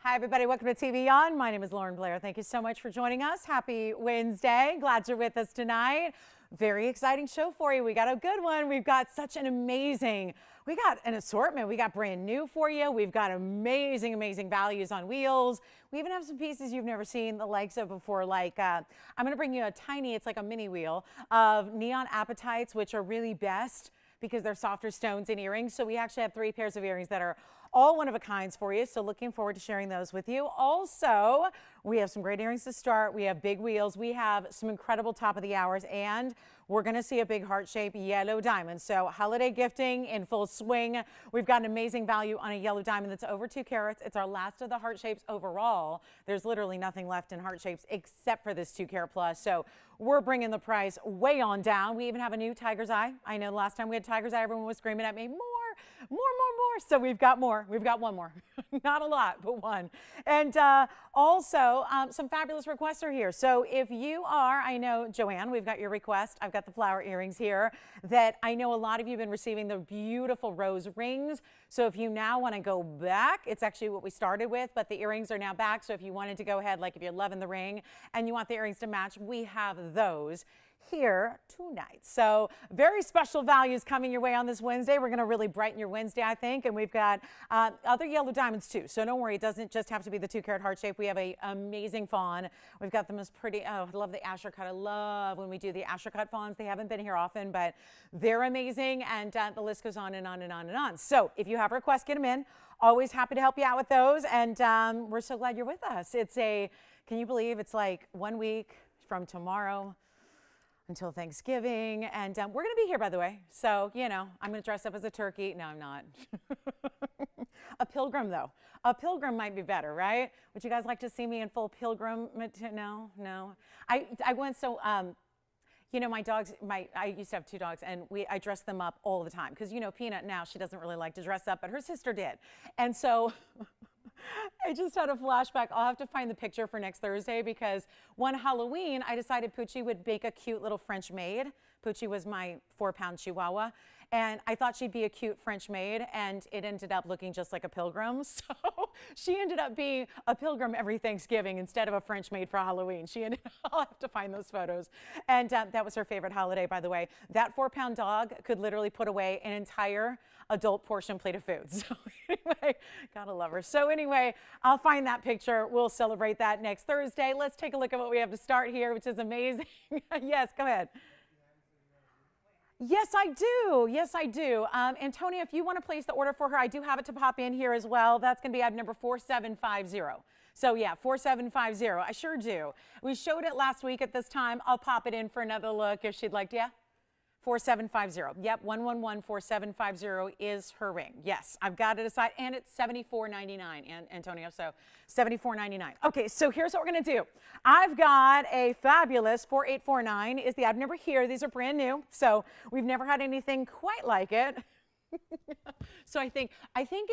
Hi, everybody. Welcome to TVON. My name is Lauren Blair. Thank you so much for joining us. Happy Wednesday. Glad you're with us tonight. Very exciting show for you. We got a good one. We've got such an amazing, we got an assortment. We got brand new for you. We've got amazing values on wheels. We even have some pieces you've never seen the likes of before. Like I'm going to bring you a tiny, it's like a mini wheel of neon apatites, which are really best because they're softer stones and earrings. So we actually have 3 pairs of earrings that are all one of a kinds for you. So looking forward to sharing those with you. Also, we have some great earrings to start. We have big wheels. We have some incredible top of the hours, and we're going to see a big heart-shaped yellow diamond. So holiday gifting in full swing. We've got an amazing value on a yellow diamond that's over 2 carats. It's our last of the heart shapes overall. There's literally nothing left in heart shapes except for this 2 carat plus. So we're bringing the price way on down. We even have a new tiger's eye. I know the last time we had tiger's eye, everyone was screaming at me, more. So we've got more. We've got one more. Not a lot, but one. And also, some fabulous requests are here. So if you are, I know, Joanne, we've got your request. I've got the flower earrings here that I know a lot of you have been receiving, the beautiful rose rings. So if you now want to go back, it's actually what we started with, but the earrings are now back. So if you wanted to go ahead, like if you're loving the ring and you want the earrings to match, we have those here tonight. So very special values coming your way on this Wednesday. We're going to really brighten your Wednesday, I think. And we've got other yellow diamonds too. So don't worry, it doesn't just have to be the 2 carat heart shape. We have an amazing fawn. We've got the most pretty, oh, I love the Asher cut. I love when we do the Asher cut fawns. They haven't been here often, but they're amazing. And the list goes on and on and on and on. So if you have requests, get them in. Always happy to help you out with those. And we're so glad you're with us. It's a, can you believe it's like 1 week from tomorrow until Thanksgiving, and we're going to be here, by the way. So, you know, I'm going to dress up as a turkey. No, I'm not. A pilgrim, though. A pilgrim might be better, right? Would you guys like to see me in full pilgrim? No. I went so, you know, my dogs, I used to have 2 dogs, and I dressed them up all the time. Because, you know, Peanut now, she doesn't really like to dress up, but her sister did. And so I just had a flashback. I'll have to find the picture for next Thursday because one Halloween, I decided Poochie would bake a cute little French maid. Poochie was my 4-pound Chihuahua. And I thought she'd be a cute French maid, and it ended up looking just like a pilgrim. So she ended up being a pilgrim every Thanksgiving instead of a French maid for Halloween. I'll have to find those photos. And that was her favorite holiday, by the way. That 4-pound dog could literally put away an entire adult portion plate of food. So anyway, gotta love her. So anyway, I'll find that picture. We'll celebrate that next Thursday. Let's take a look at what we have to start here, which is amazing. Yes, go ahead. Yes, I do. Yes, I do. Antonia, if you want to place the order for her, I do have it to pop in here as well. That's going to be item number 4750. So yeah, 4750. I sure do. We showed it last week at this time. I'll pop it in for another look if she'd like to. Yeah? 4750. Yep, 1114750 is her ring. Yes, I've got it aside, and it's $74.99, Antonio, so $74.99. Okay, so here's what we're going to do. I've got a fabulous 4849 is the item number here. These are brand new, so we've never had anything quite like it. So I think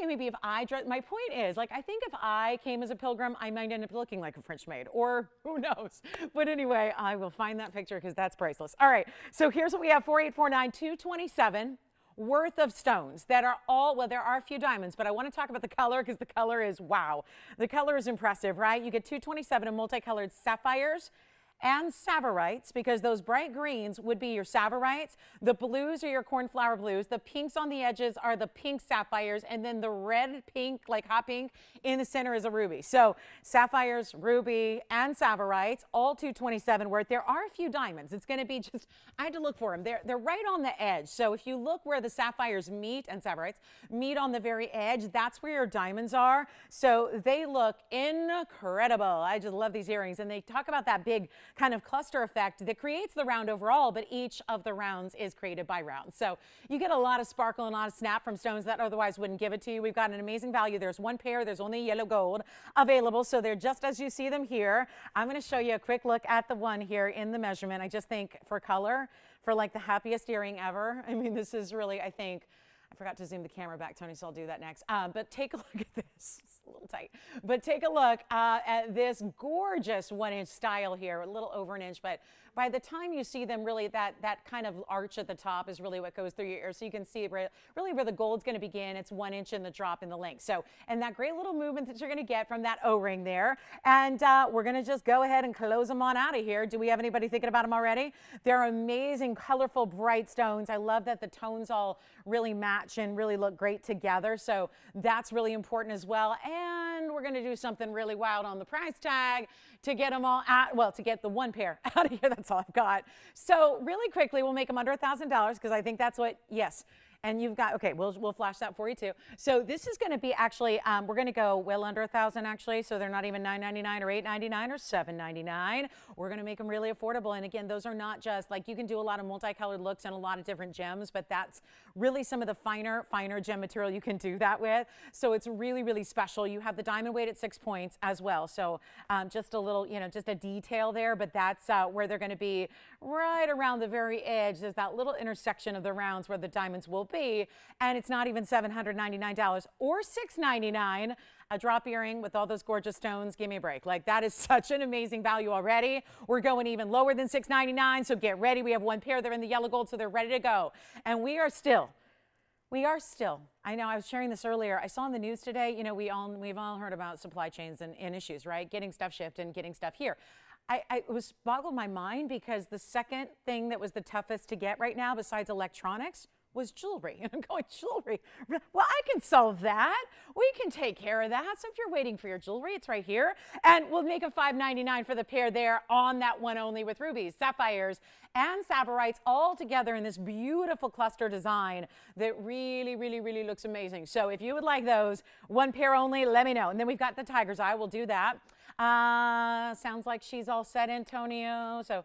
maybe if I dress, my point is, like, I think if I came as a pilgrim, I might end up looking like a French maid, or who knows. But anyway, I will find that picture because that's priceless. All right, so here's what we have: 4849, 227 worth of stones that are all, well, there are a few diamonds, but I want to talk about the color because the color is, wow. The color is impressive, right? You get 227 of multicolored sapphires and savarites, because those bright greens would be your savarites. The blues are your cornflower blues. The pinks on the edges are the pink sapphires, and then the red pink, like hot pink, in the center is a ruby. So sapphires, ruby, and savarites, all 227 worth. There are a few diamonds. It's going to be just, I had to look for them. They're right on the edge. So if you look where the sapphires meet and savarites meet on the very edge, that's where your diamonds are. So they look incredible. I just love these earrings. And they talk about that big kind of cluster effect that creates the round overall, but each of the rounds is created by rounds. So you get a lot of sparkle and a lot of snap from stones that otherwise wouldn't give it to you. We've got an amazing value. There's 1 pair. There's only yellow gold available, so they're just as you see them here. I'm going to show you a quick look at the one here in the measurement. I just think for color, for like the happiest earring ever. I mean, this is really, I think I forgot to zoom the camera back, Tony, so I'll do that next. But take a look at this. It's a little tight. But take a look at this gorgeous 1-inch style here, a little over an inch. But by the time you see them, really that kind of arch at the top is really what goes through your ear. So you can see really where the gold's going to begin. It's 1 inch in the drop in the length. So, and that great little movement that you're going to get from that O-ring there. And we're going to just go ahead and close them on out of here. Do we have anybody thinking about them already? They're amazing, colorful, bright stones. I love that the tones all really match and really look great together. So that's really important as well. And we're going to do something really wild on the price tag to get them all out, well, to get the one pair out of here. That's all I've got. So really quickly, we'll make them under $1,000 because I think that's what, yes. And you've got, okay, we'll flash that for you too. So this is going to be actually, we're going to go well under 1,000 actually. So they're not even $9.99 or $8.99 or $7.99. We're going to make them really affordable. And again, those are not just like, you can do a lot of multicolored looks and a lot of different gems, but that's really some of the finer gem material you can do that with. So it's really, really special. You have the diamond weight at 6 points as well. So just a little, you know, just a detail there, but that's where they're going to be right around the very edge. There's that little intersection of the rounds where the diamonds will be, and it's not even $799 or $699. A drop earring with all those gorgeous stones. Give me a break. Like, that is such an amazing value already. We're going even lower than $699, so get ready. We have one pair. They're in the yellow gold, so they're ready to go. And we are still, I know I was sharing this earlier. I saw on the news today, you know, we've all heard about supply chains and issues, right? Getting stuff shipped and getting stuff here. It was boggled my mind because the second thing that was the toughest to get right now besides electronics was jewelry. And I'm going, jewelry? Well, I can solve that. We can take care of that. So if you're waiting for your jewelry, it's right here. And we'll make a $5.99 for the pair there on that one only with rubies, sapphires, and sapphirites all together in this beautiful cluster design that really, really, really looks amazing. So if you would like those, one pair only, let me know. And then we've got the tiger's eye. We'll do that. Sounds like she's all set, Antonio. So.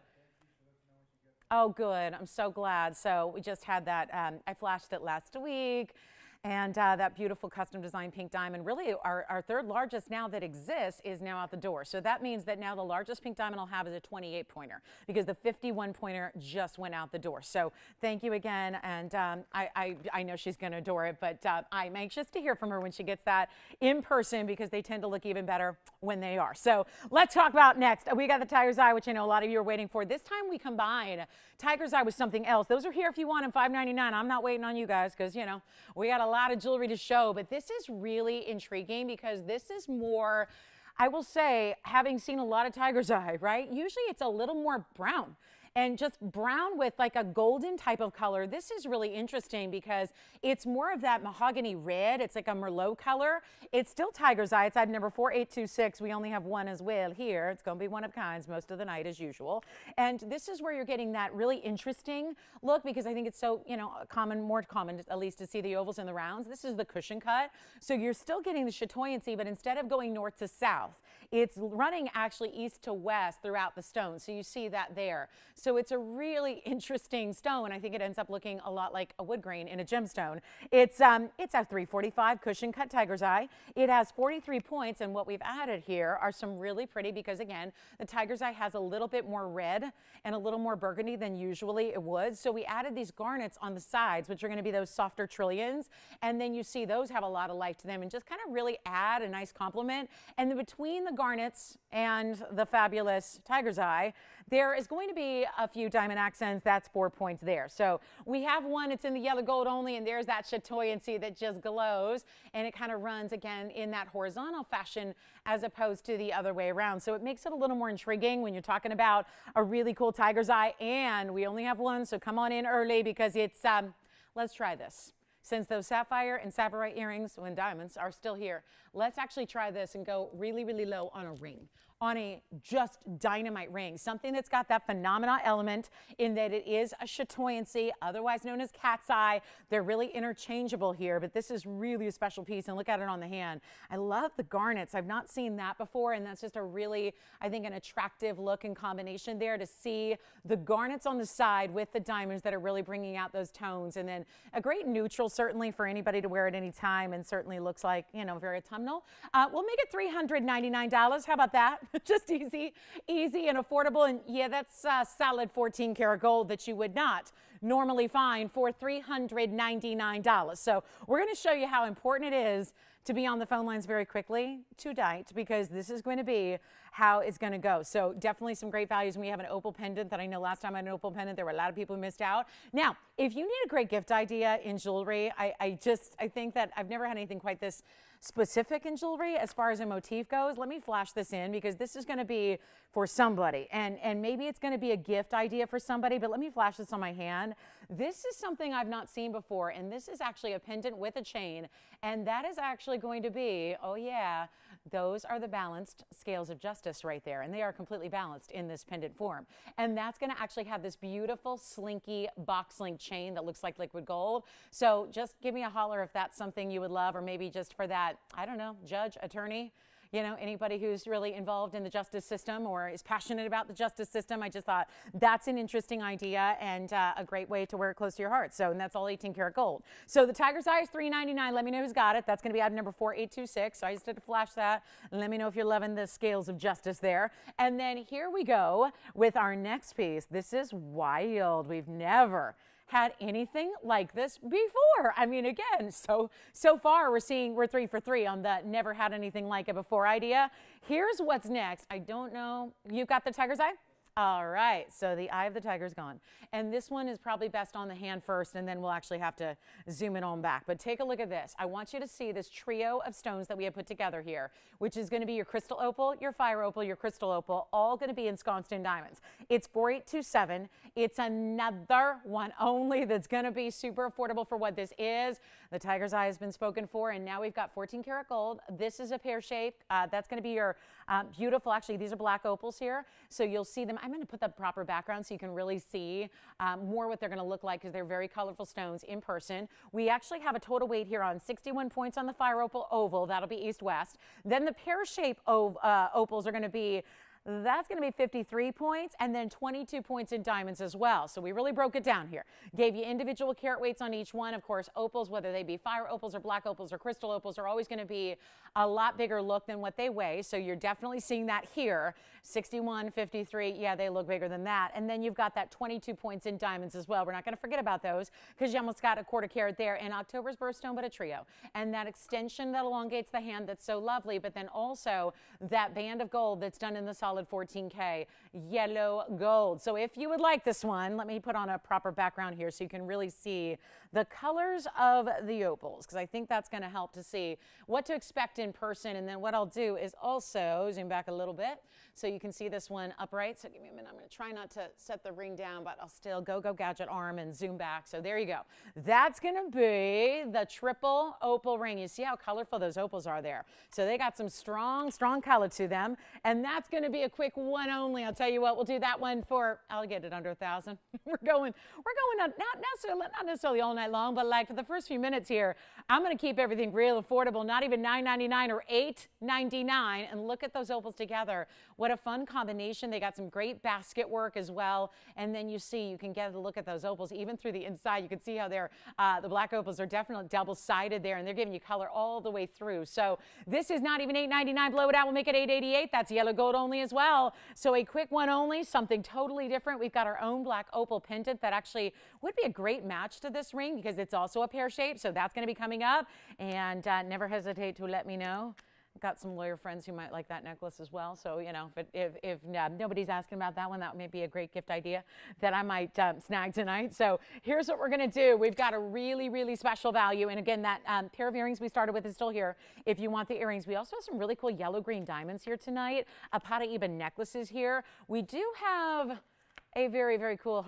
Oh, good. I'm so glad. So we just had that. I flashed it last week. And that beautiful custom design pink diamond, really our third largest now that exists, is now out the door. So that means that now the largest pink diamond I'll have is a 28 pointer because the 51 pointer just went out the door. So thank you again. And I know she's going to adore it, but I'm anxious to hear from her when she gets that in person because they tend to look even better when they are. So let's talk about next. We got the tiger's eye, which I know a lot of you are waiting for. This time we combine tiger's eye with something else. Those are here if you want them, $5.99. I'm not waiting on you guys because, you know, we got a lot of jewelry to show, but this is really intriguing because this is more, I will say, having seen a lot of tiger's eye, right? Usually it's a little more brown. And just brown with like a golden type of color. This is really interesting because it's more of that mahogany red. It's like a Merlot color. It's still tiger's eye. It's item number 4826. We only have one as well here. It's going to be one of kinds most of the night as usual. And this is where you're getting that really interesting look because I think it's so, you know, more common at least to see the ovals and the rounds. This is the cushion cut. So you're still getting the chatoyancy, but instead of going north to south, it's running actually east to west throughout the stone. So you see that there. So it's a really interesting stone. I think it ends up looking a lot like a wood grain in a gemstone. It's a 345 cushion cut tiger's eye. It has 43 points, and what we've added here are some really pretty because again, the tiger's eye has a little bit more red and a little more burgundy than usually it would. So we added these garnets on the sides, which are going to be those softer trillions, and then you see those have a lot of life to them and just kind of really add a nice complement. And then between the garnets and the fabulous tiger's eye, there is going to be a few diamond accents. That's 4 points there. So we have one, it's in the yellow gold only, and there's that chatoyancy that just glows, and it kind of runs again in that horizontal fashion as opposed to the other way around. So it makes it a little more intriguing when you're talking about a really cool tiger's eye, and we only have one, so come on in early because it's, let's try this. Since those sapphire and sapphire earrings when diamonds are still here, let's actually try this and go really, really low on a ring. On a just dynamite ring, something that's got that phenomena element in that it is a chatoyancy, otherwise known as cat's eye. They're really interchangeable here, but this is really a special piece, and look at it on the hand. I love the garnets. I've not seen that before, and that's just a really, I think, an attractive look and combination there to see the garnets on the side with the diamonds that are really bringing out those tones, and then a great neutral certainly for anybody to wear at any time, and certainly looks like, you know, very autumnal. We'll make it $399. How about that? Just easy and affordable. And yeah, that's solid 14 karat gold that you would not normally fine for $399. So we're going to show you how important it is to be on the phone lines very quickly tonight, because this is going to be how it's going to go. So definitely some great values. And we have an opal pendant that I know last time I had an opal pendant, there were a lot of people who missed out. Now, if you need a great gift idea in jewelry, I think that I've never had anything quite this specific in jewelry as far as a motif goes. Let me flash this in, because this is going to be for somebody, and maybe it's going to be a gift idea for somebody, but let me flash this on my hand. This is something I've not seen before, and this is actually a pendant with a chain, and that is actually going to be, oh yeah, those are the balanced scales of justice right there, and they are completely balanced in this pendant form. And that's going to actually have this beautiful slinky box link chain that looks like liquid gold. So just give me a holler if that's something you would love, or maybe just for that, I don't know, judge, attorney, you know, anybody who's really involved in the justice system or is passionate about the justice system. I just thought that's an interesting idea and a great way to wear it close to your heart. So, and that's all 18 karat gold. So the tiger's eye is $399. Let me know who's got it. That's going to be item number 4826. So I just had to flash that. And let me know if you're loving the scales of justice there. And then here we go with our next piece. This is wild. We've never had anything like this before. I mean, again, so far we're 3 for 3 on the never had anything like it before idea. Here's what's next. I don't know. You've got the tiger's eye? All right, so the eye of the tiger's gone. And this one is probably best on the hand first, and then we'll actually have to zoom it on back. But take a look at this. I want you to see this trio of stones that we have put together here, which is going to be your crystal opal, your fire opal, your crystal opal, all going to be ensconced in diamonds. It's 4827. It's another one only that's going to be super affordable for what this is. The tiger's eye has been spoken for, and now we've got 14 karat gold. This is a pear shape. That's going to be your beautiful, actually, these are black opals here. So you'll see them. I'm going to put the proper background so you can really see more what they're going to look like, because they're very colorful stones in person. We actually have a total weight here on 61 points on the fire opal oval. That'll be east-west. Then the pear shape opals are going to be, that's going to be 53 points, and then 22 points in diamonds as well. So we really broke it down here. Gave you individual carat weights on each one. Of course, opals, whether they be fire opals or black opals or crystal opals, are always going to be a lot bigger look than what they weigh. So you're definitely seeing that here. 61, 53, yeah, they look bigger than that. And then you've got that 22 points in diamonds as well. We're not going to forget about those, because you almost got a quarter carat there. And October's birthstone, but a trio. And that extension that elongates the hand, that's so lovely. But then also that band of gold that's done in the solid 14K yellow gold. So if you would like this one, let me put on a proper background here so you can really see the colors of the opals, because I think that's going to help to see what to expect in person. And then what I'll do is also zoom back a little bit so you can see this one upright. So give me a minute. I'm going to try not to set the ring down, but I'll still go gadget arm and zoom back. So there you go. That's going to be the triple opal ring. You see how colorful those opals are there. So they got some strong color to them. And that's going to be a quick one only. I'll tell you what, we'll do that one for, I'll get it under 1,000. We're going not necessarily all night long, but like for the first few minutes here, I'm going to keep everything real affordable, not even $9.99 or $8.99. And look at those opals together. What a fun combination. They got some great basket work as well. And then you see, you can get a look at those opals even through the inside. You can see how they're, the black opals are definitely double-sided there, and they're giving you color all the way through. So this is not even $8.99. Blow it out, we'll make it $8.88. That's yellow gold only as well. So a quick one only, something totally different. We've got our own black opal pendant that actually would be a great match to this ring, because it's also a pear shape. So that's going to be coming up. And never hesitate to let me know. I've got some lawyer friends who might like that necklace as well. So, you know, if nobody's asking about that one, that may be a great gift idea that I might snag tonight. So here's what we're going to do. We've got a really special value. And again, that pair of earrings we started with is still here if you want the earrings. We also have some really cool yellow-green diamonds here tonight. A Paraiba necklaces here. We do have a very cool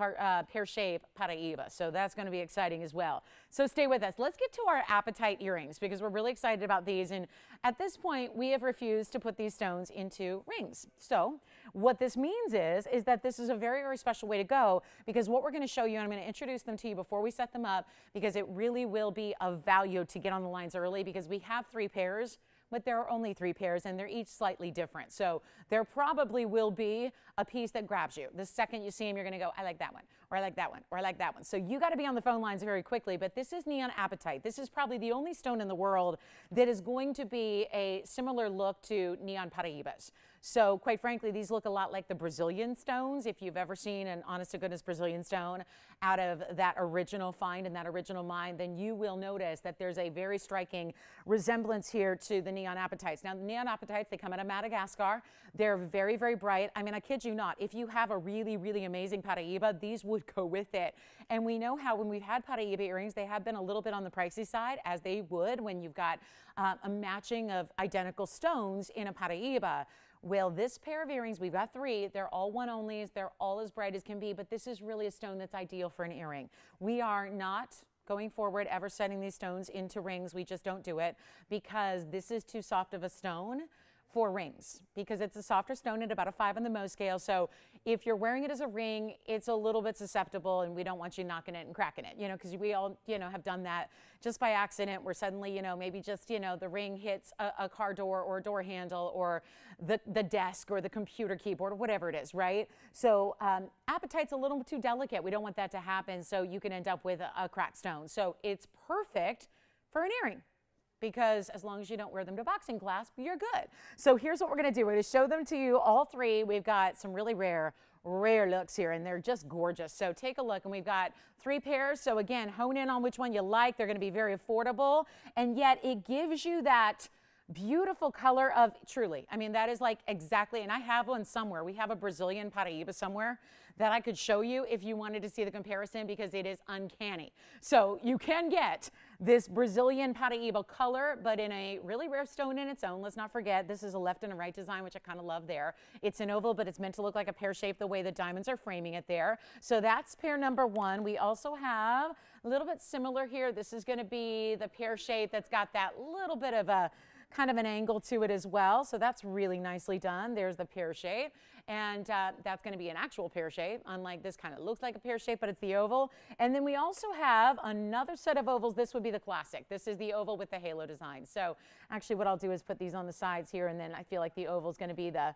pear shape Paraiba. So that's going to be exciting as well. So stay with us. Let's get to our appetite earrings, because we're really excited about these. And at this point, we have refused to put these stones into rings. So what this means is that this is a very special way to go, because what we're going to show you, and I'm going to introduce them to you before we set them up, because it really will be of value to get on the lines early, because we have 3 pairs. But there are only 3 pairs, and they're each slightly different. So there probably will be a piece that grabs you. The second you see them, you're going to go, I like that one, or I like that one, or I like that one. So you got to be on the phone lines very quickly. But this is Neon Apatite. This is probably the only stone in the world that is going to be a similar look to Neon Paraibas. So quite frankly, these look a lot like the Brazilian stones. If you've ever seen an honest to goodness Brazilian stone out of that original find and that original mine, then you will notice that there's a very striking resemblance here to the neon apatites. Now the neon apatites, they come out of Madagascar. They're very, very bright. I mean, I kid you not, if you have a really, really amazing Paraiba, these would go with it. And we know how when we've had Paraiba earrings, they have been a little bit on the pricey side, as they would when you've got a matching of identical stones in a Paraiba. Well, this pair of earrings, we've got 3. They're all one onlys. They're all as bright as can be, but this is really a stone that's ideal for an earring. We are not going forward ever setting these stones into rings. We just don't do it because this is too soft of a stone for rings, because it's a softer stone at about a 5 on the Mohs scale. So if you're wearing it as a ring, it's a little bit susceptible, and we don't want you knocking it and cracking it, because we all, have done that just by accident, where suddenly, maybe just, the ring hits a car door or a door handle or the desk or the computer keyboard or whatever it is, right? So apatite's a little too delicate. We don't want that to happen, so you can end up with a cracked stone. So it's perfect for an earring, because as long as you don't wear them to boxing class, you're good. So here's what we're gonna do. We're gonna show them to you, all 3. We've got some really rare looks here, and they're just gorgeous. So take a look, and we've got 3 pairs. So again, hone in on which one you like. They're gonna be very affordable, and yet it gives you that beautiful color of, truly, I mean, that is like exactly, and I have one somewhere. We have a Brazilian Paraiba somewhere that I could show you if you wanted to see the comparison, because it is uncanny. So you can get this Brazilian Paraiba color, but in a really rare stone in its own. Let's not forget, this is a left and a right design, which I kind of love there. It's an oval, but it's meant to look like a pear shape the way the diamonds are framing it there. So that's pair number 1. We also have a little bit similar here. This is going to be the pear shape that's got that little bit of a kind of an angle to it as well. So that's really nicely done. There's the pear shape, and that's going to be an actual pear shape, unlike this kind of looks like a pear shape, but it's the oval. And then we also have another set of ovals. This would be the classic. This is the oval with the halo design. So actually what I'll do is put these on the sides here, and then I feel like the oval is going to be the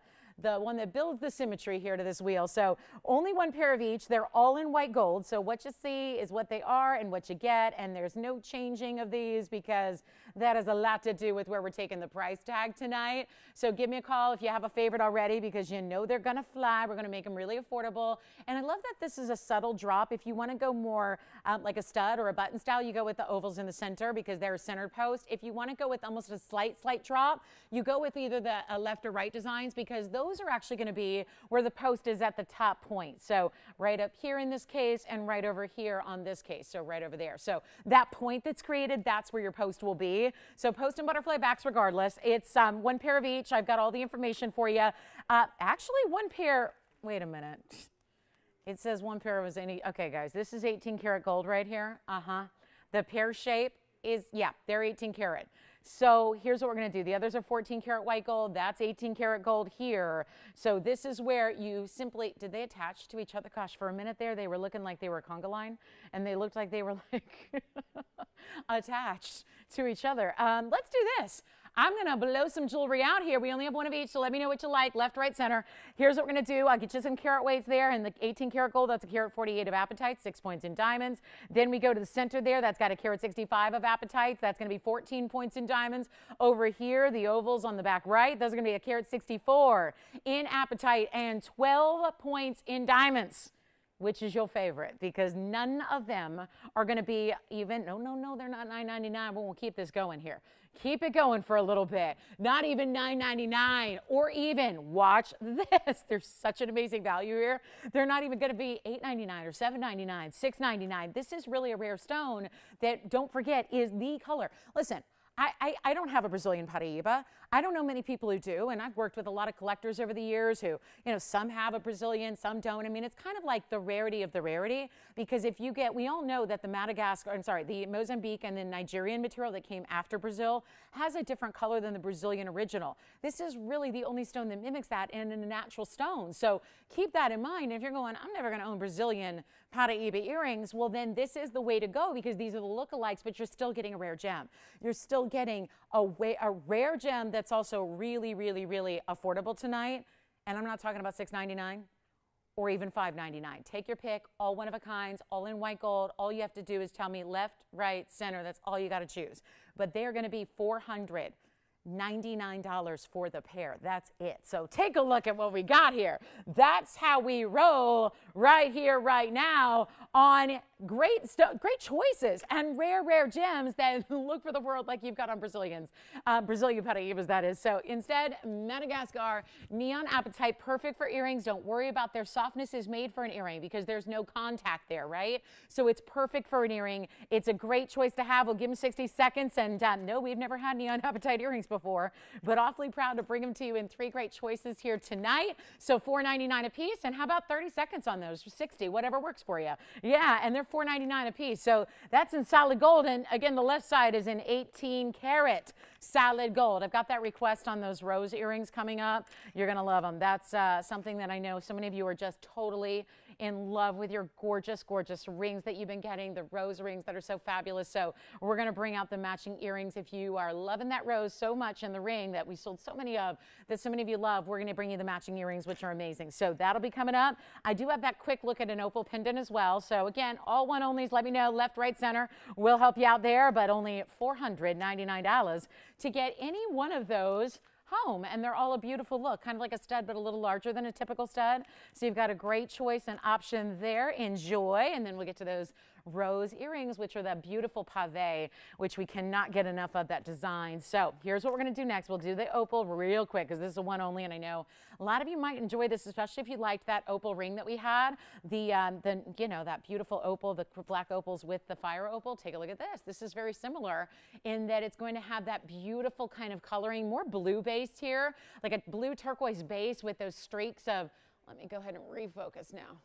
one that builds the symmetry here to this wheel. So only 1 pair of each. They're all in white gold. So what you see is what they are and what you get, and there's no changing of these, because that has a lot to do with where we're taking the price tag tonight. So give me a call if you have a favorite already, because you know they're gonna fly. We're gonna make them really affordable. And I love that this is a subtle drop. If you wanna go more like a stud or a button style, you go with the ovals in the center, because they're a centered post. If you wanna go with almost a slight drop, you go with either the left or right designs, because those are actually going to be where the post is at the top point. So right up here in this case, and right over here on this case. So right over there. So that point that's created, that's where your post will be. So post and butterfly backs regardless. It's 1 pair of each. I've got all the information for you. Actually 1 pair, wait a minute. It says 1 pair was any, okay guys, this is 18 karat gold right here. The pear shape is, yeah, they're 18 karat. So here's what we're going to do. The others are 14 karat white gold. That's 18 karat gold here. So this is where you simply, did they attach to each other? Gosh, for a minute there, they were looking like they were a conga line, and they looked like they were like attached to each other. Let's do this. I'm going to blow some jewelry out here. We only have 1 of each, so let me know what you like, left, right, center. Here's what we're going to do. I'll get you some carat weights there, and the 18 karat gold, that's a carat 48 of apatite, 6 points in diamonds. Then we go to the center there. That's got a carat 65 of apatite. That's going to be 14 points in diamonds. Over here, the ovals on the back right, those are going to be a carat 64 in apatite and 12 points in diamonds. Which is your favorite? Because none of them are going to be even, no, they're not $9.99, but we'll keep this going here. Keep it going for a little bit. Not even $9.99, or even, watch this. There's such an amazing value here. They're not even going to be $8.99 or $7.99, $6.99. This is really a rare stone that, don't forget, is the color. Listen, I don't have a Brazilian Paraiba. I don't know many people who do, and I've worked with a lot of collectors over the years who, some have a Brazilian, some don't. I mean, it's kind of like the rarity of the rarity, because if you get, we all know that the the Mozambique and the Nigerian material that came after Brazil has a different color than the Brazilian original. This is really the only stone that mimics that in a natural stone. So keep that in mind. If you're going, I'm never going to own Brazilian Paraiba earrings, well, then this is the way to go, because these are the lookalikes, but you're still getting a rare gem. You're still getting a rare gem that's also really, really, really affordable tonight. And I'm not talking about $6.99 or even $5.99. Take your pick, all one of a kinds, all in white gold. All you have to do is tell me left, right, center. That's all you got to choose. But they're going to be $499. $99 for the pair. That's it. So take a look at what we got here. That's how we roll right here, right now, on great choices and rare gems that look for the world like you've got on Brazilian Paraibas, that is. So instead, Madagascar neon apatite, perfect for earrings. Don't worry about their softness, is made for an earring because there's no contact there, right? So it's perfect for an earring. It's a great choice to have. We'll give them 60 seconds. And no, we've never had neon apatite earrings before, but awfully proud to bring them to you in 3 great choices here tonight. So $4.99 a piece. And how about 30 seconds on those? 60, whatever works for you. Yeah, and they're $4.99 a piece. So that's in solid gold. And again, the left side is in 18 karat solid gold. I've got that request on those rose earrings coming up. You're going to love them. That's something that I know so many of you are just totally in love with your gorgeous rings that you've been getting, the rose rings that are so fabulous. So we're going to bring out the matching earrings. If you are loving that rose so much in the ring that we sold so many of, that so many of you love, we're going to bring you the matching earrings, which are amazing. So that'll be coming up. I do have that quick look at an opal pendant as well. So again, all one onlys, let me know, left, right, center. We'll help you out there, but only $499 to get any one of those home, and they're all a beautiful look, kind of like a stud but a little larger than a typical stud. So you've got a great choice and option there. Enjoy. And then we'll get to those rose earrings, which are that beautiful pave, which we cannot get enough of, that design. So here's what we're going to do next. We'll do the opal real quick because this is a one only, and I know a lot of you might enjoy this, especially if you liked that opal ring that we had, the you know, that beautiful opal, the black opals with the fire opal. Take a look at this. This is very similar in that it's going to have that beautiful kind of coloring, more blue based here, like a blue turquoise base with those streaks of, let me go ahead and refocus now.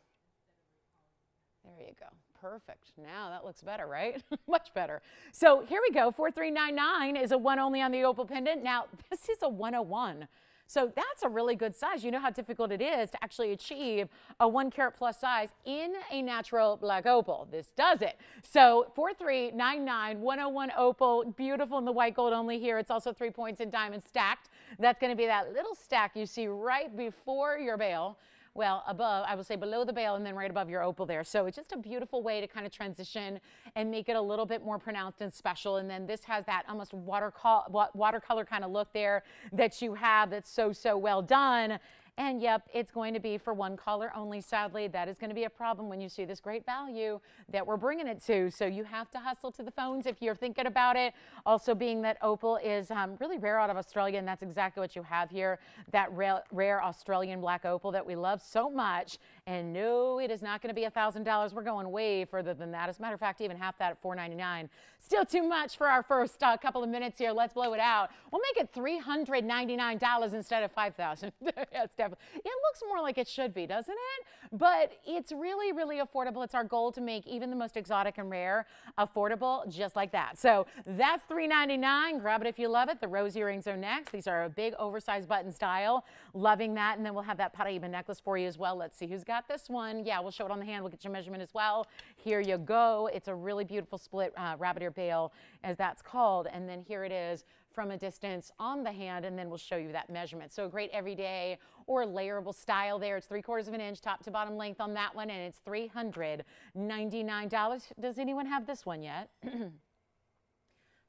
There you go. Perfect. Now that looks better, right? Much better. So here we go. $4,399 is a one only on the opal pendant. Now this is a 101. So that's a really good size. You know how difficult it is to actually achieve a 1 carat plus size in a natural black opal. This does it. So $4,399, 101 opal, beautiful in the white gold only here. It's also 3 points in diamond stacked. That's going to be that little stack you see right before your bail. Well, above, I will say below the bail and then right above your opal there. So it's just a beautiful way to kind of transition and make it a little bit more pronounced and special. And then this has that almost watercolor kind of look there that you have that's so well done. And yep, it's going to be for one color only. Sadly, that is going to be a problem when you see this great value that we're bringing it to. So you have to hustle to the phones if you're thinking about it. Also, being that opal is really rare out of Australia, and that's exactly what you have here, that rare Australian black opal that we love so much. And no, it is not going to be $1,000. We're going way further than that. As a matter of fact, even half that at $499. Still too much for our first couple of minutes here. Let's blow it out. We'll make it $399 instead of $5,000. Yes, definitely. It looks more like it should be, doesn't it? But it's really affordable. It's our goal to make even the most exotic and rare affordable, just like that. So that's $399. Grab it if you love it. The rose earrings are next. These are a big oversized button style. Loving that. And then we'll have that Paraiba necklace for you as well. Let's see who's got this one. Yeah, we'll show it on the hand. We'll get your measurement as well. Here you go. It's a really beautiful split rabbit ear bail, as that's called. And then here it is from a distance on the hand, and then we'll show you that measurement. So a great everyday or layerable style there. It's 3/4 of an inch top to bottom length on that one, and it's $399. Does anyone have this one yet?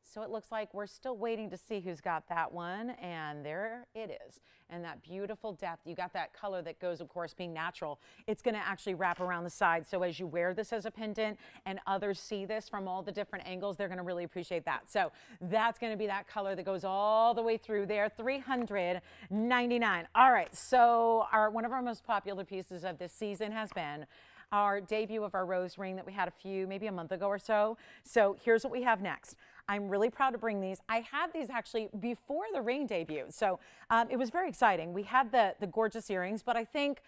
So it looks like we're still waiting to see who's got that one, and there it is. And that beautiful depth, you got that color that goes, of course, being natural. It's going to actually wrap around the side. So as you wear this as a pendant and others see this from all the different angles, they're going to really appreciate that. So that's going to be that color that goes all the way through there, $399. All right, so one of our most popular pieces of this season has been our debut of our rose ring that we had maybe a month ago or so. So here's what we have next. I'm really proud to bring these. I had these actually before the ring debuted. So it was very exciting. We had the gorgeous earrings, but I think,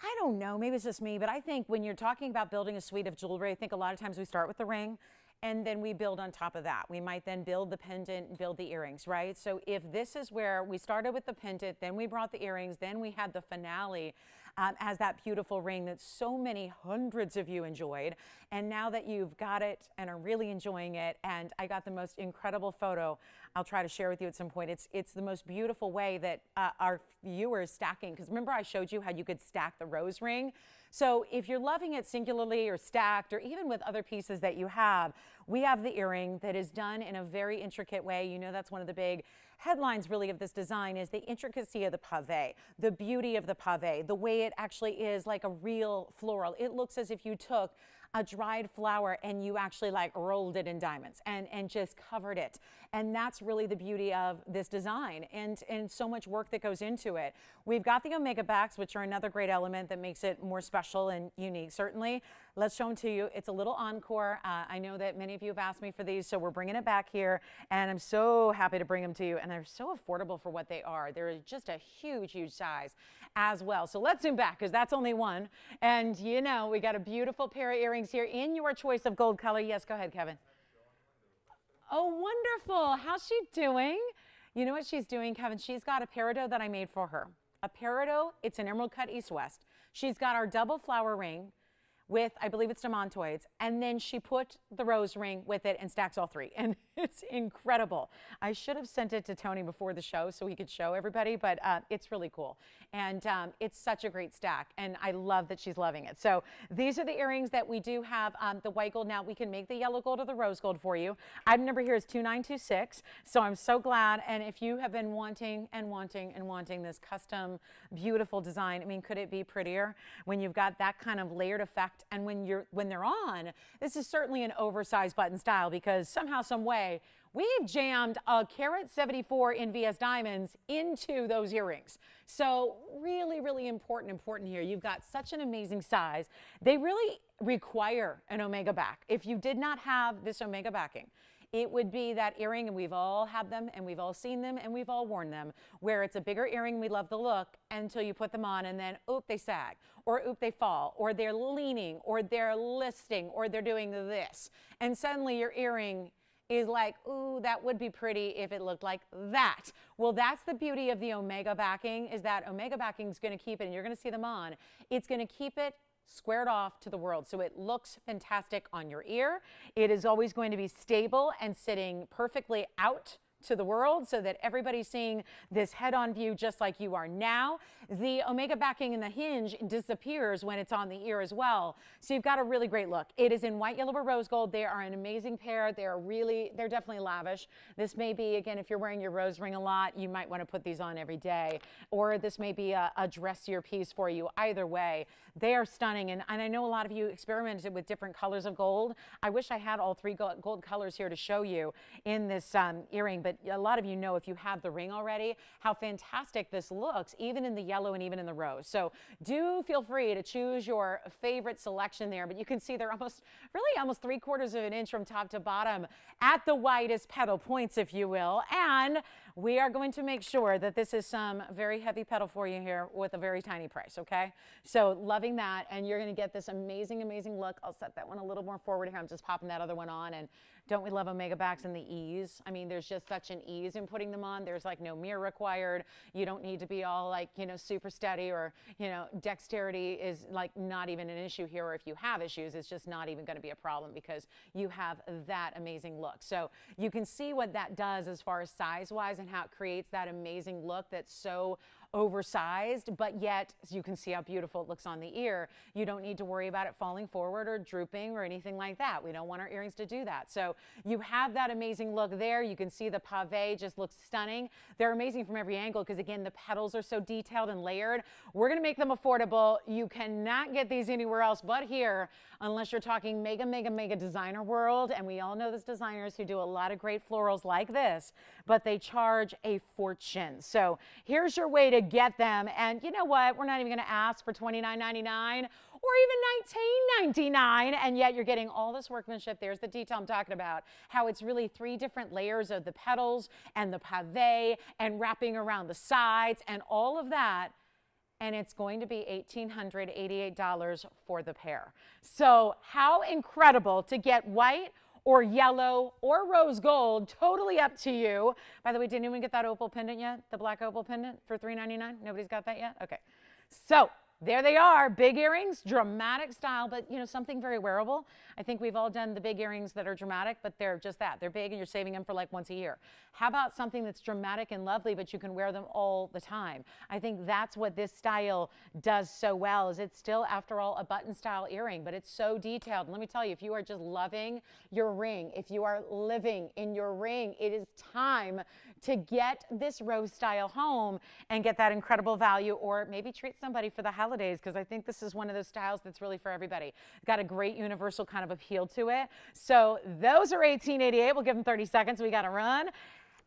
I don't know, maybe it's just me, but I think when you're talking about building a suite of jewelry, I think a lot of times we start with the ring and then we build on top of that. We might then build the pendant and build the earrings, right? So if this is where we started with the pendant, then we brought the earrings, then we had the finale as that beautiful ring that so many hundreds of you enjoyed. And now that you've got it and are really enjoying it, and I got the most incredible photo I'll try to share with you at some point. It's the most beautiful way that our viewers stacking, because remember I showed you how you could stack the rose ring? So if you're loving it singularly or stacked or even with other pieces that you have, we have the earring that is done in a very intricate way. You know, that's one of the big headlines really of this design is the intricacy of the pave, the beauty of the pave, the way it actually is like a real floral. It looks as if you took a dried flower and you actually like rolled it in diamonds and just covered it. And that's really the beauty of this design and so much work that goes into it. We've got the omega backs, which are another great element that makes it more special and unique, certainly. Let's show them to you. It's a little encore. I know that many of you have asked me for these, so we're bringing it back here, and I'm so happy to bring them to you. And they're so affordable for what they are. They're just a huge, huge size as well. So let's zoom back because that's only one. And you know, we got a beautiful pair of earrings here in your choice of gold color. Yes, go ahead, Kevin. Oh, wonderful. How's she doing? You know what she's doing, Kevin? She's got a peridot that I made for her. A peridot, it's an emerald cut east-west. She's got our double flower ring with, I believe it's demontoids, and then she put the rose ring with it and stacks all three, and it's incredible. I should have sent it to Tony before the show so he could show everybody, but it's really cool, and it's such a great stack, and I love that she's loving it. So these are the earrings that we do have, the white gold. Now we can make the yellow gold or the rose gold for you. Item number here is 2926, so I'm so glad, and if you have been wanting and wanting and wanting this custom, beautiful design, I mean, could it be prettier when you've got that kind of layered effect? And when they're on, this is certainly an oversized button style because somehow, some way, we've jammed a carat 74 in VS diamonds into those earrings. So really, really important here. You've got such an amazing size. They really require an omega back. If you did not have this omega backing, it would be that earring, and we've all had them, and we've all seen them, and we've all worn them, where it's a bigger earring, we love the look, until you put them on, and then, oop, they sag, or oop, they fall, or they're leaning, or they're listing, or they're doing this. And suddenly your earring is like, ooh, that would be pretty if it looked like that. Well, that's the beauty of the omega backing, is that omega backing is going to keep it, and you're going to see them on, it's going to keep it squared off to the world. So it looks fantastic on your ear. It is always going to be stable and sitting perfectly out to the world so that everybody's seeing this head-on view just like you are now. The omega backing in the hinge disappears when it's on the ear as well. So you've got a really great look. It is in white, yellow, or rose gold. They are an amazing pair. They're definitely lavish. This may be, again, if you're wearing your rose ring a lot, you might want to put these on every day. Or this may be a dressier piece for you. Either way, they are stunning. And I know a lot of you experimented with different colors of gold. I wish I had all three gold colors here to show you in this earring, but a lot of you know, if you have the ring already, how fantastic this looks, even in the yellow and even in the rose. So do feel free to choose your favorite selection there, but you can see they're almost 3/4 of an inch from top to bottom at the widest petal points, if you will. And we are going to make sure that this is some very heavy petal for you here with a very tiny price, okay? So loving that, and you're going to get this amazing, amazing look. I'll set that one a little more forward here. I'm just popping that other one on, and don't we love omega backs and the ease? I mean, there's just such an ease in putting them on. There's like no mirror required. You don't need to be all like, you know, super steady, or, you know, dexterity is like not even an issue here. Or if you have issues, it's just not even going to be a problem because you have that amazing look. So you can see what that does as far as size-wise and how it creates that amazing look that's so oversized, but yet you can see how beautiful it looks on the ear. You don't need to worry about it falling forward or drooping or anything like that. We don't want our earrings to do that. So you have that amazing look there. You can see the pave just looks stunning. They're amazing from every angle because, again, the petals are so detailed and layered. We're going to make them affordable. You cannot get these anywhere else but here, unless you're talking mega, mega, mega designer world. And we all know there's designers who do a lot of great florals like this, but they charge a fortune. So here's your way to get them. And you know what? We're not even going to ask for $29.99 or even $19.99, and yet you're getting all this workmanship. There's the detail I'm talking about, how it's really 3 different layers of the petals and the pave and wrapping around the sides and all of that. And it's going to be $1,888 for the pair. So how incredible to get white or yellow or rose gold, totally up to you. By the way, did anyone get that opal pendant yet? The black opal pendant for $3.99? Nobody's got that yet? Okay. So There they are, big earrings, dramatic style, but you know, something very wearable. I think we've all done the big earrings that are dramatic, but they're just that. They're big and you're saving them for like once a year. How about something that's dramatic and lovely, but you can wear them all the time? I think that's what this style does so well, is it's still, after all, a button style earring, but it's so detailed. And let me tell you, if you are just loving your ring, if you are living in your ring, it is time to get this rose style home and get that incredible value, or maybe treat somebody for the holidays, because I think this is one of those styles that's really for everybody. Got a great universal kind of appeal to it. So those are $18.88. We'll give them 30 seconds. We got to run.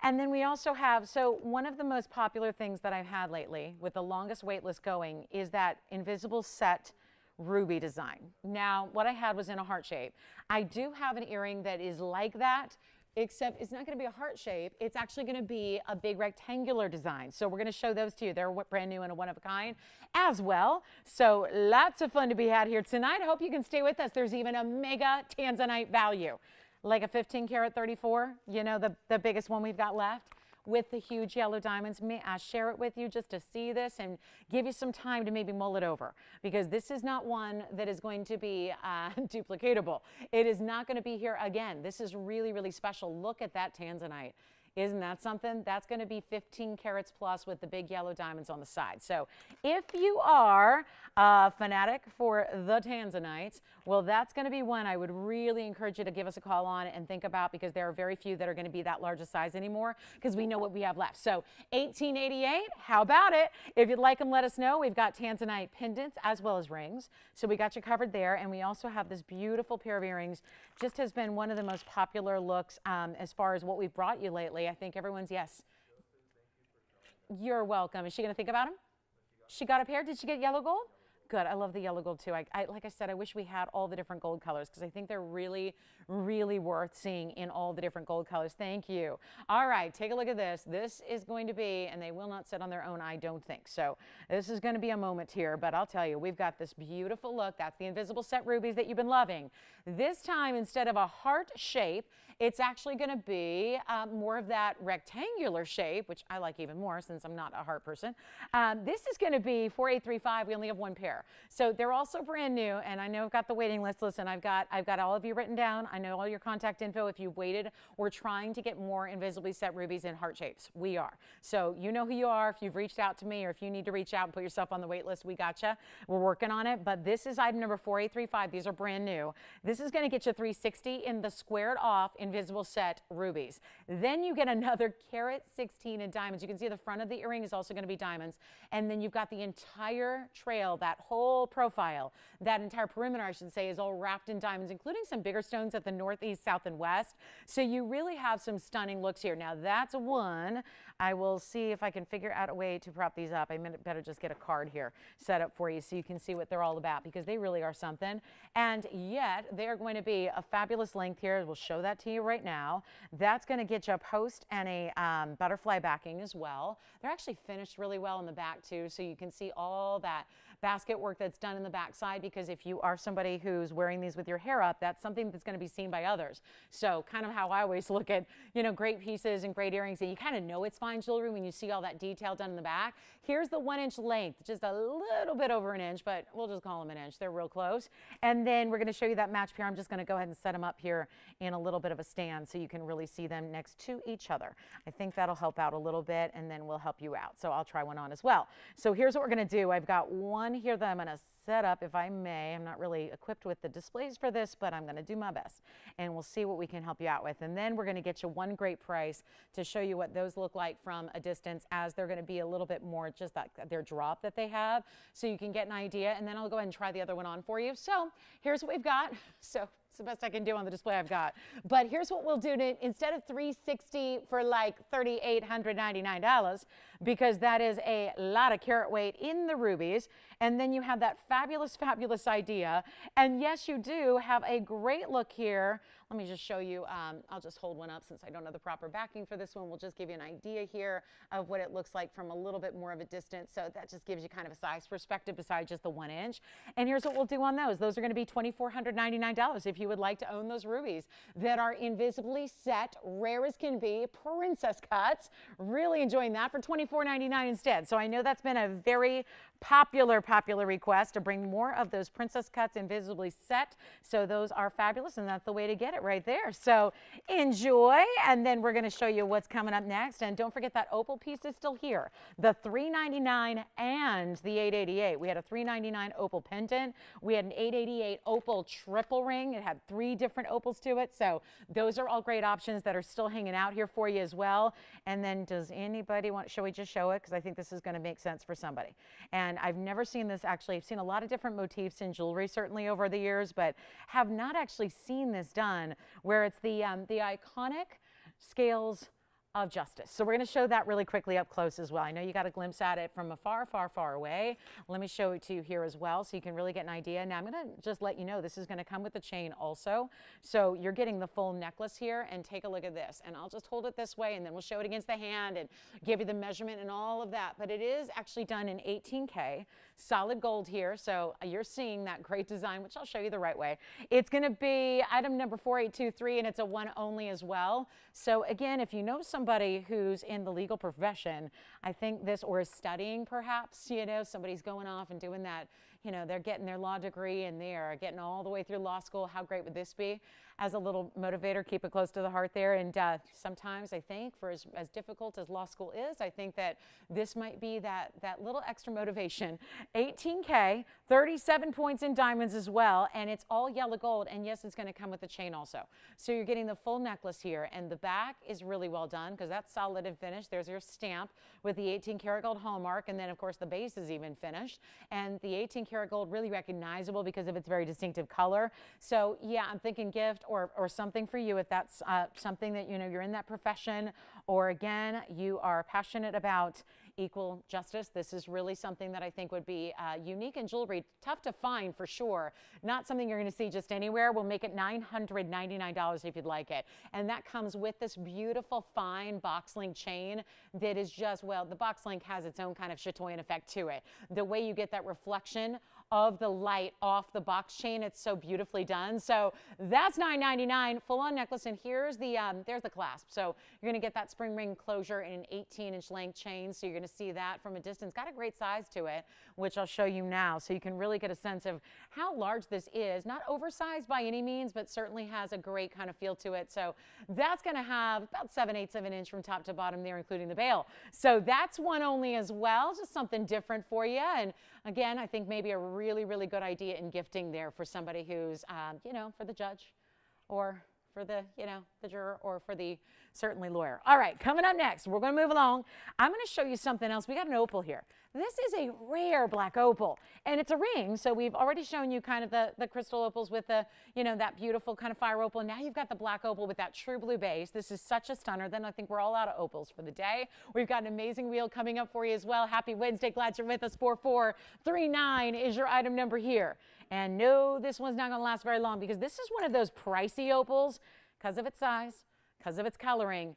And then we also have, so one of the most popular things that I've had lately with the longest wait list going is that invisible set ruby design. Now, what I had was in a heart shape. I do have an earring that is like that, except it's not going to be a heart shape. It's actually going to be a big rectangular design. So we're going to show those to you. They're brand new and a one of a kind as well. So lots of fun to be had here tonight. I hope you can stay with us. There's even a mega tanzanite value, like a 15 karat 34, you know, the biggest one we've got left, with the huge yellow diamonds. May I share it with you just to see this and give you some time to maybe mull it over, because this is not one that is going to be duplicatable. It is not going to be here again. This is really, really special. Look at that tanzanite. Isn't that something? That's going to be 15 carats plus with the big yellow diamonds on the side. So if you are a fanatic for the tanzanites, well, that's going to be one I would really encourage you to give us a call on and think about, because there are very few that are going to be that large a size anymore, because we know what we have left. So $18.88, how about it? If you'd like them, let us know. We've got tanzanite pendants as well as rings. So we got you covered there. And we also have this beautiful pair of earrings. Just has been one of the most popular looks as far as what we've brought you lately. I think everyone's, yes. You're welcome. Is she going to think about them? She got a pair. Did she get yellow gold? Good. I love the yellow gold too. Like I said, I wish we had all the different gold colors, because I think they're really, really worth seeing in all the different gold colors. Thank you. All right, take a look at this. This is going to be, and they will not sit on their own, I don't think. So this is going to be a moment here, but I'll tell you, we've got this beautiful look. That's the invisible set rubies that you've been loving. This time, instead of a heart shape, it's actually going to be more of that rectangular shape, which I like even more since I'm not a heart person. This is going to be 4835. We only have one pair. So they're also brand new, and I know I've got the waiting list. Listen, I've got all of you written down. I know all your contact info if you've waited or trying to get more invisibly set rubies in heart shapes. We are. So you know who you are. If you've reached out to me, or if you need to reach out and put yourself on the wait list, we got you. We're working on it. But this is item number 4835. These are brand new. This is going to get you $360 in the squared off invisible set rubies. Then you get another carat 16 in diamonds. You can see the front of the earring is also going to be diamonds. And then you've got the entire trail, that whole profile, that entire perimeter, I should say, is all wrapped in diamonds, including some bigger stones at the north, east, south, and west. So you really have some stunning looks here. Now that's one. I will see if I can figure out a way to prop these up. I better just get a card here set up for you so you can see what they're all about, because they really are something. And yet they are going to be a fabulous length here. We'll show that to you right now. That's going to get you a post and a butterfly backing as well. They're actually finished really well in the back too, so you can see all that basket work that's done in the back side, because if you are somebody who's wearing these with your hair up, that's something that's going to be seen by others. So kind of how I always look at, you know, great pieces and great earrings, and you kind of know it's fine jewelry when you see all that detail done in the back. Here's the 1 inch length, just a little bit over an inch, but we'll just call them an inch. They're real close. And then we're going to show you that match pair. I'm just going to go ahead and set them up here in a little bit of a stand so you can really see them next to each other. I think that'll help out a little bit, and then we'll help you out. So I'll try one on as well. So here's what we're going to do. I've got one here that I'm going to set up, if I may. I'm not really equipped with the displays for this, but I'm going to do my best, and we'll see what we can help you out with. And then we're going to get you one great price to show you what those look like from a distance, as they're going to be a little bit more just that their drop that they have, so you can get an idea. And then I'll go ahead and try the other one on for you. So here's what we've got. So it's the best I can do on the display I've got. But here's what we'll do. Instead of $360 for like $3,899, because that is a lot of carat weight in the rubies, and then you have that fabulous, fabulous idea. And yes, you do have a great look here Let me just show you. I'll just hold one up since I don't know the proper backing for this one. We'll just give you an idea here of what it looks like from a little bit more of a distance. So that just gives you kind of a size perspective besides just the 1 inch. And here's what we'll do on those. Those are going to be $2,499 if you would like to own those rubies that are invisibly set, rare as can be, princess cuts. Really enjoying that for $24.99 instead. So I know that's been a very popular request to bring more of those princess cuts invisibly set. So those are fabulous, and that's the way to get it right there. So enjoy, and then we're going to show you what's coming up next. And don't forget that opal piece is still here. The $399 and the $888. We had a $399 opal pendant. We had an $888 opal triple ring. It had 3 different opals to it. So those are all great options that are still hanging out here for you as well. And then does anybody want, shall we just show it? Because I think this is going to make sense for somebody. And I've never seen this actually. I've seen a lot of different motifs in jewelry certainly over the years, but have not actually seen this done where it's the iconic scales of justice. So we're going to show that really quickly up close as well. I know you got a glimpse at it from afar, far away. Let me show it to you here as well so you can really get an idea. Now I'm going to just let you know this is going to come with the chain also. So you're getting the full necklace here, and take a look at this. And I'll just hold it this way and then we'll show it against the hand and give you the measurement and all of that. But it is actually done in 18K solid gold here. So you're seeing that great design, which I'll show you the right way. It's going to be item number 4823, and it's a one only as well. So again, if you know somebody who's in the legal profession, I think this, or is studying perhaps, you know, somebody's going off and doing that, you know, they're getting their law degree and they're getting all the way through law school. How great would this be? As a little motivator, keep it close to the heart there. And sometimes I think for as difficult as law school is, I think that this might be that little extra motivation. 18K, 37 points in diamonds as well, and it's all yellow gold. And yes, it's going to come with the chain also. So you're getting the full necklace here, and the back is really well done because that's solid and finished. There's your stamp with the 18 karat gold hallmark, and then of course the base is even finished. And the 18 karat gold really recognizable because of its very distinctive color. So yeah, I'm thinking gift or something for you if that's something that, you know, you're in that profession, or again, you are passionate about equal justice. This is really something that I think would be unique in jewelry. Tough to find for sure. Not something you're going to see just anywhere. We'll make it $999 if you'd like it. And that comes with this beautiful fine box link chain that is just, well, the box link has its own kind of chatoyant effect to it. The way you get that reflection of the light off the box chain, it's so beautifully done. So that's $999 full-on necklace, and here's the there's the clasp. So you're going to get that spring ring closure in an 18-inch length chain. So you're going to see that from a distance. Got a great size to it, which I'll show you now, so you can really get a sense of how large this is. Not oversized by any means, but certainly has a great kind of feel to it. So that's going to have about 7/8 of an inch from top to bottom there, including the bail. So that's one only as well, just something different for you. And again, I think maybe a really good idea in gifting there for somebody who's, you know, for the judge or for the, you know, the juror, or for the certainly lawyer. All right, coming up next, we're going to move along. I'm going to show you something else. We got an opal here. This is a rare black opal, and it's a ring. So we've already shown you kind of the crystal opals with the, you know, that beautiful kind of fire opal. And now you've got the black opal with that true blue base. This is such a stunner. Then I think we're all out of opals for the day. We've got an amazing reel coming up for you as well. Happy Wednesday. Glad you're with us. 4439 is your item number here. And no, this one's not going to last very long because this is one of those pricey opals because of its size, because of its coloring,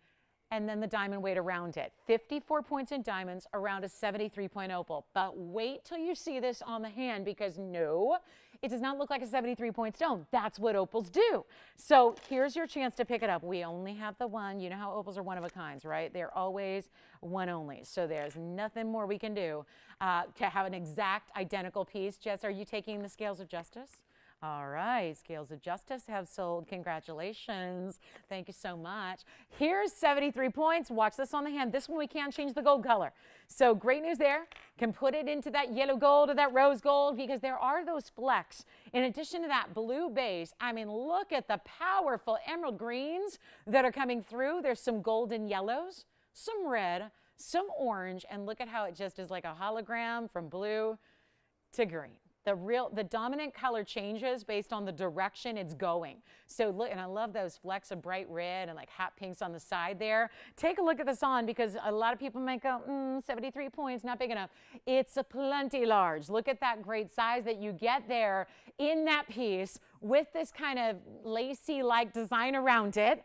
and then the diamond weight around it. 54 points in diamonds around a 73-point opal. But wait till you see this on the hand, because no, it does not look like a 73-point stone. That's what opals do. So here's your chance to pick it up. We only have the one. You know how opals are one of a kinds, right? They're always one only. So there's nothing more we can do to have an exact identical piece. Jess, are you taking the scales of justice? All right, scales of justice have sold. Congratulations. Thank you so much. Here's 73 points. Watch this on the hand. This one we can change the gold color. So great news there. Can put it into that yellow gold or that rose gold, because there are those flecks. In addition to that blue base, I mean, look at the powerful emerald greens that are coming through. There's some golden yellows, some red, some orange, and look at how it just is like a hologram from blue to green. The dominant color changes based on the direction it's going. So look, and I love those flecks of bright red and like hot pinks on the side there. Take a look at this on, because a lot of people might go, 73 points, not big enough. It's a plenty large. Look at that great size that you get there in that piece with this kind of lacy-like design around it.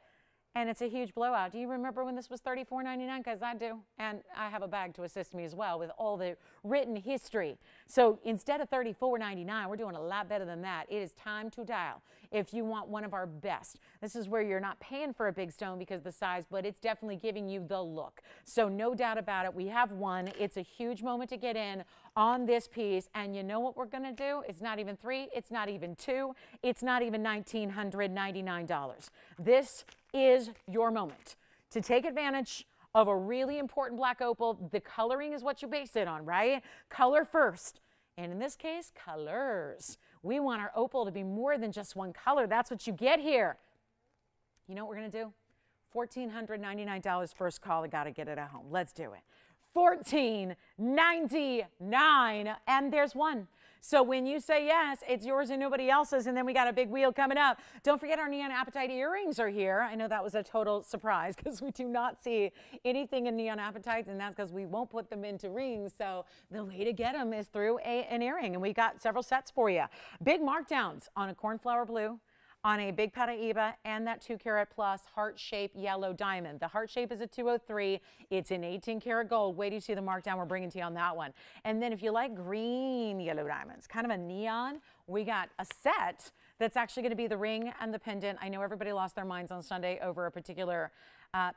And it's a huge blowout. Do you remember when this was $34.99? Because I do. And I have a bag to assist me as well with all the written history. So instead of $34.99, we're doing a lot better than that. It is time to dial if you want one of our best. This is where you're not paying for a big stone because of the size, but it's definitely giving you the look. So no doubt about it, we have one. It's a huge moment to get in on this piece. And you know what we're going to do? It's not even $3. It's not even $2. It's not even $1,999. This is your moment to take advantage of a really important black opal. The coloring is what you base it on, right? Color first. And in this case, colors. We want our opal to be more than just one color. That's what you get here. You know what we're going to do? $1,499 first call. I got to get it at home. Let's do it. $1,499, and there's one. So when you say yes, it's yours and nobody else's, and then we got a big wheel coming up. Don't forget our neon apatite earrings are here. I know that was a total surprise because we do not see anything in neon apatites, and that's because we won't put them into rings. So the way to get them is through an earring, and we got several sets for you. Big markdowns on a cornflower blue, on a big Paraiba, and that 2-carat plus heart-shaped yellow diamond. The heart shape is a 203. It's in 18-karat gold. Wait till you see the markdown we're bringing to you on that one. And then if you like green yellow diamonds, kind of a neon, we got a set that's actually going to be the ring and the pendant. I know everybody lost their minds on Sunday over a particular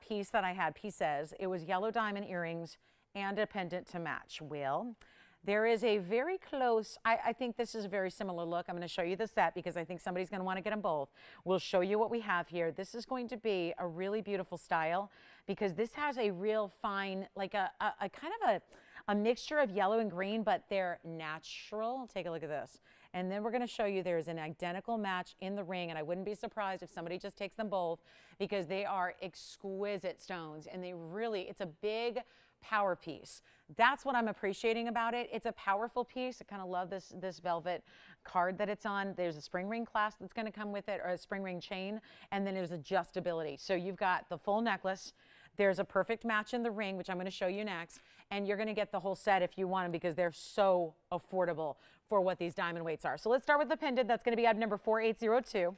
piece that I had. Pieces. It was yellow diamond earrings and a pendant to match. Will. There is a very close, I think this is a very similar look. I'm going to show you the set because I think somebody's going to want to get them both. We'll show you what we have here. This is going to be a really beautiful style because this has a real fine, like a kind of a mixture of yellow and green, but they're natural. Take a look at this. And then we're going to show you there's an identical match in the ring, and I wouldn't be surprised if somebody just takes them both because they are exquisite stones, and they really, it's a big power piece. That's what I'm appreciating about it. It's a powerful piece. I kind of love this velvet card that it's on. There's a spring ring clasp that's going to come with it, or a spring ring chain, and then there's adjustability. So you've got the full necklace. There's a perfect match in the ring, which I'm going to show you next, and you're going to get the whole set if you want them because they're so affordable for what these diamond weights are. So let's start with the pendant. That's going to be item number 4802.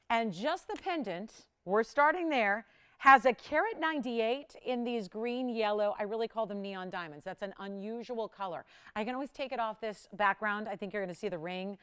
And just the pendant, we're starting there, has a carat 98 in these green yellow. I really call them neon diamonds. That's an unusual color. I can always take it off this background. I think you're going to see the ring,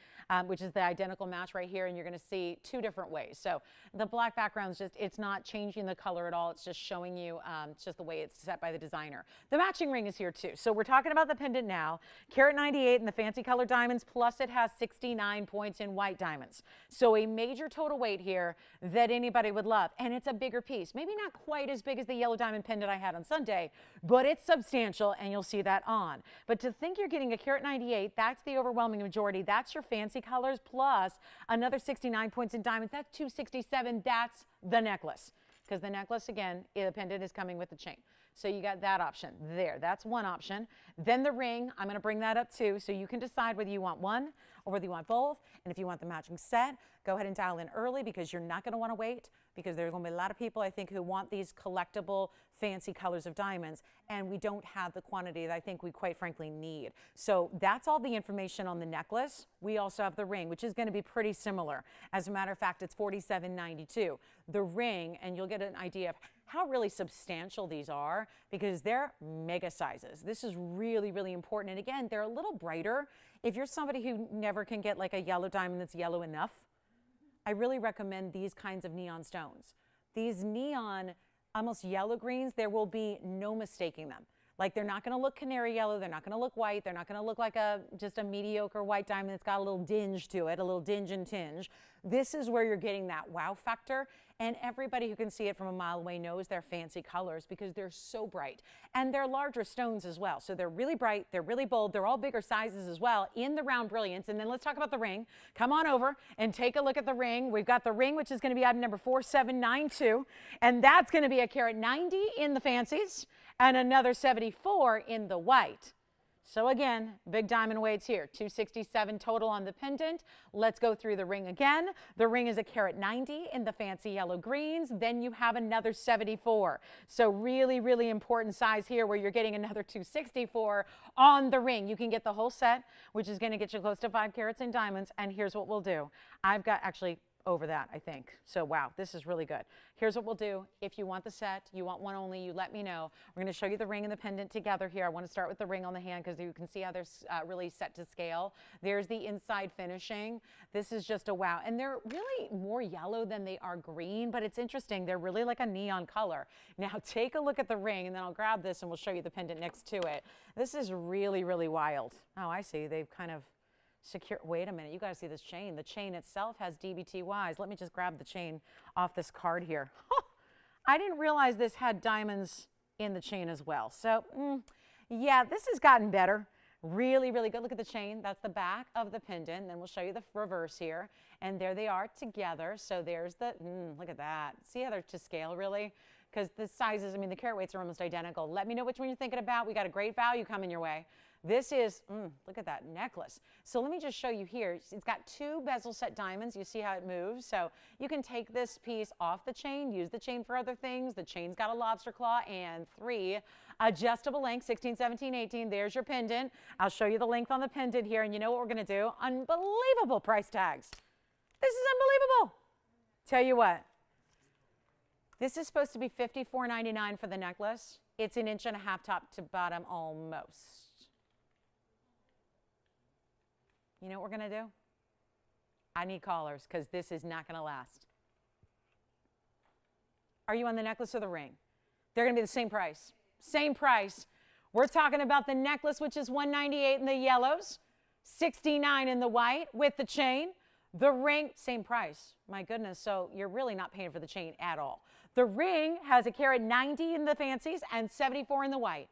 which is the identical match right here, and you're going to see two different ways. So the black background is just, it's not changing the color at all. It's just showing you, it's just the way it's set by the designer. The matching ring is here too. So we're talking about the pendant now. Carat 98 in the fancy color diamonds, plus it has 69 points in white diamonds. So a major total weight here that anybody would love. And it's a bigger piece. Maybe not quite as big as the yellow diamond pendant I had on Sunday, but it's substantial, and you'll see that on. But to think you're getting a carat 98, that's the overwhelming majority. That's your fancy colors, plus another 69 points in diamonds. That's 267. That's the necklace. Because the necklace, again, the pendant is coming with the chain. So you got that option there. That's one option. Then the ring, I'm going to bring that up too, so you can decide whether you want one or whether you want both. And if you want the matching set, go ahead and dial in early because you're not going to want to wait, because there's going to be a lot of people, I think, who want these collectible fancy colors of diamonds, and we don't have the quantity that I think we quite frankly need. So that's all the information on the necklace. We also have the ring, which is going to be pretty similar. As a matter of fact, it's $47.92. The ring, and you'll get an idea of how really substantial these are because they're mega sizes. This is really, really important. And again, they're a little brighter. If you're somebody who never can get like a yellow diamond that's yellow enough, I really recommend these kinds of neon stones. These neon, almost yellow greens, there will be no mistaking them. Like, they're not going to look canary yellow. They're not going to look white. They're not going to look like just a mediocre white diamond that's got a little dinge to it, a little dinge and tinge. This is where you're getting that wow factor. And everybody who can see it from a mile away knows they're fancy colors because they're so bright. And they're larger stones as well. So they're really bright. They're really bold. They're all bigger sizes as well in the round brilliance. And then let's talk about the ring. Come on over and take a look at the ring. We've got the ring, which is going to be item number 4792. And that's going to be a carat 90 in the fancies and another 74 in the white. So again, big diamond weights here, 267 total on the pendant. Let's go through the ring again. The ring is a carat 90 in the fancy yellow greens. Then you have another 74. So really, really important size here where you're getting another 264 on the ring. You can get the whole set, which is going to get you close to 5 carats in diamonds. And here's what we'll do. I've got actually over that, I think. So wow, this is really good. Here's what we'll do. If you want the set, you want one only, you let me know. We're going to show you the ring and the pendant together here. I want to start with the ring on the hand because you can see how they're really set to scale. There's the inside finishing. This is just a wow. And they're really more yellow than they are green, but it's interesting. They're really like a neon color. Now take a look at the ring and then I'll grab this and we'll show you the pendant next to it. This is really, really wild. Oh, I see. They've kind of secure. Wait a minute, you got to see this chain. The chain itself has DBTYs. Let me just grab the chain off this card here. I didn't realize this had diamonds in the chain as well. So yeah, this has gotten better. Really, really good. Look at the chain. That's the back of the pendant. Then we'll show you the reverse here. And there they are together. So there's the, look at that. See how they're to scale really? Because the sizes, I mean, the carat weights are almost identical. Let me know which one you're thinking about. We got a great value coming your way. This is, look at that necklace. So let me just show you here. It's got 2 bezel set diamonds. You see how it moves? So you can take this piece off the chain, use the chain for other things. The chain's got a lobster claw and 3 adjustable lengths, 16, 17, 18. There's your pendant. I'll show you the length on the pendant here. And you know what we're going to do? Unbelievable price tags. This is unbelievable. Tell you what. This is supposed to be $54.99 for the necklace. It's 1.5 inches top to bottom almost. You know what we're going to do? I need callers because this is not going to last. Are you on the necklace or the ring? They're going to be the same price. Same price. We're talking about the necklace, which is $198 in the yellows, $69 in the white with the chain. The ring, same price. My goodness, so you're really not paying for the chain at all. The ring has a carat 90 in the fancies and 74 in the white.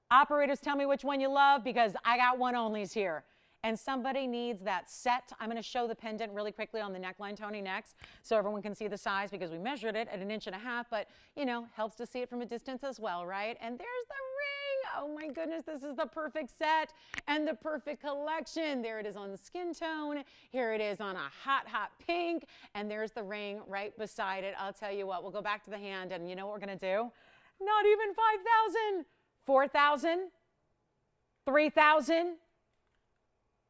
Operators, tell me which one you love because I got one onlys here. And somebody needs that set. I'm going to show the pendant really quickly on the neckline, Tony, next, so everyone can see the size because we measured it at 1.5 inches, but, you know, helps to see it from a distance as well, right? And there's the ring. Oh, my goodness, this is the perfect set and the perfect collection. There it is on the skin tone. Here it is on a hot, hot pink. And there's the ring right beside it. I'll tell you what, we'll go back to the hand, and you know what we're going to do? Not even 5,000, 4,000, 3,000.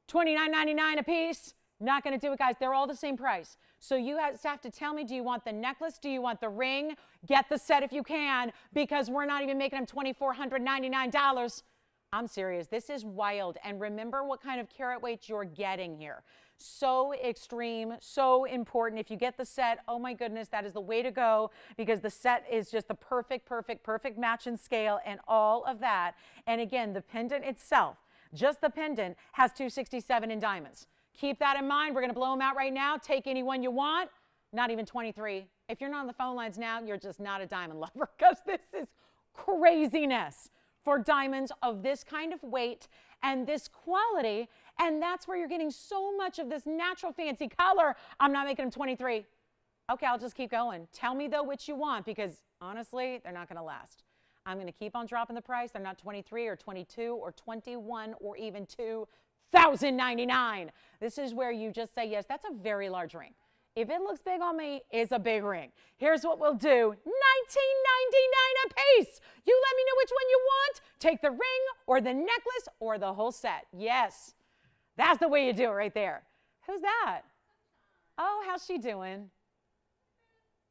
$29.99 a piece. Not going to do it, guys. They're all the same price. So you have to tell me, do you want the necklace? Do you want the ring? Get the set if you can, because we're not even making them $2,499. I'm serious. This is wild. And remember what kind of carat weight you're getting here. So extreme, so important. If you get the set, oh my goodness, that is the way to go, because the set is just the perfect, perfect, perfect match and scale and all of that. And again, the pendant itself, just the pendant, has 267 in diamonds. Keep that in mind. We're going to blow them out right now. Take any one you want. Not even 23. If you're not on the phone lines now, you're just not a diamond lover, because this is craziness for diamonds of this kind of weight and this quality. And that's where you're getting so much of this natural fancy color. I'm not making them 23. Okay, I'll just keep going. Tell me, though, which you want, because honestly, they're not going to last. I'm going to keep on dropping the price. They're not 23 or 22 or 21 or even $2,099. This is where you just say, yes, that's a very large ring. If it looks big on me, it's a big ring. Here's what we'll do. $19.99 a piece. You let me know which one you want. Take the ring or the necklace or the whole set. Yes, that's the way you do it right there. Who's that? Oh, how's she doing?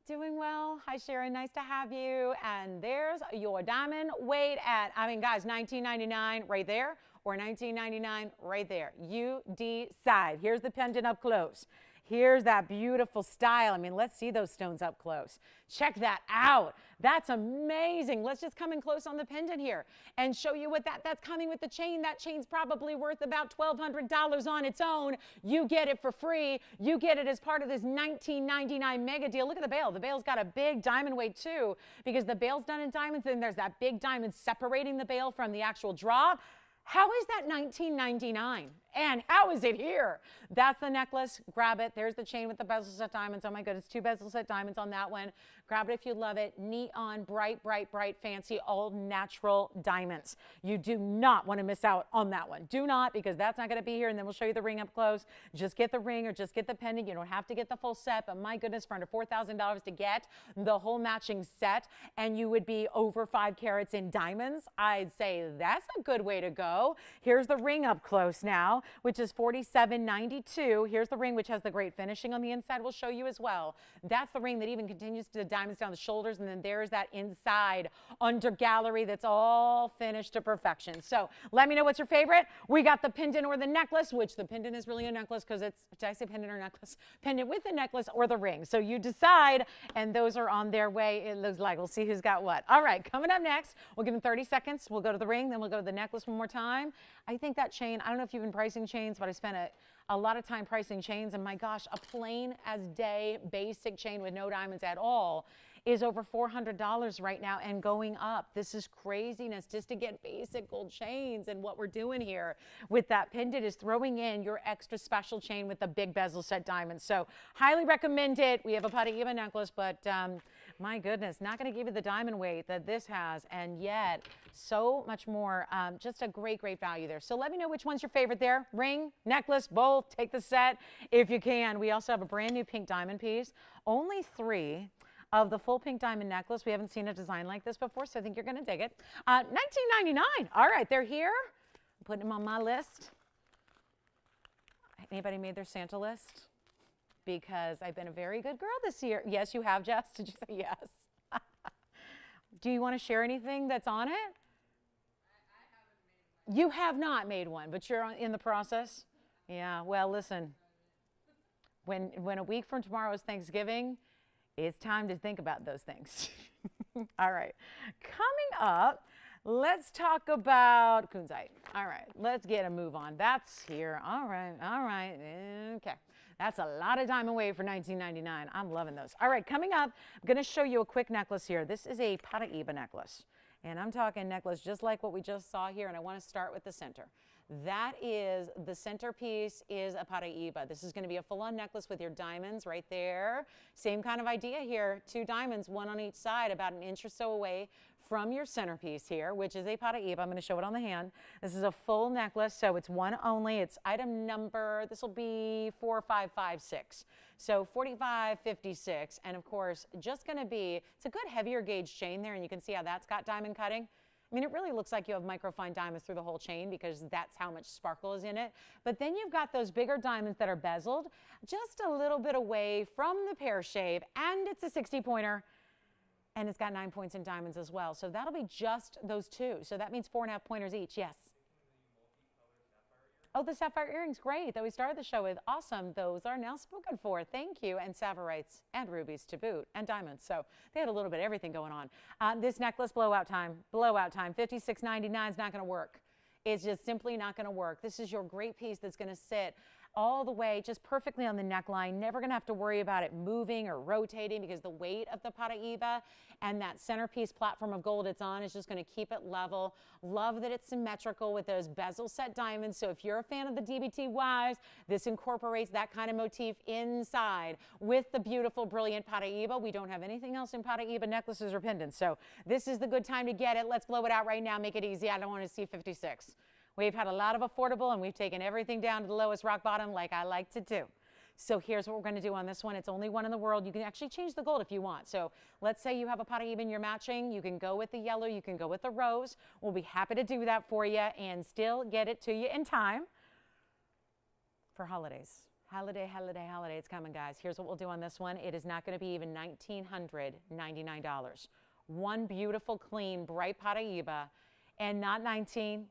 Doing well. Hi, Sharon. Nice to have you. And there's your diamond weight at, I mean, guys, $19.99 right there or $19.99 right there. You decide. Here's the pendant up close. Here's that beautiful style. I mean, let's see those stones up close. Check that out. That's amazing. Let's just come in close on the pendant here and show you what that's coming with the chain. That chain's probably worth about $1,200 on its own. You get it for free. You get it as part of this $19.99 mega deal. Look at the bail. The bail's got a big diamond weight too, because the bail's done in diamonds, and there's that big diamond separating the bail from the actual draw. How is that $19.99? And how is it here? That's the necklace. Grab it. There's the chain with the bezel set diamonds. Oh my goodness, 2 bezel set diamonds on that one. Grab it if you love it. Neon, bright, bright, bright, fancy, all natural diamonds. You do not want to miss out on that one. Do not, because that's not going to be here, and then we'll show you the ring up close. Just get the ring or just get the pendant. You don't have to get the full set, but my goodness, for under $4,000 to get the whole matching set, and you would be over 5 carats in diamonds, I'd say that's a good way to go. Here's the ring up close now, which is $47.92. Here's the ring, which has the great finishing on the inside. We'll show you as well. That's the ring that even continues to the diamonds down the shoulders, and then there's that inside under gallery that's all finished to perfection. So let me know what's your favorite. We got the pendant or the necklace, which the pendant is really a necklace because it's, did I say pendant or necklace? Pendant with the necklace or the ring. So you decide, and those are on their way, it looks like. We'll see who's got what. All right, coming up next, we'll give them 30 seconds. We'll go to the ring, then we'll go to the necklace one more time. I think that chain, I don't know if you've been pricing chains, but I spent a lot of time pricing chains, and my gosh, a plain as day basic chain with no diamonds at all is over $400 right now and going up. This is craziness just to get basic gold chains. And what we're doing here with that pendant is throwing in your extra special chain with the big bezel set diamonds. So highly recommend it. We have a Paraiba necklace, but my goodness, not going to give you the diamond weight that this has, and yet so much more. Just a great, great value there. So let me know which one's your favorite there. Ring, necklace, both. Take the set if you can. We also have a brand new pink diamond piece. Only 3 of the full pink diamond necklace. We haven't seen a design like this before, so I think you're going to dig it. $19.99. All right, they're here. I'm putting them on my list. Anybody made their Santa list? Because I've been a very good girl this year. Yes, you have, Jess? Did you say yes? Do you want to share anything that's on it? I haven't made one. You have not made one, but you're in the process? Yeah, well, listen. When a week from tomorrow is Thanksgiving, it's time to think about those things. All right. Coming up, let's talk about kunzite. All right. Let's get a move on. That's here. All right. All right. Okay. That's a lot of diamond weight for $19.99. I'm loving those. All right. Coming up, I'm going to show you a quick necklace here. This is a Paraiba necklace. And I'm talking necklace just like what we just saw here. And I want to start with the center. That is, the centerpiece is a Paraiba. This is going to be a full-on necklace with your diamonds right there. Same kind of idea here. 2 diamonds, 1 on each side, about an inch or so away from your centerpiece here, which is a Paraiba. I'm going to show it on the hand. This is a full necklace, so it's one only. It's item number, this will be 4556. So 4556, and of course, just going to be, it's a good heavier gauge chain there, and you can see how that's got diamond cutting. I mean, it really looks like you have microfine diamonds through the whole chain because that's how much sparkle is in it. But then you've got those bigger diamonds that are bezeled just a little bit away from the pear shape, and it's a 60-pointer, and it's got 9 points in diamonds as well. So that'll be just those 2. So that means 4.5 pointers each. Yes. Oh, the sapphire earrings, great, that we started the show with. Awesome, those are now spoken for. Thank you, and sapphirites and rubies to boot, and diamonds. So they had a little bit of everything going on. This necklace, blowout time, $56.99 is not gonna work. It's just simply not gonna work. This is your great piece that's gonna sit all the way just perfectly on the neckline. Never gonna have to worry about it moving or rotating because the weight of the Paraiba and that centerpiece platform of gold it's on is just gonna keep it level. Love that it's symmetrical with those bezel set diamonds. So if you're a fan of the DBT wives, this incorporates that kind of motif inside with the beautiful, brilliant Paraiba. We don't have anything else in Paraiba necklaces or pendants. So this is the good time to get it. Let's blow it out right now. Make it easy. I don't want to see 56. We've had a lot of affordable, and we've taken everything down to the lowest rock bottom like I like to do. So here's what we're going to do on this one. It's only one in the world. You can actually change the gold if you want. So let's say you have a Paraiba you're matching. You can go with the yellow. You can go with the rose. We'll be happy to do that for you and still get it to you in time for holidays. Holiday, holiday, holiday. It's coming, guys. Here's what we'll do on this one. It is not going to be even $1,999. One beautiful, clean, bright Paraiba, and not 19,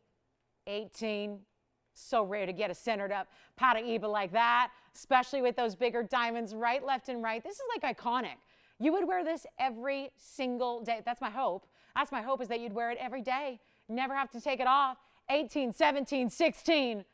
18. So rare to get a centered up Paraiba like that, especially with those bigger diamonds right, left, and right. This is like iconic. You would wear this every single day. That's my hope. That's my hope, is that you'd wear it every day. Never have to take it off. 18, 17, 16.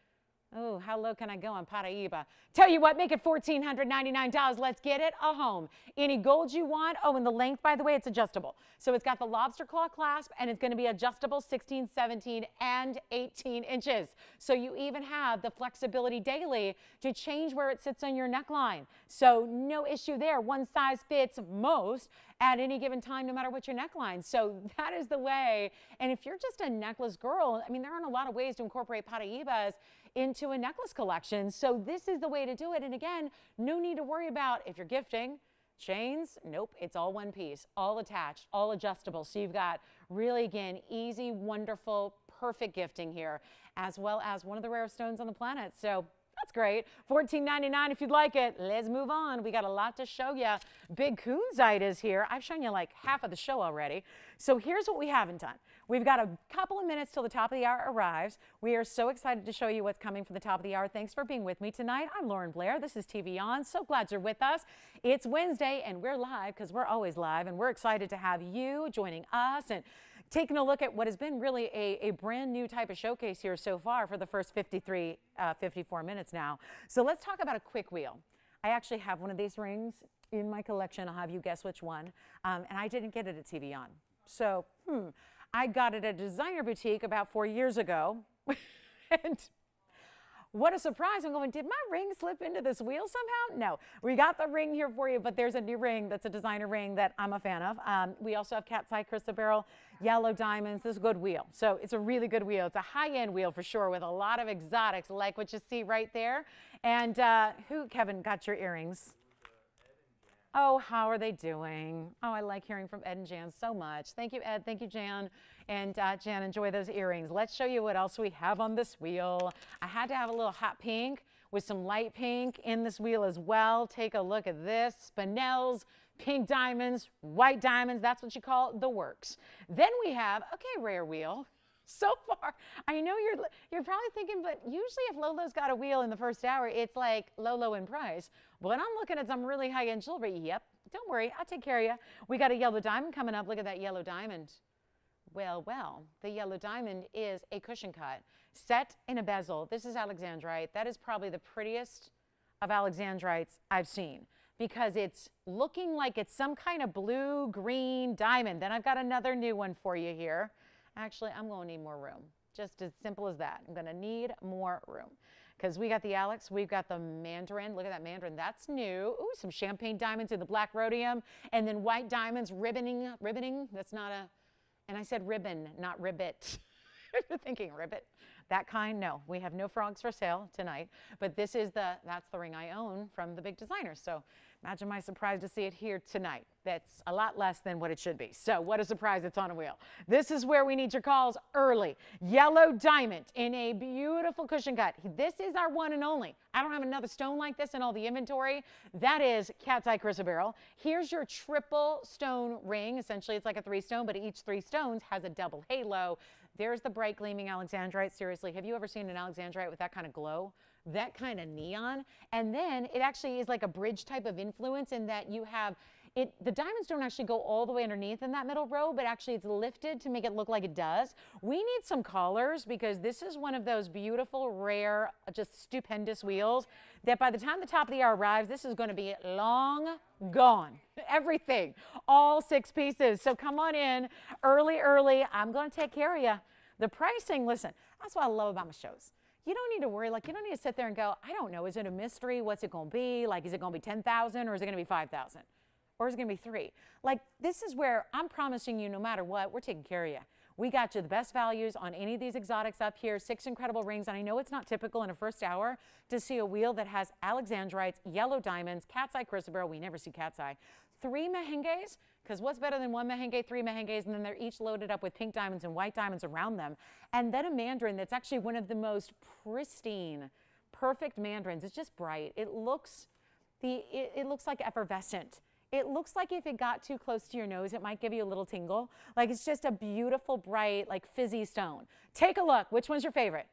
Oh, how low can I go on Paraiba? Tell you what, make it $1,499. Let's get it a home. Any gold you want. Oh, and the length, by the way, it's adjustable. So it's got the lobster claw clasp, and it's going to be adjustable 16, 17, and 18 inches. So you even have the flexibility daily to change where it sits on your neckline, So no issue there. One size fits most at any given time, no matter what your neckline. So that is the way. And if you're just a necklace girl, I mean, there aren't a lot of ways to incorporate Paraibas into a necklace collection. So this is the way to do it. And again, no need to worry about if you're gifting. Chains, nope, it's all one piece, all attached, all adjustable. So you've got really, again, easy, wonderful, perfect gifting here, as well as one of the rarest stones on the planet. So that's great. $14.99 if you'd like it. Let's move on. We got a lot to show you. Big kunzite is here. I've shown you like half of the show already. So here's what we haven't done. We've got a couple of minutes till the top of the hour arrives. We are so excited to show you what's coming for the top of the hour. Thanks for being with me tonight. I'm Lauren Blair. This is TVON. So glad you're with us. It's Wednesday and we're live because we're always live, and we're excited to have you joining us and taking a look at what has been really a brand new type of showcase here so far for the first 54 minutes now. So let's talk about a quick wheel. I actually have one of these rings in my collection. I'll have you guess which one. And I didn't get it at TVON. So, I got it at a designer boutique about 4 years ago. And what a surprise. I'm going, did my ring slip into this wheel somehow? No, we got the ring here for you, but there's a new ring that's a designer ring that I'm a fan of. We also have cat's eye crystal beryl, yellow diamonds. This is a good wheel. So it's a really good wheel. It's a high-end wheel for sure with a lot of exotics like what you see right there. And Kevin, got your earrings? Oh, how are they doing? Oh, I like hearing from Ed and Jan so much. Thank you, Ed. Thank you, Jan. And Jan, enjoy those earrings. Let's show you what else we have on this wheel. I had to have a little hot pink with some light pink in this wheel as well. Take a look at this. Spinels, pink diamonds, white diamonds. That's what you call the works. Then we have, okay, rare wheel. So far, I know you're probably thinking, but usually if Lolo's got a wheel in the first hour, it's like Lolo in price. But I'm looking at some really high-end jewelry. Yep, don't worry, I'll take care of you. We got a yellow diamond coming up. Look at that yellow diamond. Well, the yellow diamond is a cushion cut set in a bezel. This is alexandrite. That is probably the prettiest of alexandrites I've seen, because it's looking like it's some kind of blue-green diamond. Then I've got another new one for you here. Actually, I'm going to need more room. Just as simple as that. I'm going to need more room. Because we got the Alex, we've got the mandarin. Look at that mandarin. That's new. Ooh, some champagne diamonds in the black rhodium. And then white diamonds, ribboning. That's not a, and I said ribbon, not ribbit. You're thinking ribbit. That kind, no. We have no frogs for sale tonight. But this is that's the ring I own from the big designers. So imagine my surprise to see it here tonight. That's a lot less than what it should be. So what a surprise, it's on a wheel. This is where we need your calls early. Yellow diamond in a beautiful cushion cut. This is our one and only. I don't have another stone like this in all the inventory. That is cat's eye crystal beryl. Here's your triple stone ring. Essentially, it's like a 3-stone, but each 3 stones has a double halo. There's the bright gleaming alexandrite. Seriously, have you ever seen an alexandrite with that kind of glow? That kind of neon? And then it actually is like a bridge type of influence in that you have it, the diamonds don't actually go all the way underneath in that middle row, but actually it's lifted to make it look like it does. We need some collars because this is one of those beautiful, rare, just stupendous wheels that by the time the top of the hour arrives, this is going to be long gone. Everything, all 6 pieces. So come on in early. I'm going to take care of you. The pricing, listen, that's what I love about my shows. You don't need to worry, like you don't need to sit there and go, I don't know, is it a mystery? What's it going to be? Like, is it going to be 10,000 or is it going to be 5,000? Or is it going to be 3? Like, this is where I'm promising you no matter what, we're taking care of you. We got you the best values on any of these exotics up here, 6 incredible rings. And I know it's not typical in a first hour to see a wheel that has alexandrites, yellow diamonds, cat's eye crystal beryl. We never see cat's eye. 3 mehenges, because what's better than 1 mehenge, 3 mehenges, and then they're each loaded up with pink diamonds and white diamonds around them. And then a mandarin that's actually one of the most pristine, perfect mandarins. It's just bright. It looks like effervescent. It looks like if it got too close to your nose, it might give you a little tingle. Like it's just a beautiful, bright, like fizzy stone. Take a look. Which one's your favorite?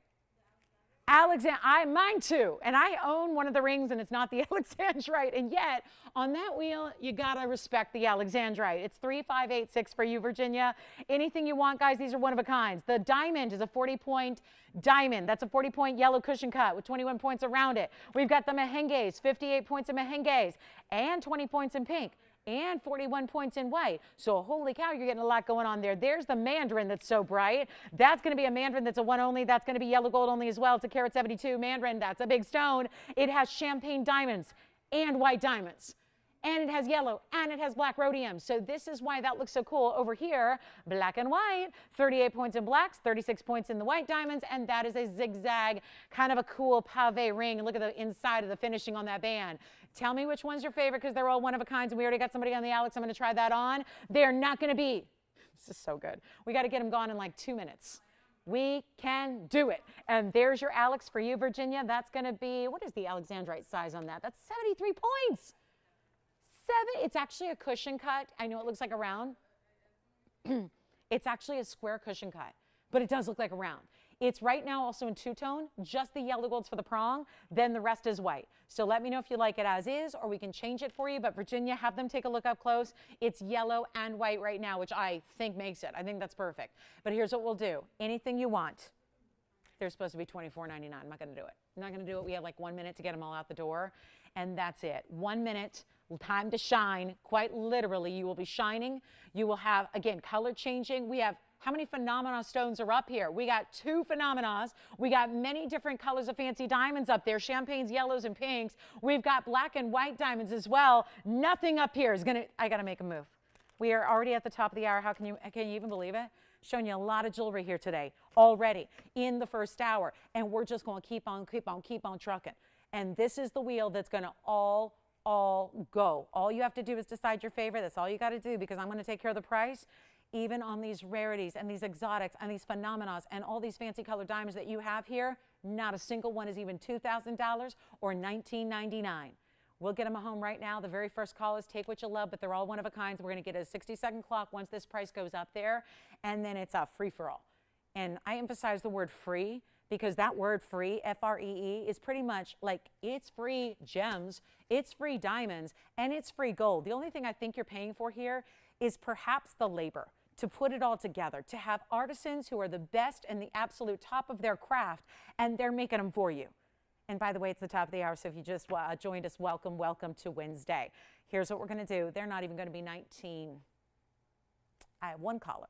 Mine too. And I own one of the rings and it's not the alexandrite. And yet on that wheel, you gotta respect the alexandrite. It's 3586 for you, Virginia. Anything you want, guys, these are one of a kinds. The diamond is a 40-point diamond. That's a 40-point yellow cushion cut with 21 points around it. We've got the mehenges, 58 points of mehenges and 20 points in pink and 41 points in white. So holy cow, you're getting a lot going on there. There's the mandarin that's so bright. That's going to be a mandarin that's a 1 only. That's going to be yellow gold only as well. It's a carat 72 mandarin. That's a big stone. It has champagne diamonds. and white diamonds. And it has yellow, and it has black rhodium. So this is why that looks so cool. Over here, black and white, 38 points in blacks, 36 points in the white diamonds, and that is a zigzag, kind of a cool pave ring. Look at the inside of the finishing on that band. Tell me which one's your favorite, because they're all one of a kind, and we already got somebody on the Alex. I'm going to try that on. They're not going to be. This is so good. We got to get them gone in like 2 minutes. We can do it. And there's your Alex for you, Virginia. That's going to be, what is the Alexandrite size on that? That's 73 points. It's actually a cushion cut. I know it looks like a round. It's actually a square cushion cut, but it does look like a round. It's right now also in two-tone, just the yellow golds for the prong, then the rest is white. So let me know if you like it as is, or we can change it for you. But Virginia, have them take a look up close. It's yellow and white right now, which I think makes it. I think that's perfect. But here's what we'll do. Anything you want. They're supposed to be $24.99. I'm not going to do it. I'm not going to do it. We have like 1 minute to get them all out the door, and that's it. 1 minute. Time to shine. Quite literally, you will be shining. You will have, again, color changing. We have, how many phenomena stones are up here? We got 2 phenomenas. We got many different colors of fancy diamonds up there, champagnes, yellows, and pinks. We've got black and white diamonds as well. Nothing up here is going to, I got to make a move. We are already at the top of the hour. Can you even believe it? Showing you a lot of jewelry here today already in the first hour. And we're just going to keep on trucking. And this is the wheel that's going to all go. All you have to do is decide your favorite. That's all you got to do, because I'm going to take care of the price. Even on these rarities and these exotics and these phenomenas and all these fancy colored diamonds that you have here, not a single one is even $2,000 or $19.99. We'll get them home right now. The very first call is take what you love, but they're all one of a kind. So we're going to get a 60-second clock once this price goes up there, and then it's a free-for-all. And I emphasize the word free, because that word free, F-R-E-E, is pretty much like it's free gems, it's free diamonds, and it's free gold. The only thing I think you're paying for here is perhaps the labor to put it all together, to have artisans who are the best and the absolute top of their craft, and they're making them for you. And by the way, it's the top of the hour, so if you just joined us, welcome to Wednesday. Here's what we're going to do. They're not even going to be 19. I have one caller.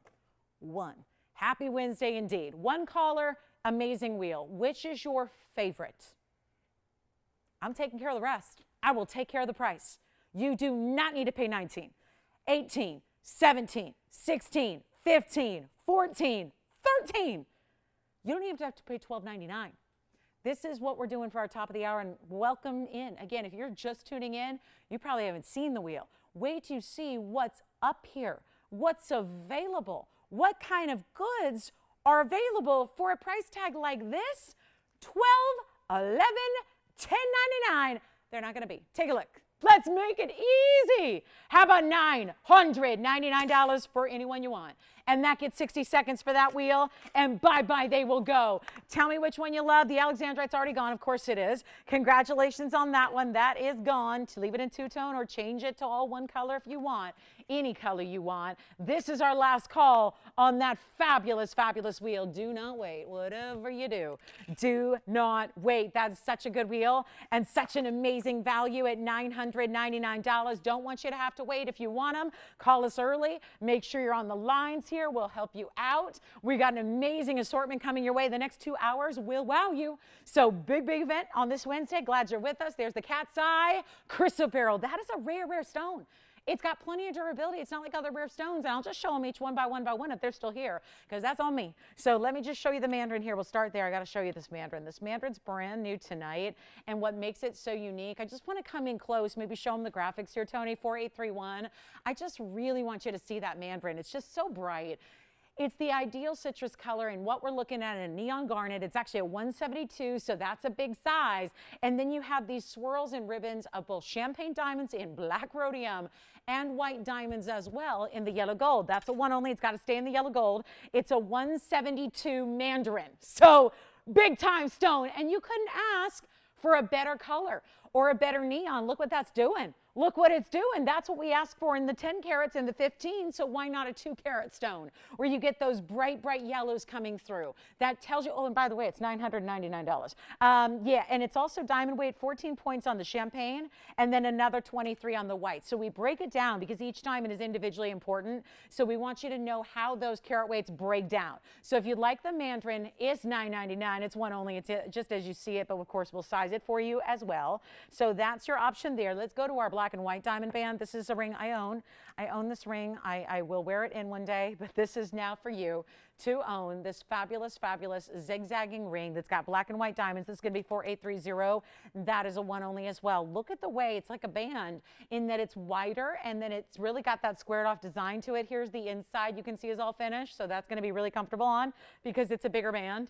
One. Happy Wednesday indeed. One caller. Amazing wheel. Which is your favorite? I'm taking care of the rest. I will take care of the price. You do not need to pay 19, 18, 17, 16, 15, 14, 13. You don't even have to pay $12.99. This is what we're doing for our top of the hour, and welcome in. Again, if you're just tuning in, you probably haven't seen the wheel. Wait to see what's up here, what's available, what kind of goods are available for a price tag like this. $12, $11, $10.99. They're not going to be. Take a look. Let's make it easy. How about $999 for anyone you want? And that gets 60 seconds for that wheel, and bye-bye they will go. Tell me which one you love. The Alexandrite's already gone. Of course it is. Congratulations on that one. That is gone. To leave it in two-tone or change it to all one color if you want. Any color you want. This is our last call on that fabulous, fabulous wheel. Do not wait. Whatever you do, do not wait. That's such a good wheel and such an amazing value at $999. Don't want you to have to wait. If you want them, call us early. Make sure you're on the lines here. We'll help you out. We got an amazing assortment coming your way. The next 2 hours will wow you. So big event on this Wednesday. Glad you're with us. There's the cat's eye crystal beryl. That is a rare stone. It's got plenty of durability. It's not like other rare stones. And I'll just show them each one by one if they're still here, because that's on me. So let me just show you the mandarin here. We'll start there. I got to show you this mandarin. This mandarin's brand new tonight. And what makes it so unique, I just want to come in close, maybe show them the graphics here, Tony, 4831. I just really want you to see that mandarin. It's just so bright. It's the ideal citrus color, and what we're looking at in a neon garnet, it's actually a 172, so that's a big size. And then you have these swirls and ribbons of both champagne diamonds in black rhodium and white diamonds as well in the yellow gold. That's a one only. It's got to stay in the yellow gold. It's a 172 mandarin. So big time stone, and you couldn't ask for a better color or a better neon. Look what that's doing. look what it's doing. That's what we ask for in the 10 carats and the 15. So why not a 2-carat stone where you get those bright, bright yellows coming through? That tells you, oh, and by the way, it's $999. Yeah, and it's also diamond weight, 14 points on the champagne, and then another 23 on the white. So we break it down because each diamond is individually important. So we want you to know how those carat weights break down. So if you'd like the mandarin, it's $999. It's one only. It's just as you see it, but of course we'll size it for you as well. So that's your option there. Let's go to our black and white diamond band. This is a ring I own. I own this ring. I will wear it in one day, but this is now for you to own this fabulous, fabulous zigzagging ring that's got black and white diamonds. This is going to be 4830. That is a one only as well. Look at the way it's like a band in that it's wider and then it's really got that squared off design to it. Here's the inside you can see is all finished. So that's going to be really comfortable on because it's a bigger band.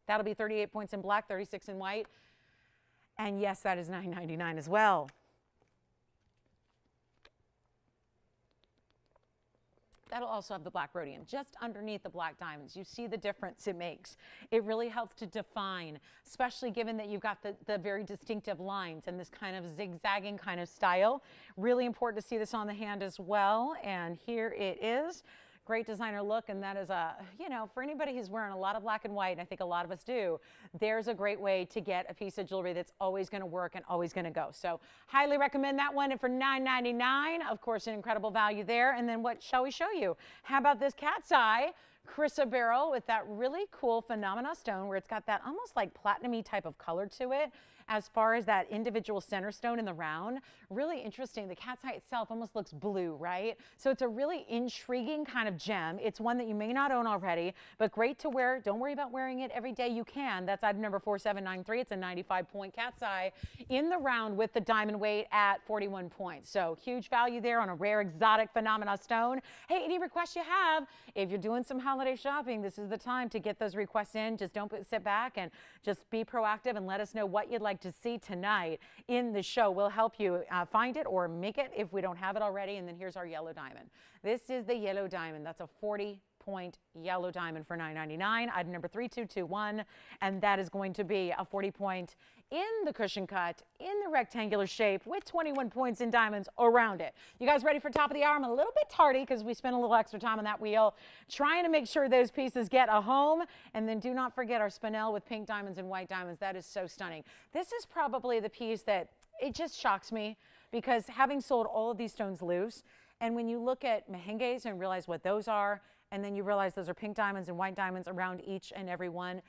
That'll be 38 points in black, 36 in white. And yes, that is $999 as well. That'll also have the black rhodium just underneath the black diamonds. You see the difference it makes. It really helps to define, especially given that you've got the very distinctive lines and this kind of zigzagging kind of style. Really important to see this on the hand as well. And here it is. Great designer look, and that is a, you know, for anybody who's wearing a lot of black and white, and I think a lot of us do, there's a great way to get a piece of jewelry that's always going to work and always going to go. So highly recommend that one. And for $999, of course, an incredible value there. And then what shall we show you? How about this cat's eye chrysoberyl with that really cool phenomena stone where it's got that almost like platinum-y type of color to it as far as that individual center stone in the round. Really interesting. The cat's eye itself almost looks blue, right? So it's a really intriguing kind of gem. It's one that you may not own already, but great to wear. Don't worry about wearing it every day. You can. That's item number 4793. It's a 95-point cat's eye in the round with the diamond weight at 41 points. So huge value there on a rare exotic phenomena stone. Hey, any requests you have, if you're doing some holiday shopping, this is the time to get those requests in. Just don't sit back and just be proactive and let us know what you'd like to see tonight in the show. We'll help you find it or make it if we don't have it already. And then here's our yellow diamond. This is the yellow diamond. That's a 40-point yellow diamond for $999. Item number 3221, and that is going to be a 40-point in the cushion cut, in the rectangular shape with 21 points in diamonds around it. You guys ready for top of the hour? I'm a little bit tardy because we spent a little extra time on that wheel trying to make sure those pieces get a home. And then do not forget our spinel with pink diamonds and white diamonds. That is so stunning. This is probably the piece that it just shocks me because having sold all of these stones loose, and when you look at mehenges and realize what those are, and then you realize those are pink diamonds and white diamonds around each and every one,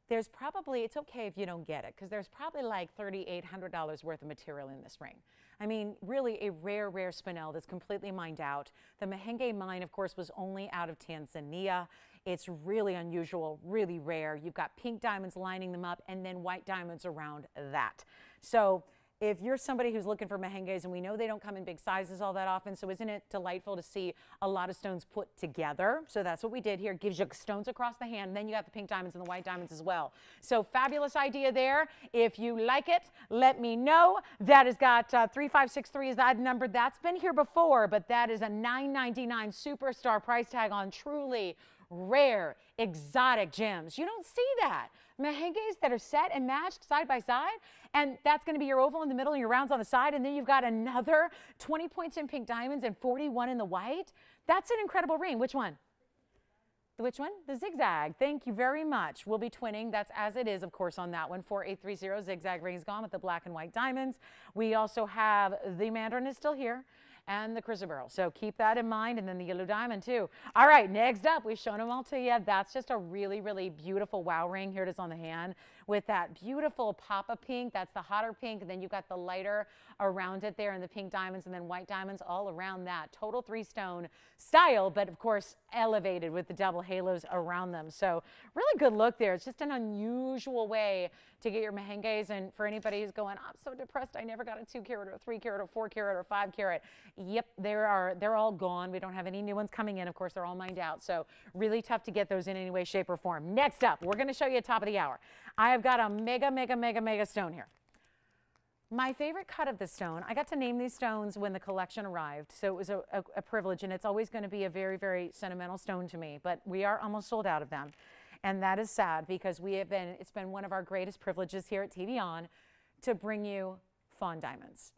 there's probably, it's okay if you don't get it, because there's probably like $3,800 worth of material in this ring. I mean, really a rare, rare spinel that's completely mined out. The mehenge mine, of course, was only out of Tanzania. It's really unusual, really rare. You've got pink diamonds lining them up and then white diamonds around that. So if you're somebody who's looking for mehenges, and we know they don't come in big sizes all that often, so isn't it delightful to see a lot of stones put together? So that's what we did here. Gives you stones across the hand, and then you got the pink diamonds and the white diamonds as well. So fabulous idea there. If you like it, let me know. That has got 3563 is the item number. That's been here before, but that is a $999 superstar price tag on truly rare, exotic gems. You don't see that. Mehenges that are set and matched side by side, and that's going to be your oval in the middle and your rounds on the side, and then you've got another 20 points in pink diamonds and 41 in the white. That's an incredible ring. Which one? Which one? The zigzag. Thank you very much. We'll be twinning. That's as it is, of course, on that one. 4830 zigzag ring is gone with the black and white diamonds. We also have the mandarin is still here, and the chrysoberyl. So keep that in mind, and then the yellow diamond too. All right, next up, we've shown them all to you. That's just a really, really beautiful wow ring. Here it is on the hand with that beautiful pop of pink. That's the hotter pink, and then you've got the lighter around it there, and the pink diamonds and then white diamonds all around that. Total 3-stone style, but of course elevated with the double halos around them. So really good look there. It's just an unusual way to get your mehenges, and for anybody who's going, I'm so depressed, I never got a 2-carat or 3-carat or 4-carat or 5-carat. Yep, they're all gone. We don't have any new ones coming in. Of course, they're all mined out. So really tough to get those in any way, shape, or form. Next up, we're going to show you at top of the hour. I have got a mega, mega, mega, mega stone here. My favorite cut of the stone, I got to name these stones when the collection arrived, so it was a privilege, and it's always going to be a very, very sentimental stone to me, but we are almost sold out of them, and that is sad because it's been one of our greatest privileges here at TVON to bring you Fawn diamonds.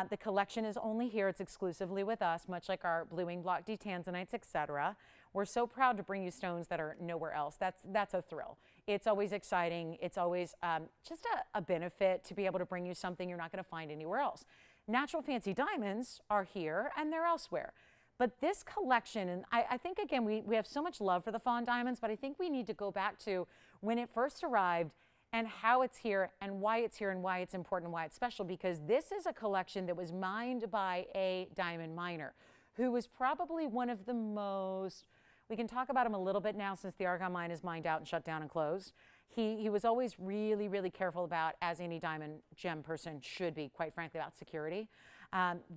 The collection is only here. It's exclusively with us, much like our blue wing block D tanzanites, etc. We're so proud to bring you stones that are nowhere else. That's a thrill. It's always exciting. It's always just a benefit to be able to bring you something you're not going to find anywhere else. Natural fancy diamonds are here and they're elsewhere. But this collection, and I think, again, we have so much love for the Fawn diamonds, but I think we need to go back to when it first arrived and how it's here and why it's here and why it's important and why it's special, because this is a collection that was mined by a diamond miner who was probably one of the most, we can talk about him a little bit now since the Argon mine is mined out and shut down and closed. He was always really, really careful about, as any diamond gem person should be, quite frankly, about security.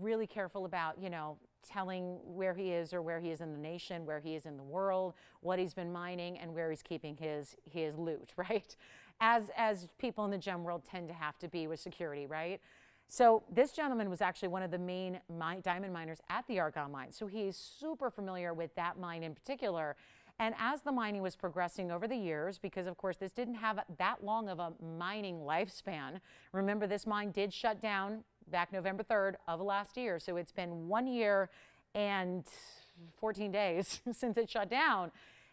Really careful about, you know, telling where he is or where he is in the nation, where he is in the world, what he's been mining, and where he's keeping his loot, right? As people in the gem world tend to have to be with security, right? So this gentleman was actually one of the main diamond miners at the Argon mine. So he's super familiar with that mine in particular. And as the mining was progressing over the years, because of course this didn't have that long of a mining lifespan. Remember, this mine did shut down back November 3rd of last year. So it's been 1 year and 14 days since it shut down.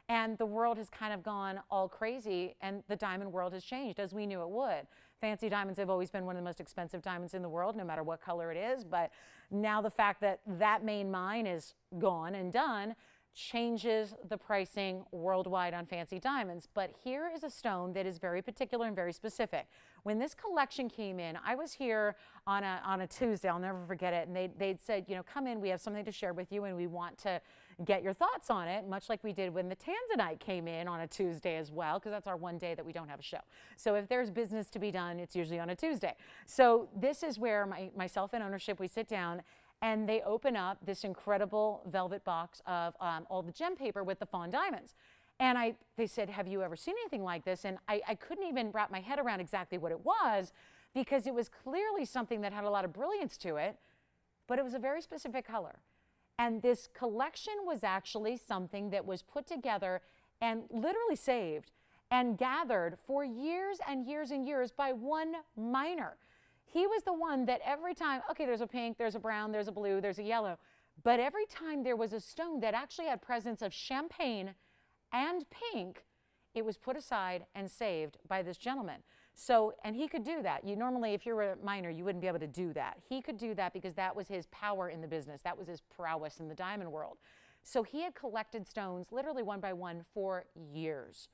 And the world has kind of gone all crazy, and the diamond world has changed as we knew it would. Fancy diamonds have always been one of the most expensive diamonds in the world, no matter what color it is. But now the fact that that main mine is gone and done changes the pricing worldwide on fancy diamonds. But here is a stone that is very particular and very specific. When this collection came in, I was here on a Tuesday, I'll never forget it, and they'd said, you know, come in, we have something to share with you and we want to get your thoughts on it, much like we did when the tanzanite came in on a Tuesday as well, because that's our one day that we don't have a show. So if there's business to be done, it's usually on a Tuesday. So this is where myself and ownership, we sit down and they open up this incredible velvet box of all the gem paper with the Fawn diamonds. And they said, have you ever seen anything like this? And I couldn't even wrap my head around exactly what it was, because it was clearly something that had a lot of brilliance to it, but it was a very specific color. And this collection was actually something that was put together and literally saved and gathered for years and years and years by one miner. He was the one that every time, okay, there's a pink, there's a brown, there's a blue, there's a yellow, but every time there was a stone that actually had presence of champagne and pink, it was put aside and saved by this gentleman. So, and he could do that. You normally, if you were a miner, you wouldn't be able to do that. He could do that because that was his power in the business. That was his prowess in the diamond world. So he had collected stones literally one by one for years,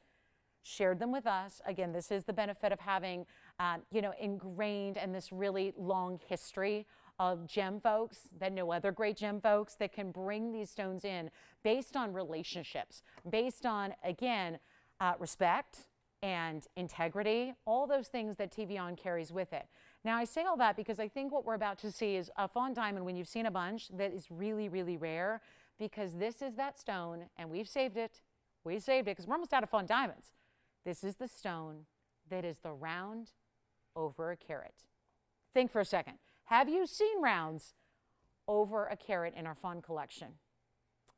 shared them with us. Again, this is the benefit of having, you know, ingrained in this really long history of gem folks, that no other great gem folks that can bring these stones in based on relationships, based on, again, respect and integrity, all those things that TVON carries with it. Now, I say all that because I think what we're about to see is a Fawn diamond, when you've seen a bunch, that is really, really rare, because this is that stone, and we've saved it. We saved it because we're almost out of Fawn diamonds. This is the stone that is the round over a carat. Think for a second. Have you seen rounds over a carat in our Fawn collection?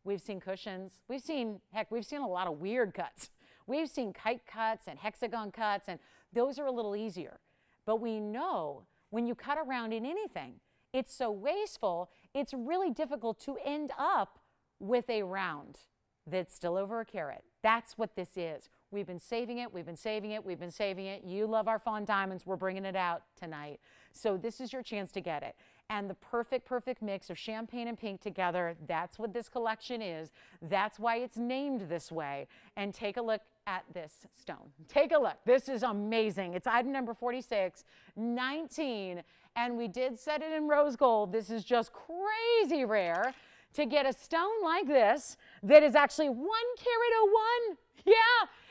We've seen cushions. We've seen, heck, we've seen a lot of weird cuts. We've seen kite cuts and hexagon cuts, and those are a little easier. But we know when you cut around in anything, it's so wasteful, it's really difficult to end up with a round that's still over a carat. That's what this is. We've been saving it, we've been saving it, we've been saving it. You love our Fawn diamonds, we're bringing it out tonight. So this is your chance to get it. And the perfect mix of champagne and pink together, that's what this collection is. That's why it's named this way. And take a look at this stone. Take a look. This is amazing. It's item number 4619, and we did set it in rose gold. This is just crazy rare to get a stone like this that is actually 1 carat 01. Yeah,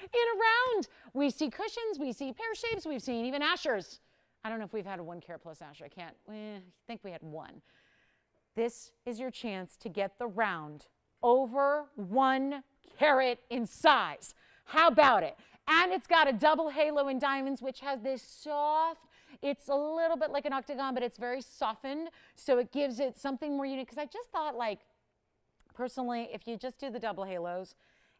in a round. We see cushions, we see pear shapes, we've seen even ashers. I don't know if we've had a 1 carat plus asher. I think we had one. This is your chance to get the round over 1 carat in size. How about it? And it's got a double halo in diamonds, which has this soft, it's a little bit like an octagon, but it's very softened. So it gives it something more unique. Because I just thought, like, personally, if you just do the double halos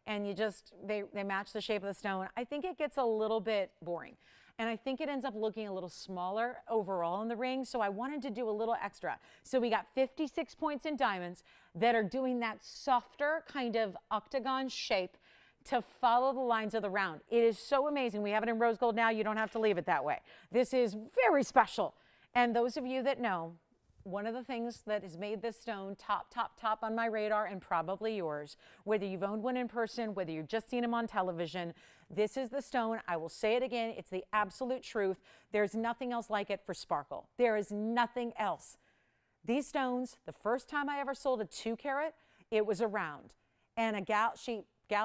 and you just, they match the shape of the stone, I think it gets a little bit boring. and I think it ends up looking a little smaller overall in the ring, so I wanted to do a little extra. So we got 56 points in diamonds that are doing that softer kind of octagon shape to follow the lines of the round. It is so amazing. We have it in rose gold now. You don't have to leave it that way. This is very special. And those of you that know, one of the things that has made this stone top on my radar, and probably yours, whether you've owned one in person, whether you've just seen them on television, this is the stone. I will say it again. It's the absolute truth. There's nothing else like it for sparkle. There is nothing else. These stones, the first time I ever sold a 2 carat, it was a round. And a gal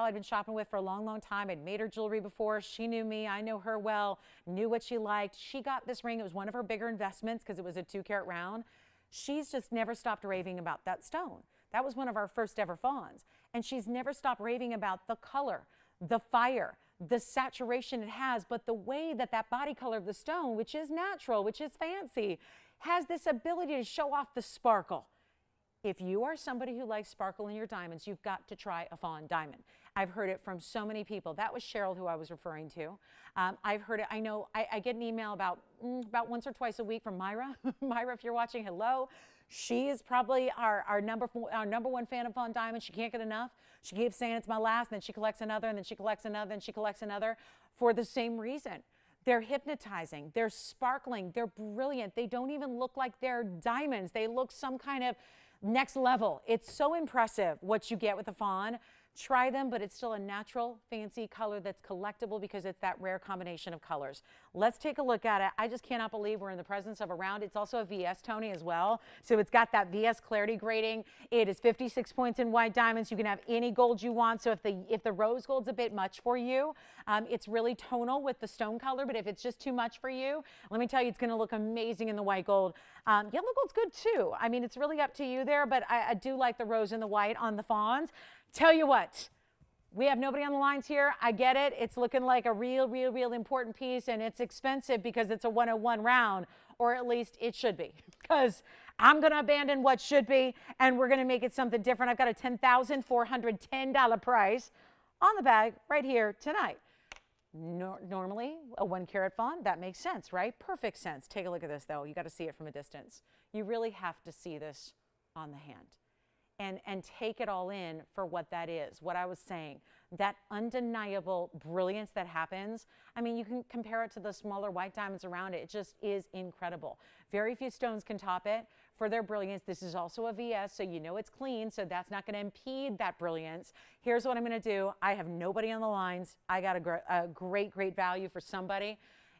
I'd been shopping with for a long time. I'd made her jewelry before. She knew me. I know her well, knew what she liked. She got this ring. It was one of her bigger investments because it was a 2 carat round. She's just never stopped raving about that stone. That was one of our first ever fawns. And she's never stopped raving about the color, the fire, the saturation it has, but the way that that body color of the stone, which is natural, which is fancy, has this ability to show off the sparkle. If you are somebody who likes sparkle in your diamonds, you've got to try a fawn diamond. I've heard it from so many people. That was Cheryl who I was referring to. I've heard it. I know I get an email about once or twice a week from Myra. Myra, if you're watching, hello. She is probably our number one fan of fawn diamonds. She can't get enough. She keeps saying it's my last, and then she collects another, and then she collects another, and she collects another for the same reason. They're hypnotizing. They're sparkling. They're brilliant. They don't even look like they're diamonds. They look some kind of next level. It's so impressive what you get with a fawn. Try them, but it's still a natural, fancy color that's collectible because it's that rare combination of colors. Let's take a look at it. I just cannot believe we're in the presence of a round. It's also a VS, Tony, as well. So it's got that VS clarity grading. It is 56 points in white diamonds. You can have any gold you want. So if the rose gold's a bit much for you, it's really tonal with the stone color. But if it's just too much for you, let me tell you, it's going to look amazing in the white gold. Yellow gold's good too. I mean, it's really up to you there, but I do like the rose and the white on the fawns. Tell you what, we have nobody on the lines here. I get it. It's looking like a real important piece, and it's expensive because it's a 101 round, or at least it should be, because I'm going to abandon what should be, and we're going to make it something different. I've got a $10,410 price on the bag right here tonight. Normally, a 1 carat fawn, that makes sense, right? Perfect sense. Take a look at this, though. You got to see it from a distance. You really have to see this on the hand. And take it all in for what that is, what I was saying, that undeniable brilliance that happens. I mean, you can compare it to the smaller white diamonds around it. It just is incredible. Very few stones can top it for their brilliance. This is also a VS, so you know it's clean, so that's not going to impede that brilliance. Here's what I'm going to do. I have nobody on the lines. I got a great value for somebody.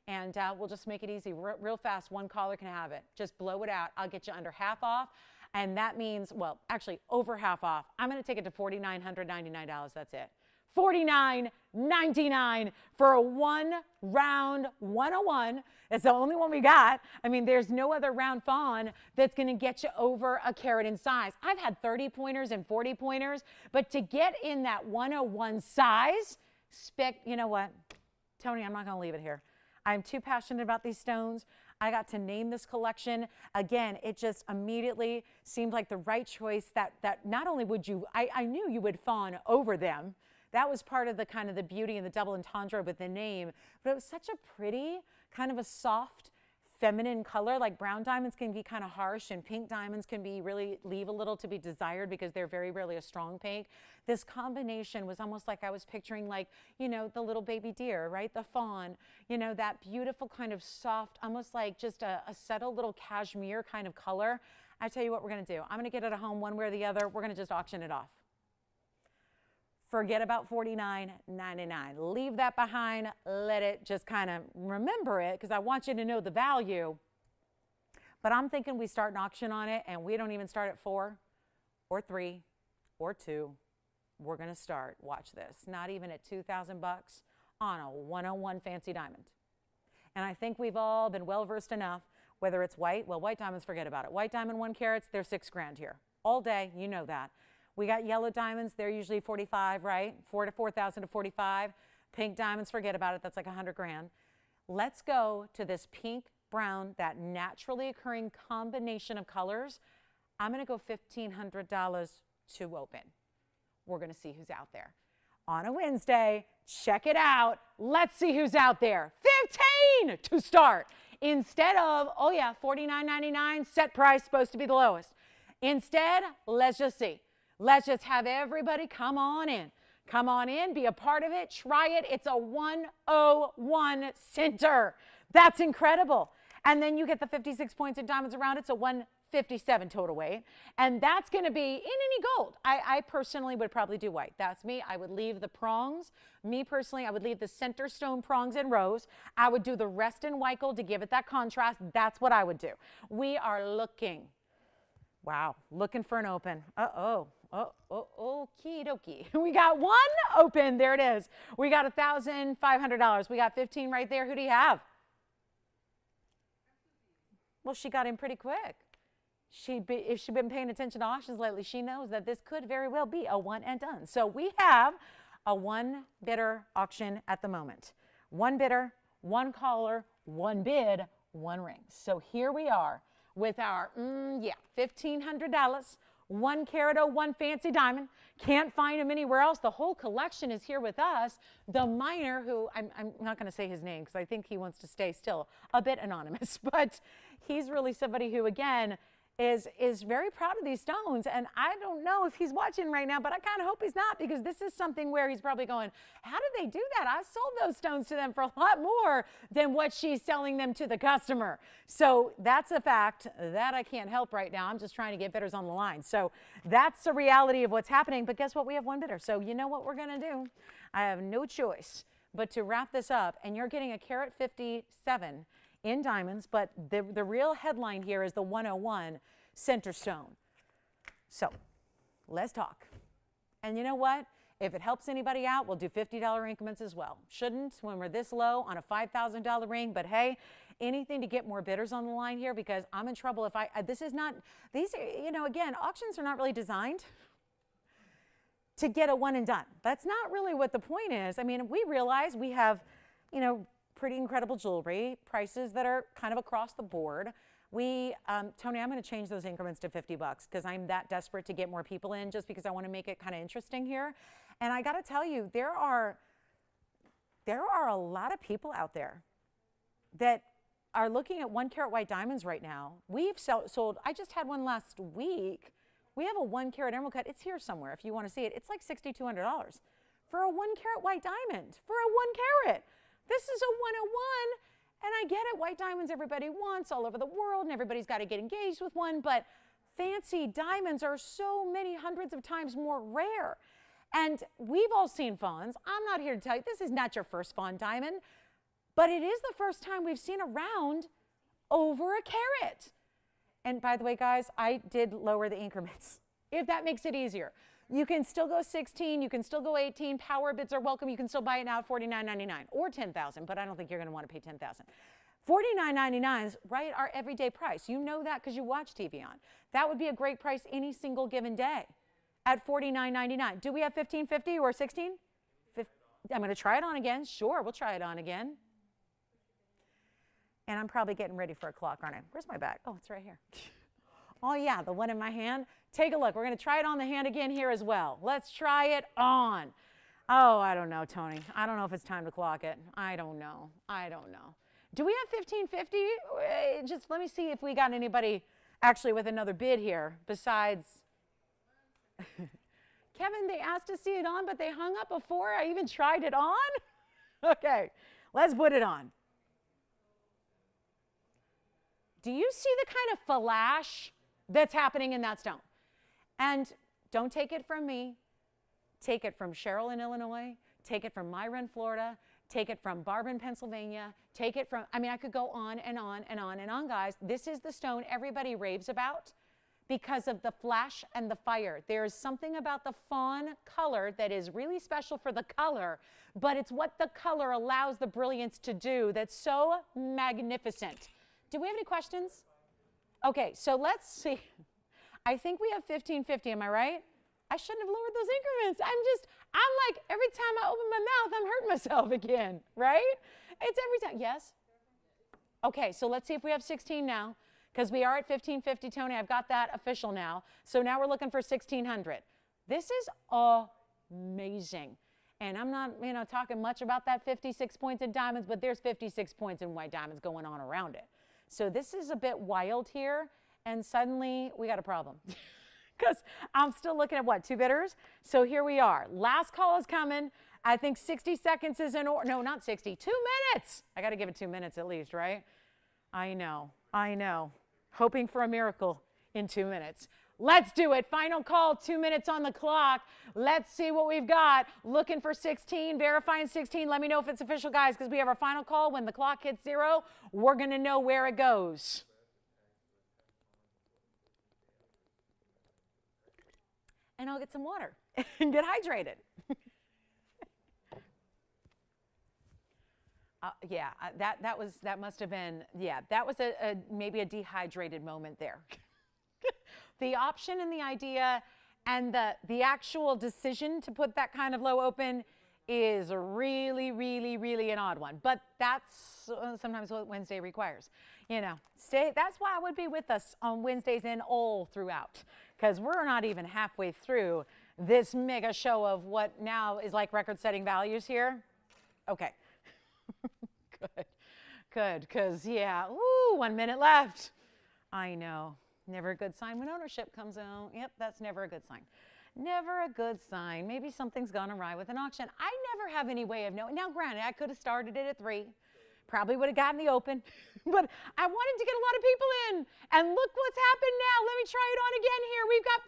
And we'll just make it easy. Real fast, one caller can have it. Just blow it out. I'll get you under half off. And that means, well, actually over half off. I'm going to take it to $4,999. That's it. $49.99 for a 1 round 101. It's the only one we got. I mean, there's no other round fawn that's going to get you over a carat in size. I've had 30 pointers and 40 pointers, but to get in that 101 size, you know what? Tony, I'm not going to leave it here. I'm too passionate about these stones. I got to name this collection. Again, it just immediately seemed like the right choice that not only would you, I knew you would fawn over them. That was part of the kind of the beauty and the double entendre with the name, but it was such a pretty, kind of a soft, feminine color. Like brown diamonds can be kind of harsh, and pink diamonds can be really leave a little to be desired because they're very rarely a strong pink. This combination was almost like I was picturing, like, you know, the little baby deer, right? The fawn, you know, that beautiful kind of soft, almost like just a subtle little cashmere kind of color. I tell you what we're going to do. I'm going to get it at home one way or the other. We're going to just auction it off. Forget about $49.99. Leave that behind. Let it just kind of remember it, because I want you to know the value. But I'm thinking we start an auction on it, and we don't even start at 4 or 3 or 2. We're going to start, watch this, not even at $2,000 on a 101 fancy diamond. And I think we've all been well-versed enough, whether it's white. Well, white diamonds, forget about it. White diamond 1 carats, they're $6 grand here. All day, you know that. We got yellow diamonds, they're usually 45, right? 4,000 to 45. Pink diamonds, forget about it, that's like 100 grand. Let's go to this pink, brown, that naturally occurring combination of colors. I'm gonna go $1,500 to open. We're gonna see who's out there. on a Wednesday. Check it out. Let's see who's out there. 15 to start. Instead of, oh yeah, $49.99, set price, supposed to be the lowest. Instead, let's just see. Let's just have everybody come on in. Come on in, be a part of it, try it. It's a 101 center. That's incredible. And then you get the 56 points of diamonds around it. It's a 157 total weight. And that's going to be in any gold. I personally would probably do white. That's me. I would leave the prongs. Me personally, I would leave the center stone prongs in rose. I would do the rest in white gold to give it that contrast. That's what I would do. We are looking. Wow. Looking for an open. Uh-oh. Okie dokie. We got one open. There it is. We got $1,500. We got 15 right there. Who do you have? Well, she got in pretty quick. If she'd been paying attention to auctions lately, she knows that this could very well be a one and done. So we have a one bidder auction at the moment. One bidder, one caller, one bid, one ring. So here we are with our, $1,500. 1 carat, one fancy diamond. Can't find him anywhere else. The whole collection is here with us. The miner who, I'm not going to say his name because I think he wants to stay still a bit anonymous, but he's really somebody who, again, is very proud of these stones. And I don't know if he's watching right now, but I kind of hope he's not, because this is something where he's probably going, how did they do that? I sold those stones to them for a lot more than what she's selling them to the customer. So that's a fact that I can't help right now. I'm just trying to get bidders on the line. So that's the reality of what's happening. But guess what? We have one bidder. So you know what we're going to do? I have no choice but to wrap this up. And you're getting a carat 57 in diamonds, but the real headline here is the 101 center stone. So let's talk. And you know what? If it helps anybody out, we'll do $50 increments as well. Shouldn't when we're this low on a $5,000 ring, but hey, anything to get more bidders on the line here, because I'm in trouble if this is not, these, again, auctions are not really designed to get a one and done. That's not really what the point is. I mean, we realize we have, pretty incredible jewelry, prices that are kind of across the board. Tony, I'm going to change those increments to $50 because I'm that desperate to get more people in, just because I want to make it kind of interesting here. And I got to tell you, there are a lot of people out there that are looking at 1 carat white diamonds right now. We've sold, I just had one last week. We have a 1 carat emerald cut. It's here somewhere if you want to see it. It's like $6,200 for a 1 carat white diamond, for a 1 carat. This is a 101, and I get it, white diamonds everybody wants all over the world, and everybody's got to get engaged with one, but fancy diamonds are so many hundreds of times more rare. And we've all seen fawns. I'm not here to tell you, this is not your first fawn diamond, but it is the first time we've seen a round over a carat. And by the way, guys, I did lower the increments, if that makes it easier. You can still go 16, you can still go 18, power bids are welcome, you can still buy it now at $49.99 or $10,000, but I don't think you're going to want to pay $10,000. $49.99 is right our everyday price. You know that because you watch TVON. That would be a great price any single given day at $49.99. Do we have $15.50 or $16? I'm going to try it on again. Sure, we'll try it on again. And I'm probably getting ready for a clock, aren't I? Where's my bag? Oh, it's right here. Oh yeah, the one in my hand. Take a look. We're going to try it on the hand again here as well. Let's try it on. Oh, I don't know, Tony. I don't know if it's time to clock it. I don't know. Do we have $15.50? Just let me see if we got anybody actually with another bid here besides Kevin. They asked to see it on, but they hung up before I even tried it on. Okay, let's put it on. Do you see the kind of flash that's happening in that stone? And don't take it from me. Take it from Cheryl in Illinois. Take it from Myra in Florida. Take it from Barbara in Pennsylvania. Take it from, I could go on and on and on and on, guys. This is the stone everybody raves about because of the flash and the fire. There's something about the fawn color that is really special for the color, but it's what the color allows the brilliance to do that's so magnificent. Do we have any questions? Okay, so let's see. I think we have $15.50, am I right? I shouldn't have lowered those increments. I'm like, every time I open my mouth, I'm hurting myself again, right? It's every time. Yes? Okay, so let's see if we have 16 now, because we are at $15.50, Tony. I've got that official now. So now we're looking for $1,600. This is amazing. And I'm not, talking much about that 56 points in diamonds, but there's 56 points in white diamonds going on around it. So this is a bit wild here, and suddenly we got a problem. Because I'm still looking at what, 2 bidders? So here we are. Last call is coming. I think 60 seconds is in order. No, not 60, 2 minutes. I got to give it 2 minutes at least, right? I know. Hoping for a miracle in 2 minutes. Let's do it. Final call, 2 minutes on the clock. Let's see what we've got. Looking for 16, verifying 16. Let me know if it's official, guys, because we have our final call. When the clock hits 0, we're going to know where it goes. And I'll get some water and get hydrated. That must have been, that was maybe a dehydrated moment there. The option and the idea and the actual decision to put that kind of low open is really, really, really an odd one. But that's sometimes what Wednesday requires. That's why I would be with us on Wednesdays and all throughout, because we're not even halfway through this mega show of what now is like record-setting values here. Okay. Good, because, 1 minute left. I know. Never a good sign when ownership comes out. Yep, that's never a good sign. Never a good sign. Maybe something's gone awry with an auction. I never have any way of knowing. Now, granted, I could have started it at 3. Probably would have gotten the open. But I wanted to get a lot of people in. And look what's happened now. Let me try it on again here. We've got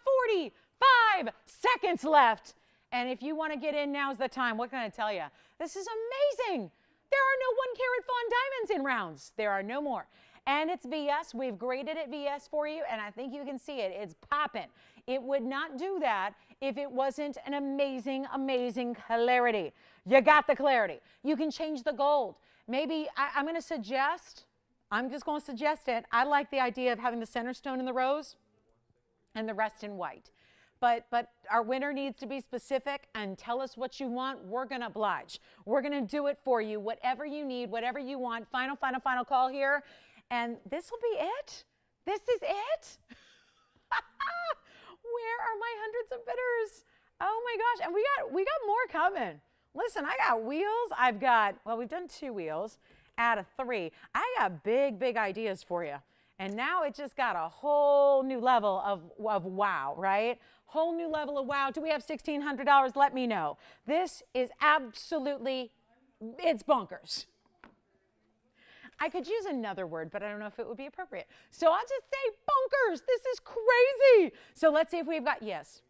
45 seconds left. And if you want to get in, now's the time. What can I tell you? This is amazing. There are no 1-carat Fawn diamonds in rounds. There are no more. And it's VS. We've graded it VS for you, and I think you can see it. It's popping. It would not do that if it wasn't an amazing, amazing clarity. You got the clarity. You can change the gold. Maybe I'm going to suggest, I'm just going to suggest it. I like the idea of having the center stone in the rose and the rest in white. But our winner needs to be specific and tell us what you want. We're going to oblige. We're going to do it for you. Whatever you need, whatever you want. Final call here. And this will be it. This is it. Where are my hundreds of bidders? Oh my gosh. And we got more coming. Listen, I got wheels. We've done 2 wheels out of 3. I got big ideas for you. And now it just got a whole new level of wow, right? Whole new level of wow. Do we have $1,600? Let me know. This is absolutely, it's bonkers. I could use another word, but I don't know if it would be appropriate. So I'll just say bonkers. This is crazy. So let's see if we've got, yes.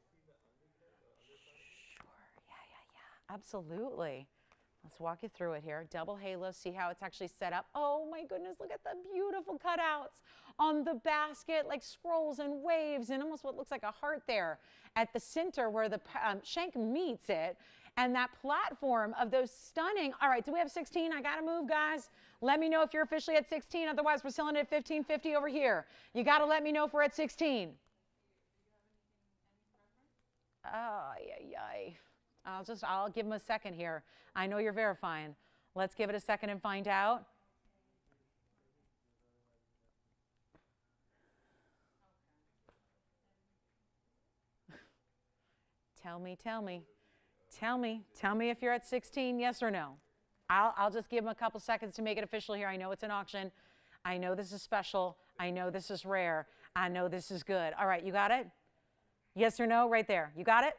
Sure, yeah. Absolutely. Let's walk you through it here. Double halo, see how it's actually set up. Oh my goodness, look at the beautiful cutouts on the basket, like scrolls and waves and almost what looks like a heart there at the center where the shank meets it. And that platform of those stunning, all right, do we have 16? I gotta move, guys. Let me know if you're officially at 16, otherwise we're selling it at $15.50 over here. You gotta let me know if we're at 16. I'll give them a second here. I know you're verifying. Let's give it a second and find out. Tell me if you're at 16, yes or no. I'll just give them a couple seconds to make it official here. I know it's an auction. I know this is special. I know this is rare. I know this is good. All right, you got it? Yes or no right there. You got it?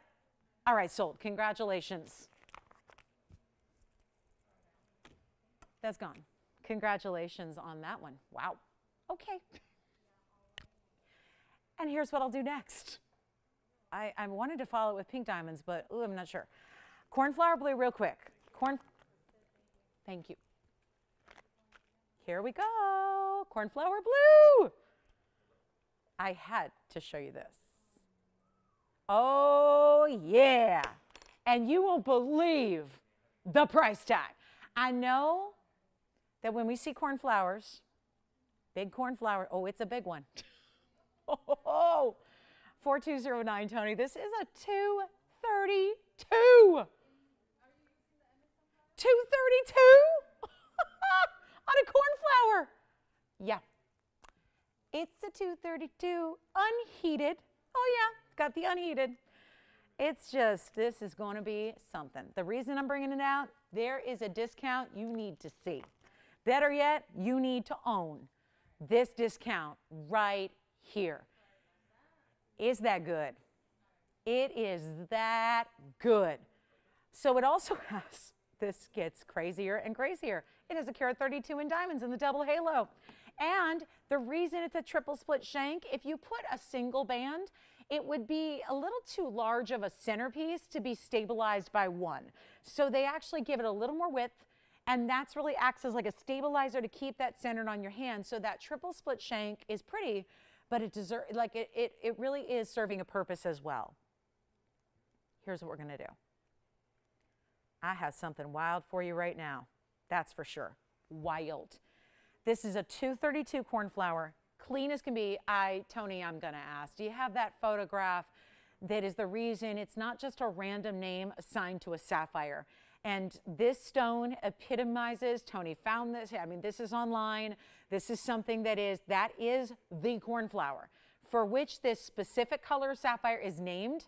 All right, sold. Congratulations. That's gone. Congratulations on that one. Wow. Okay. And here's what I'll do next. I wanted to follow it with pink diamonds, but I'm not sure. Cornflower blue real quick. Thank you. Here we go. Cornflower blue. I had to show you this. Oh, yeah. And you won't believe the price tag. I know that when we see cornflowers, big cornflower, oh, it's a big one. Oh, 4209, Tony. This is a 232. 232 on a cornflower. Yeah. It's a 232 unheated. Oh, yeah, got the unheated. It's just, this is going to be something. The reason I'm bringing it out, there is a discount you need to see. Better yet, you need to own this discount right here. Is that good? It is that good. So it also has, this gets crazier and crazier. It has a carat 32 in diamonds in the double halo. And the reason it's a triple split shank, if you put a single band, it would be a little too large of a centerpiece to be stabilized by one. So they actually give it a little more width, and that's really acts as like a stabilizer to keep that centered on your hand. So that triple split shank is pretty, but it really is serving a purpose as well. Here's what we're going to do. I have something wild for you right now. That's for sure. Wild. This is a 232 cornflower, clean as can be. Tony, I'm going to ask, do you have that photograph that is the reason it's not just a random name assigned to a sapphire? And this stone epitomizes, Tony found this, I mean, this is online. This is something that is the cornflower for which this specific color of sapphire is named.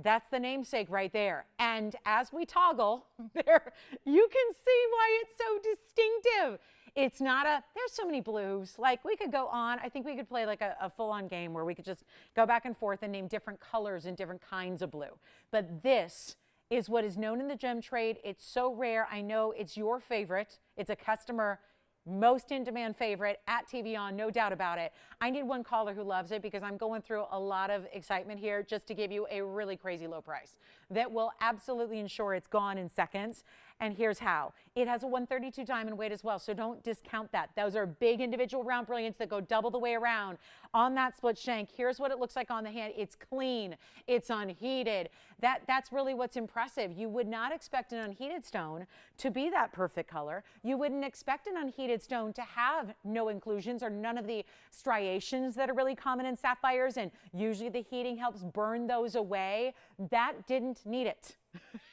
That's the namesake right there. And as we toggle there, you can see why it's so distinctive. It's not there's so many blues. Like we could go on, I think we could play like a full-on game where we could just go back and forth and name different colors and different kinds of blue. But this is what is known in the gem trade. It's so rare. I know it's your favorite. It's a customer most in-demand favorite at TVON, no doubt about it. I need one caller who loves it because I'm going through a lot of excitement here just to give you a really crazy low price that will absolutely ensure it's gone in seconds. And here's how. It has a 132 diamond weight as well, so don't discount that. Those are big individual round brilliants that go double the way around on that split shank. Here's what it looks like on the hand. It's clean. It's unheated. That's really what's impressive. You would not expect an unheated stone to be that perfect color. You wouldn't expect an unheated stone to have no inclusions or none of the striations that are really common in sapphires, and usually the heating helps burn those away. That didn't need it.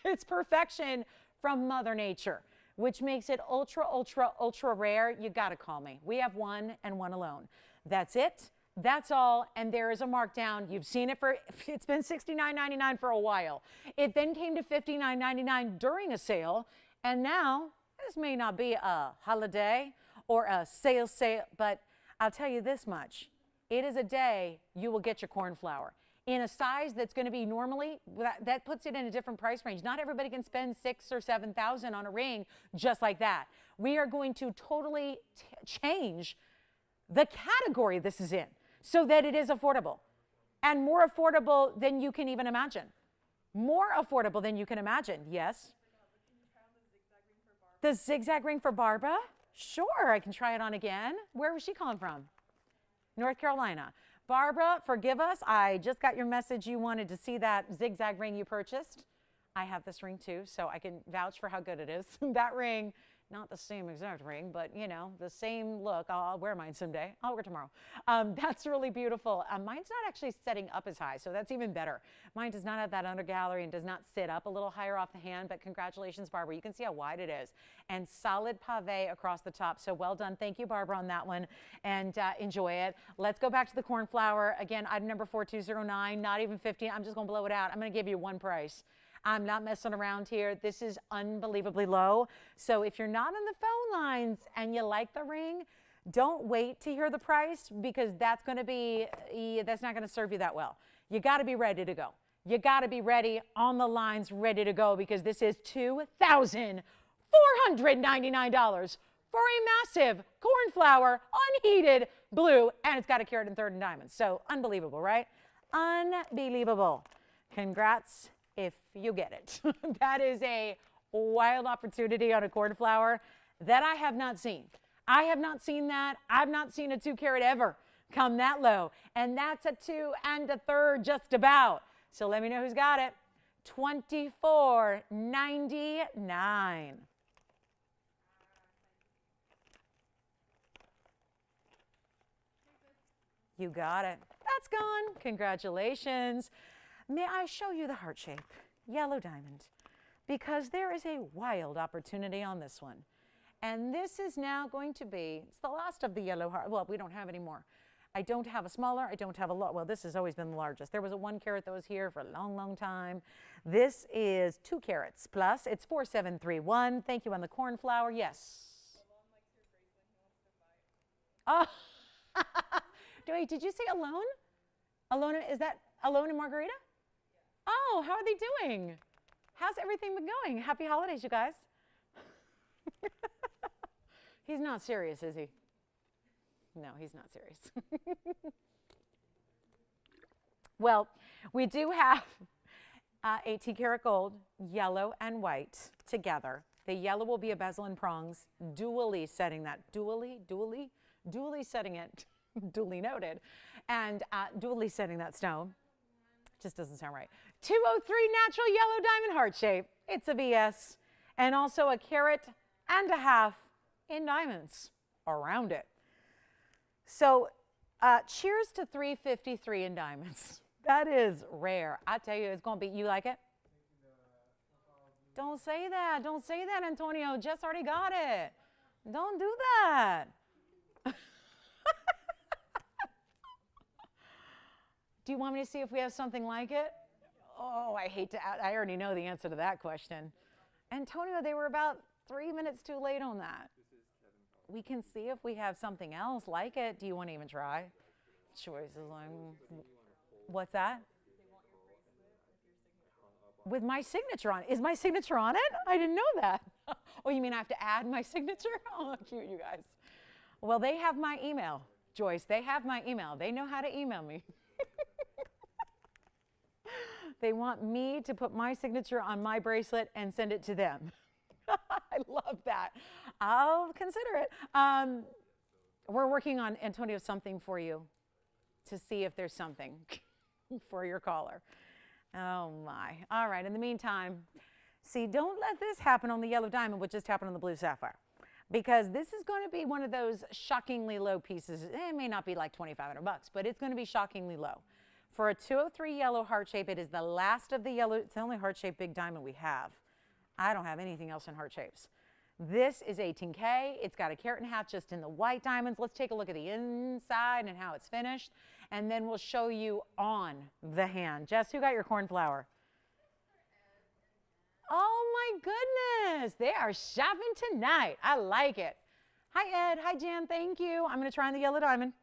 It's perfection from Mother Nature, which makes it ultra, ultra, ultra rare. You got to call me. We have one and one alone. That's it. That's all. And there is a markdown. You've seen it it's been $69.99 for a while. It then came to $59.99 during a sale. And now this may not be a holiday or a sale, but I'll tell you this much. It is a day you will get your cornflower in a size that's going to be normally, that puts it in a different price range. Not everybody can spend $6,000 or $7,000 on a ring just like that. We are going to totally change the category this is in so that it is affordable, and more affordable than you can even imagine. More affordable than you can imagine, yes? The zigzag ring for Barbara? Sure, I can try it on again. Where was she calling from? North Carolina. Barbara, forgive us. I just got your message. You wanted to see that zigzag ring you purchased. I have this ring too, so I can vouch for how good it is. That ring, not the same exact ring, but you know, the same look. I'll wear mine someday. I'll wear tomorrow. That's really beautiful. Mine's not actually setting up as high, so that's even better. Mine does not have that under gallery and does not sit up a little higher off the hand, but congratulations, Barbara. You can see how wide it is. And solid pave across the top, so well done. Thank you, Barbara, on that one, and enjoy it. Let's go back to the cornflower. Again, item number 4209, not even 15. I'm just going to blow it out. I'm going to give you one price. I'm not messing around here. This is unbelievably low. So if you're not on the phone lines and you like the ring, don't wait to hear the price, because that's not going to serve you that well. You got to be ready to go. You got to be ready on the lines, ready to go, because this is $2,499 for a massive cornflower, unheated blue, and it's got a carat and third in diamonds. So unbelievable, right? Unbelievable. Congrats if you get it. That is a wild opportunity on a cornflower that I have not seen. I have not seen that. I've not seen a 2 carat ever come that low. And that's a 2 1/3 just about. So let me know who's got it. $24.99. You got it. That's gone. Congratulations. May I show you the heart shape? Yellow diamond. Because there is a wild opportunity on this one. And this is now going to be, it's the last of the yellow heart. Well, we don't have any more. I don't have a smaller. I don't have a well, this has always been the largest. There was a 1 carat that was here for a long, long time. This is 2 carats plus. It's 4731. Thank you on the cornflower. Yes. Oh, wait, did you say Alone? Alone, is that Alone and Margarita? Oh, how are they doing? How's everything been going? Happy holidays, you guys. He's not serious, is he? No, he's not serious. Well, we do have 18 karat gold, yellow and white together. The yellow will be a bezel and prongs, dually setting that, dually setting it, duly noted, and dually setting that stone. Just doesn't sound right. 203 natural yellow diamond heart shape. It's a VS, and also a carat and a half in diamonds around it. So cheers to 353 in diamonds. That is rare. I tell you, it's going to be, you like it? Don't say that. Don't say that, Antonio. Jess already got it. Don't do that. Do you want me to see if we have something like it? Oh, I hate to, I already know the answer to that question. Antonio, they were about 3 minutes too late on that. We can see if we have something else like it. Do you want to even try? Choices like, what's that? With my signature on it. Is my signature on it? I didn't know that. Oh, you mean I have to add my signature? Oh, cute, you guys. Well, they have my email, Joyce. They have my email. They know how to email me. They want me to put my signature on my bracelet and send it to them. I love that. I'll consider it. We're working on, Antonio, something for you to see if there's something for your caller. Oh, my. All right. In the meantime, see, don't let this happen on the yellow diamond, what just happened on the blue sapphire, because this is going to be one of those shockingly low pieces. It may not be like $2,500, but it's going to be shockingly low. For a 203 yellow heart shape, it is the last of the yellow. It's the only heart shape big diamond we have. I don't have anything else in heart shapes. This is 18K. It's got a carat and a half just in the white diamonds. Let's take a look at the inside and how it's finished, and then we'll show you on the hand. Jess, who got your cornflower? Oh my goodness, they are shopping tonight. I like it. Hi Ed, hi Jan, thank you. I'm gonna try on the yellow diamond.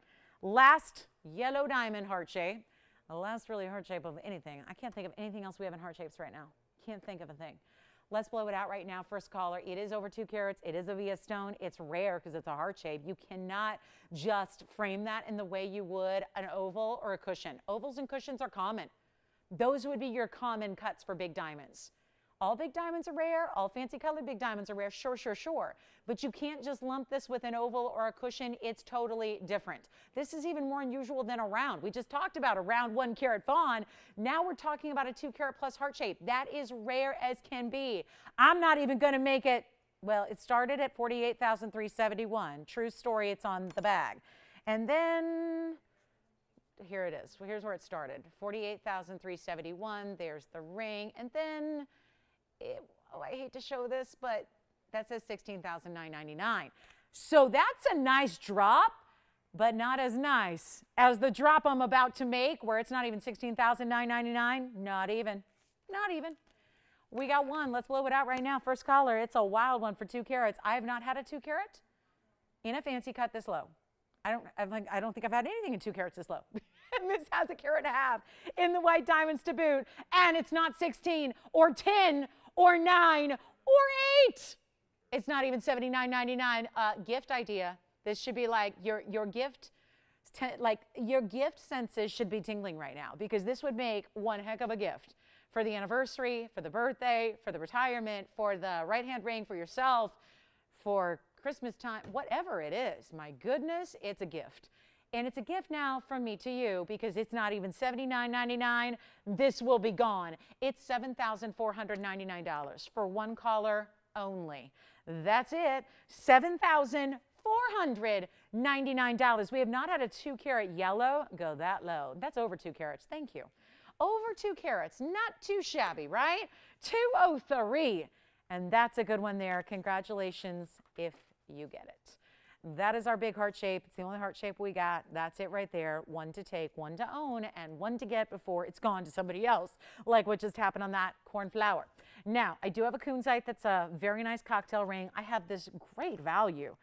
Last yellow diamond heart shape. The last really heart shape of anything. I can't think of anything else we have in heart shapes right now. Can't think of a thing. Let's blow it out right now. First caller. It is over 2 carats. It is a VS stone. It's rare because it's a heart shape. You cannot just frame that in the way you would an oval or a cushion. Ovals and cushions are common. Those would be your common cuts for big diamonds. All big diamonds are rare. All fancy colored big diamonds are rare. Sure, sure, sure. But you can't just lump this with an oval or a cushion. It's totally different. This is even more unusual than a round. We just talked about a round 1 carat fawn. Now we're talking about a 2 carat plus heart shape. That is rare as can be. I'm not even going to make it. Well, it started at $48,371. True story. It's on the bag. And then here it is. Well, here's where it started. $48,371. There's the ring. And then oh, I hate to show this, but that says $16,999. So that's a nice drop, but not as nice as the drop I'm about to make, where it's not even $16,999. Not even. Not even. We got one. Let's blow it out right now. First caller. It's a wild one for 2 carats. I have not had a 2 carat in a fancy cut this low. I don't think I've had anything in 2 carats this low. And this has a carat and a half in the white diamonds to boot. And it's not 16 or 10 or 9 or 8. It's not even $79.99. Gift idea. This should be like your gift, like your gift senses should be tingling right now, because this would make one heck of a gift for the anniversary, for the birthday, for the retirement, for the right hand ring for yourself, for Christmas time, whatever it is. My goodness, it's a gift. And it's a gift now from me to you, because it's not even $79.99. This will be gone. It's $7,499 for one caller only. That's it. $7,499. We have not had a 2 carat yellow go that low. That's over 2 carats. Thank you. Over 2 carats. Not too shabby, right? 203. And that's a good one there. Congratulations if you get it. That is our big heart shape. It's the only heart shape we got. That's it right there. One to take, one to own, and one to get before it's gone to somebody else, like what just happened on that cornflower. Now, I do have a kunzite that's a very nice cocktail ring. I have this great value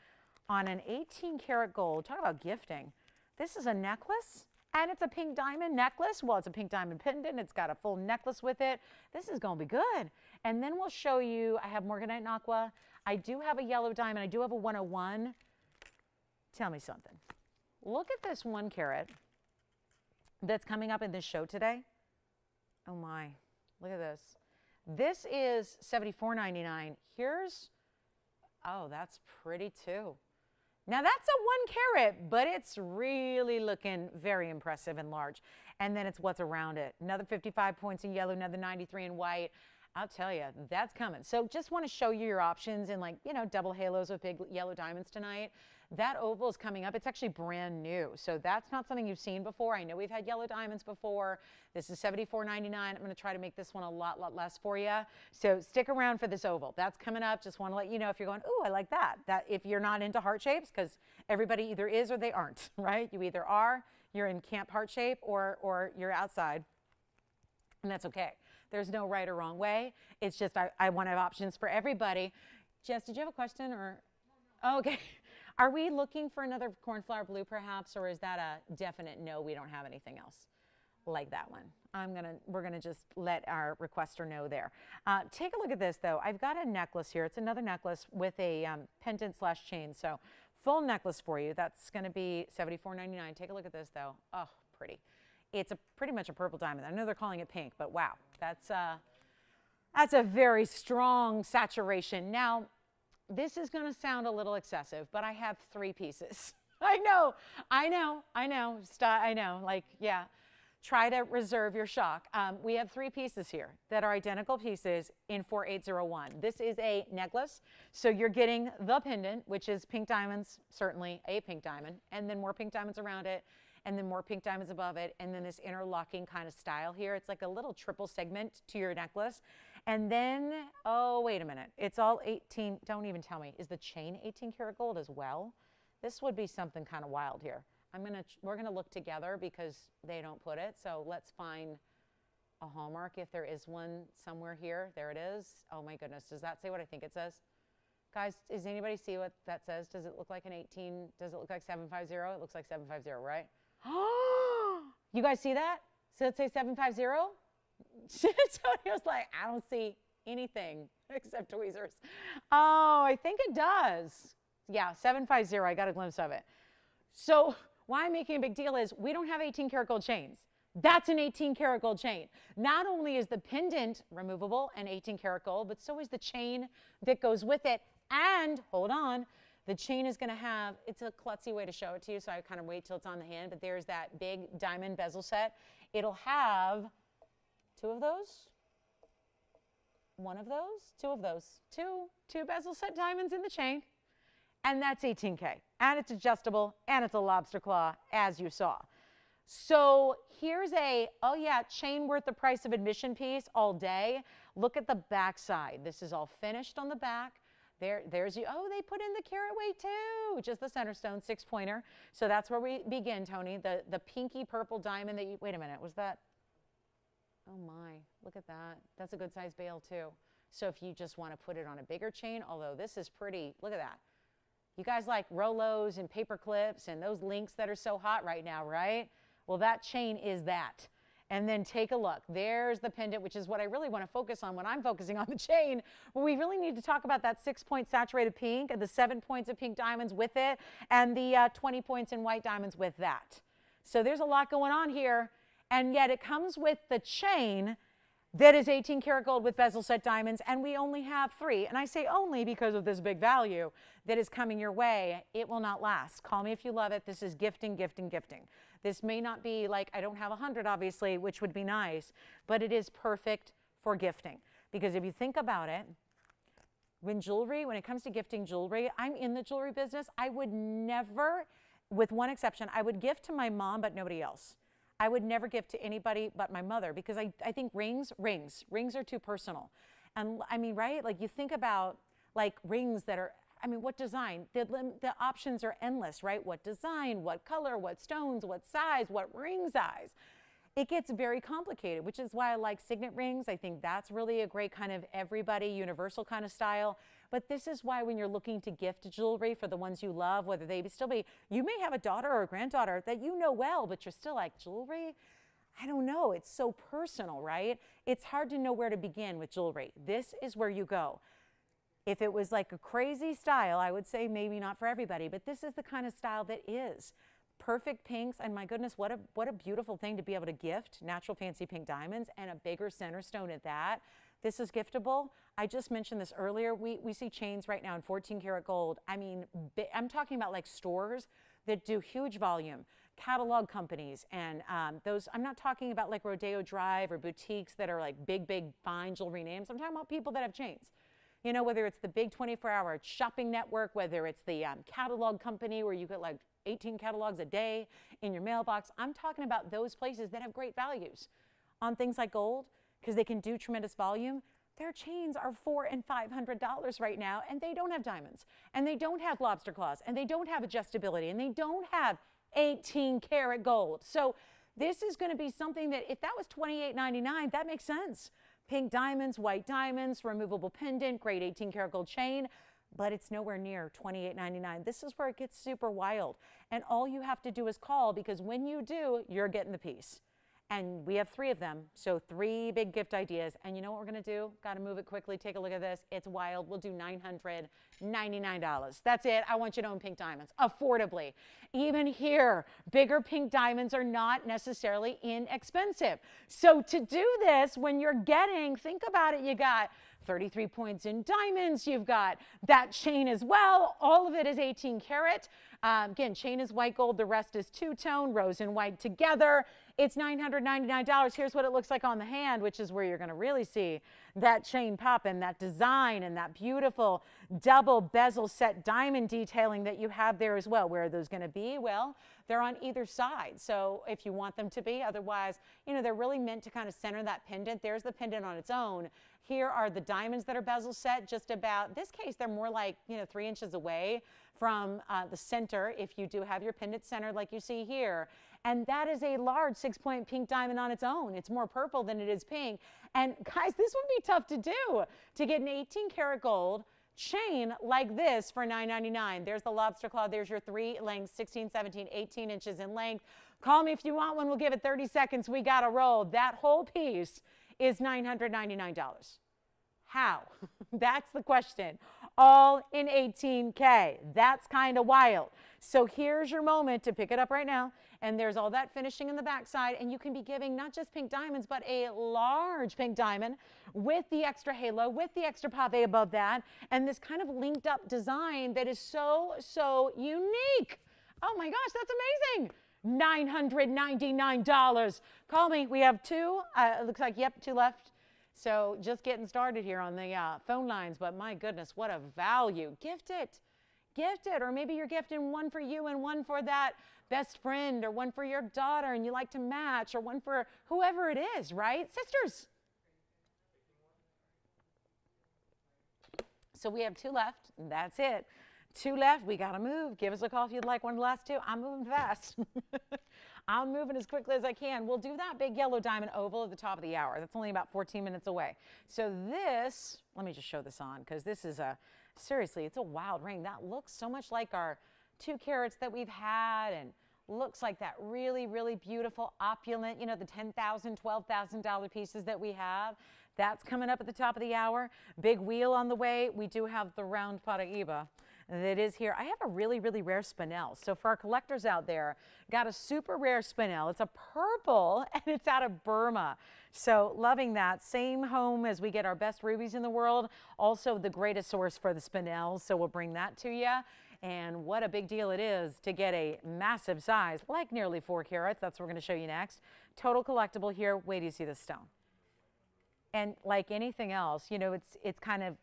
on an 18 karat gold. Talk about gifting. This is a necklace, and it's a pink diamond necklace. Well, it's a pink diamond pendant. It's got a full necklace with it. This is going to be good. And then we'll show you, I have morganite and aqua. I do have a yellow diamond. I do have a 101. Tell me something. Look at this 1 carat that's coming up in this show today. Oh my, look at this. This is $74.99. Here's, oh, that's pretty too. Now that's a 1 carat, but it's really looking very impressive and large. And then it's what's around it. Another 55 points in yellow, another 93 in white. I'll tell you, that's coming. So just want to show you your options in, like, you know, double halos with big yellow diamonds tonight. That oval is coming up. It's actually brand new. So that's not something you've seen before. I know we've had yellow diamonds before. This is $74.99. I'm going to try to make this one a lot less for you. So stick around for this oval. That's coming up. Just want to let you know if you're going, ooh, I like that. That if you're not into heart shapes, because everybody either is or they aren't, right? You either are, you're in camp heart shape, or you're outside. And that's okay. There's no right or wrong way. It's just I want to have options for everybody. Jess, did you have a question? Or oh, okay. Are we looking for another cornflower blue perhaps, or is that a definite no, we don't have anything else like that one? We're gonna just let our requester know there. Take a look at this though. I've got a necklace here. It's another necklace with a pendant / chain. So full necklace for you. That's gonna be $74.99. Take a look at this though. Oh, pretty. It's pretty much a purple diamond. I know they're calling it pink, but wow, that's a very strong saturation. Now, this is going to sound a little excessive, but I have 3 pieces. I know. Like, yeah, try to reserve your shock. We have 3 pieces here that are identical pieces in 4801. This is a necklace, so you're getting the pendant, which is pink diamonds, certainly a pink diamond, and then more pink diamonds around it, and then more pink diamonds above it, and then this interlocking kind of style here. It's like a little triple segment to your necklace. And then, oh, wait a minute. It's all 18, don't even tell me. Is the chain 18 karat gold as well? This would be something kind of wild here. We're gonna look together because they don't put it. So let's find a hallmark if there is one somewhere here. There it is. Oh my goodness, does that say what I think it says? Guys, does anybody see what that says? Does it look like an 18? Does it look like 750? It looks like 750, right? You guys see that? So let's say 750? Tony was like, I don't see anything except tweezers. Oh, I think it does. Yeah, 750, I got a glimpse of it. So why I'm making a big deal is we don't have 18 karat gold chains. That's an 18 karat gold chain. Not only is the pendant removable and 18 karat gold, but so is the chain that goes with it. And hold on, the chain is going to have, it's a klutzy way to show it to you, so I kind of wait till it's on the hand, but there's that big diamond bezel set. It'll have 2 of those, 1 of those, 2 of those, two bezel set diamonds in the chain, and that's 18K. And it's adjustable, and it's a lobster claw, as you saw. So here's a, oh yeah, chain worth the price of admission piece all day. Look at the back side. This is all finished on the back. There's you. Oh, they put in the carat weight too. Just the center stone, 6-pointer. So that's where we begin, Tony. The pinky purple diamond that you, wait a minute, was that? Oh my, look at that. That's a good size bail too. So if you just want to put it on a bigger chain, although this is pretty, look at that. You guys like Rolos and paper clips and those links that are so hot right now, right? Well, that chain is that. And then take a look. There's the pendant, which is what I really want to focus on when I'm focusing on the chain. But we really need to talk about that 6-point saturated pink and the 7 points of pink diamonds with it and the 20 points in white diamonds with that. So there's a lot going on here. And yet it comes with the chain that is 18 karat gold with bezel set diamonds, and we only have 3. And I say only because of this big value that is coming your way. It will not last. Call me if you love it. This is gifting, gifting, gifting. This may not be like, I don't have 100 obviously, which would be nice, but it is perfect for gifting. Because if you think about it, when it comes to gifting jewelry, I'm in the jewelry business. I would never, with one exception, I would gift to my mom, but nobody else. I would never gift to anybody but my mother because I think rings are too personal. And I mean, right? Like you think about like rings that are I mean, what design? The options are endless, right? What design, what color, what stones, what size, what ring size. It gets very complicated, which is why I like signet rings. I think that's really a great kind of everybody universal kind of style. But this is why when you're looking to gift jewelry for the ones you love, whether they still be, you may have a daughter or a granddaughter that you know well, but you're still like, jewelry? I don't know. It's so personal, right? It's hard to know where to begin with jewelry. This is where you go. If it was like a crazy style, I would say maybe not for everybody, but this is the kind of style that is. Perfect pinks, and my goodness, what a beautiful thing to be able to gift, natural fancy pink diamonds and a bigger center stone at that. This is giftable. I just mentioned this earlier. We see chains right now in 14 karat gold. I mean, I'm talking about like stores that do huge volume, catalog companies, and those, I'm not talking about like Rodeo Drive or boutiques that are like big fine jewelry names. I'm talking about people that have chains. You know, whether it's the big 24-hour shopping network, whether it's the catalog company where you get like 18 catalogs a day in your mailbox. I'm talking about those places that have great values on things like gold because they can do tremendous volume. Their chains are $400 and $500 right now, and they don't have diamonds, and they don't have lobster claws, and they don't have adjustability, and they don't have 18 karat gold. So this is going to be something that if that was $28.99, that makes sense. Pink diamonds, white diamonds, removable pendant, great 18 karat gold chain. But it's nowhere near $28.99. This is where it gets super wild. And all you have to do is call, because when you do, you're getting the piece. And we have 3 of them, so 3 big gift ideas. And you know what we're going to do? Got to move it quickly. Take a look at this. It's wild. We'll do $999. That's it. I want you to own pink diamonds affordably. Even here, bigger pink diamonds are not necessarily inexpensive. So to do this, when you're getting, think about it, you got 33 points in diamonds. You've got that chain as well. All of it is 18 karat. Again, chain is white gold. The rest is two-tone, rose and white together. It's $999. Here's what it looks like on the hand, which is where you're going to really see that chain pop and that design and that beautiful double bezel set diamond detailing that you have there as well. Where are those going to be? Well, they're on either side. So if you want them to be, otherwise, you know, they're really meant to kind of center that pendant. There's the pendant on its own. Here are the diamonds that are bezel set, just about, this case, they're more like, you know, 3 inches away from the center if you do have your pendant centered like you see here. And that is a large 6-point pink diamond on its own. It's more purple than it is pink. And guys, this would be tough to do, to get an 18 karat gold chain like this for $9.99. There's the lobster claw. There's your 3 lengths, 16, 17, 18 inches in length. Call me if you want one. We'll give it 30 seconds. We got to roll. That whole piece is $999. How? That's the question. All in 18K. That's kind of wild. So here's your moment to pick it up right now. And there's all that finishing in the backside. And you can be giving not just pink diamonds, but a large pink diamond with the extra halo, with the extra pave above that. And this kind of linked up design that is so, so unique. Oh my gosh, that's amazing. $999. Call me. We have 2. It looks like, yep, 2 left. So just getting started here on the phone lines. But my goodness, what a value. Gift it. Gift it. Or maybe you're gifting one for you and one for that best friend, or one for your daughter and you like to match, or one for whoever it is, right? Sisters. So we have 2 left. That's it. 2 left. We got to move. Give us a call if you'd like one of the last 2. I'm moving fast. I'm moving as quickly as I can. We'll do that big yellow diamond oval at the top of the hour. That's only about 14 minutes away. So this, let me just show this on, because this is a, seriously, it's a wild ring. That looks so much like our 2 carats that we've had, and looks like that really, really beautiful, opulent, you know, the $10,000, $12,000 pieces that we have. That's coming up at the top of the hour. Big wheel on the way. We do have the round Paraiba that is here. I have a really, really rare spinel. So for our collectors out there, got a super rare spinel. It's a purple and it's out of Burma. So loving that. Same home as we get our best rubies in the world. Also the greatest source for the spinels. So we'll bring that to you. And what a big deal it is to get a massive size, like nearly 4 carats. That's what we're going to show you next. Total collectible here. Wait till you see this stone. And like anything else, you know, it's kind of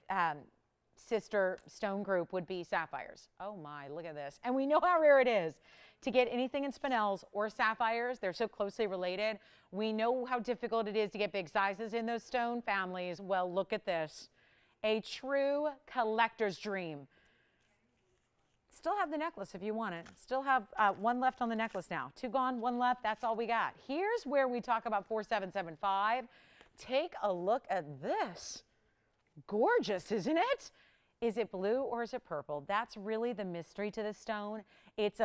sister stone group would be sapphires. Oh my, look at this. And we know how rare it is to get anything in spinels or sapphires. They're so closely related. We know how difficult it is to get big sizes in those stone families. Well, look at this. A true collector's dream. Still have the necklace if you want it. Still have one left on the necklace now. Two gone, one left. That's all we got. Here's where we talk about 4775. Take a look at this. Gorgeous, isn't it? Is it blue or is it purple? That's really the mystery to this stone. It's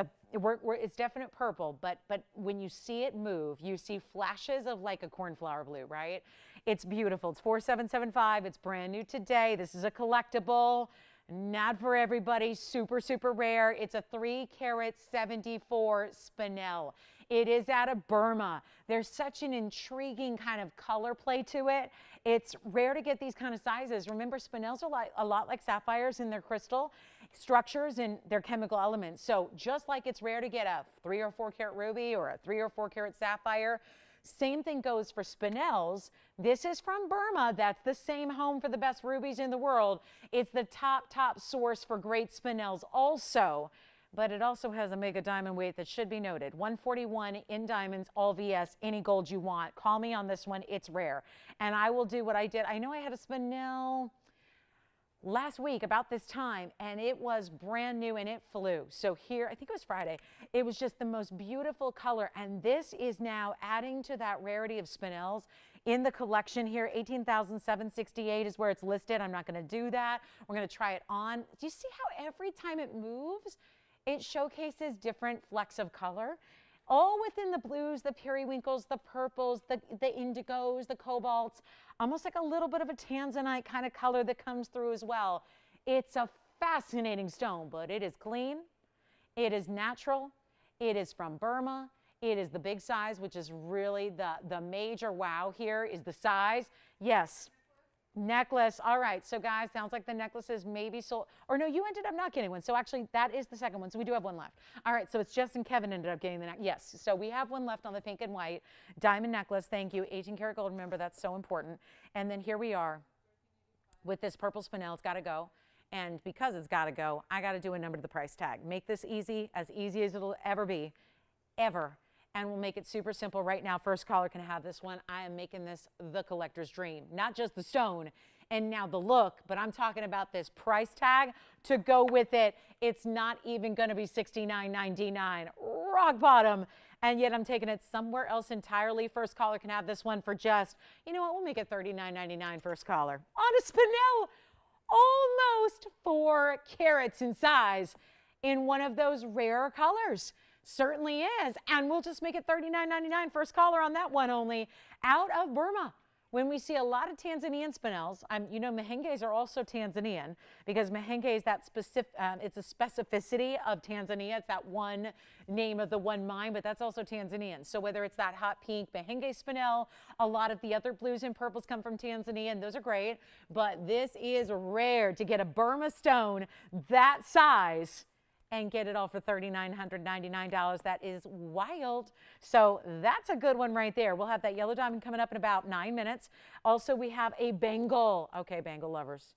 definite purple, but when you see it move, you see flashes of like a cornflower blue, right? It's beautiful. It's 4775. It's brand new today. This is a collectible. Not for everybody, super, super rare. It's a 3 carat 74 spinel. It is out of Burma. There's such an intriguing kind of color play to it. It's rare to get these kind of sizes. Remember, spinels are a lot like sapphires in their crystal structures and their chemical elements. So just like it's rare to get a 3 or 4 carat ruby or a 3 or 4 carat sapphire, same thing goes for spinels. This is from Burma. That's the same home for the best rubies in the world. It's the top source for great spinels also. But it also has a mega diamond weight that should be noted. 141 in diamonds, all VS, any gold you want. Call me on this one. It's rare. And I will do what I did. I know I had a spinel last week about this time, and it was brand new and it flew. So here, I think it was Friday, it was just the most beautiful color. And this is now adding to that rarity of spinels in the collection here. 18,768 is where it's listed. I'm not going to do that. We're going to try it on. Do you see how every time it moves, it showcases different flecks of color? All within the blues, the periwinkles, the purples, the indigos, the cobalts, almost like a little bit of a tanzanite kind of color that comes through as well. It's a fascinating stone, but it is clean. It is natural. It is from Burma. It is the big size, which is really the major wow here is the size. Yes. Necklace. All right. So guys, sounds like the necklace is maybe sold. Or no, you ended up not getting one. So actually that is the second one. So we do have one left. All right. So it's Jess and Kevin ended up getting the necklace. Yes. So we have one left on the pink and white diamond necklace. Thank you. 18 karat gold. Remember, that's so important. And then here we are with this purple spinel. It's got to go. And because it's got to go, I got to do a number to the price tag. Make this easy as it'll ever be. Ever. And we'll make it super simple right now. First caller can have this one. I am making this the collector's dream. Not just the stone and now the look, but I'm talking about this price tag to go with it. It's not even going to be $69.99. Rock bottom. And yet I'm taking it somewhere else entirely. First caller can have this one for just, you know what, we'll make it $39.99 first caller. On a spinel, almost 4 carats in size in one of those rare colors. Certainly is. And we'll just make it $39.99 first caller on that one only, out of Burma. When we see a lot of Tanzanian spinels, you know, mehenges are also Tanzanian because mehenge is that specific, it's a specificity of Tanzania. It's that one name of the one mine, but that's also Tanzanian. So whether it's that hot pink mehenge spinel, a lot of the other blues and purples come from Tanzania, and those are great. But this is rare to get a Burma stone that size and get it all for $3,999. That is wild. So that's a good one right there. We'll have that yellow diamond coming up in about 9 minutes. Also, we have a bangle. Okay, bangle lovers.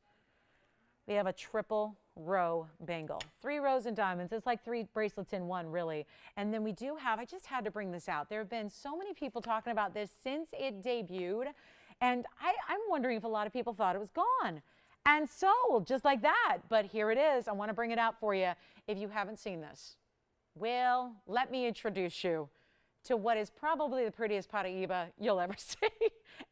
We have a triple row bangle. 3 rows in diamonds. It's like 3 bracelets in one, really. And then we do have, I just had to bring this out. There have been so many people talking about this since it debuted. And I'm wondering if a lot of people thought it was gone and sold just like that. But here it is. I want to bring it out for you if you haven't seen this. Well, let me introduce you to what is probably the prettiest Paraiba you'll ever see,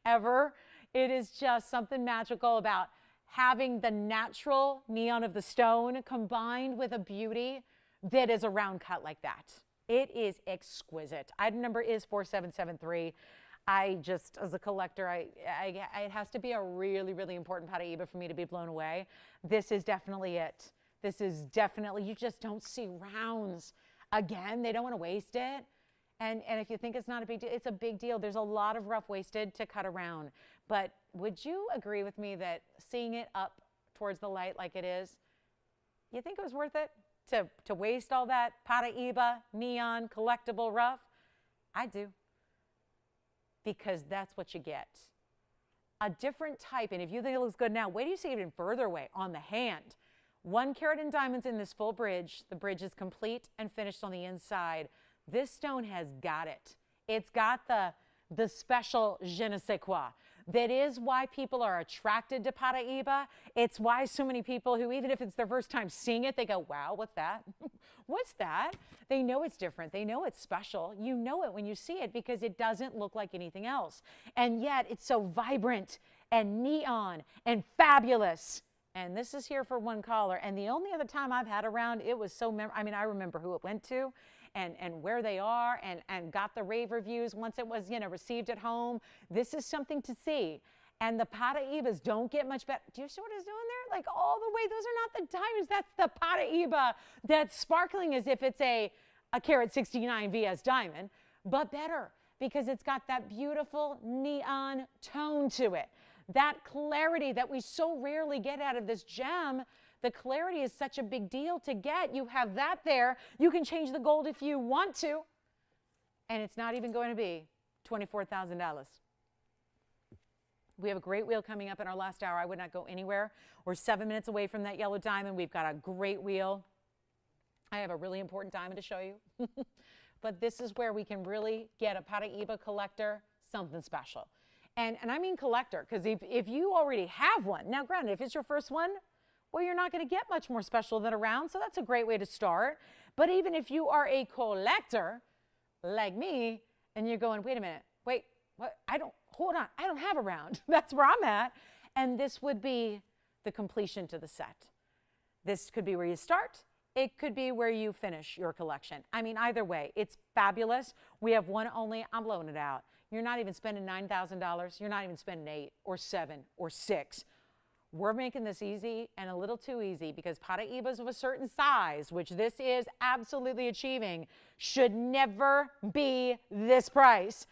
ever. It is just something magical about having the natural neon of the stone combined with a beauty that is a round cut like that. It is exquisite. Item number is 4773. I just, as a collector, it has to be a really, really important Paraiba for me to be blown away. This is definitely it. This is definitely, you just don't see rounds. Again, they don't want to waste it. And if you think it's not a big deal, it's a big deal. There's a lot of rough wasted to cut around. But would you agree with me that seeing it up towards the light like it is, you think it was worth it to waste all that Paraiba, neon, collectible rough? I do. Because that's what you get. A different type, and if you think it looks good now, wait till you see it even further away on the hand. 1 carat in diamonds in this full bridge. The bridge is complete and finished on the inside. This stone has got it. It's got the special je ne sais quoi. That is why people are attracted to Paraiba. It's why so many people who, even if it's their first time seeing it, they go, wow, what's that? What's that? They know it's different. They know it's special. You know it when you see it because it doesn't look like anything else. And yet it's so vibrant and neon and fabulous. And this is here for one caller. And the only other time I've had around, it was so, I mean, I remember who it went to and where they are and got the rave reviews once it was, you know, received at home. This is something to see. And the Paraibas don't get much better. Do you see what it's doing there? Like all the way, those are not the diamonds. That's the Paraiba that's sparkling as if it's a carat 69 VS diamond, but better because it's got that beautiful neon tone to it. That clarity that we so rarely get out of this gem, the clarity is such a big deal to get. You have that there. You can change the gold if you want to, and it's not even going to be $24,000. We have a great wheel coming up in our last hour. I would not go anywhere. We're 7 minutes away from that yellow diamond. We've got a great wheel. I have a really important diamond to show you. But this is where we can really get a Paraiba collector something special. And I mean collector, because if you already have one, now granted, if it's your first one, well, you're not going to get much more special than a round, so that's a great way to start. But even if you are a collector, like me, and you're going, wait a minute, wait, what? Hold on, I don't have a round. That's where I'm at. And this would be the completion to the set. This could be where you start. It could be where you finish your collection. I mean, either way, it's fabulous. We have one only. I'm blowing it out. You're not even spending $9,000. You're not even spending $8 or $7 or $6. We're making this easy and a little too easy because Paraibas of a certain size, which this is absolutely achieving, should never be this price.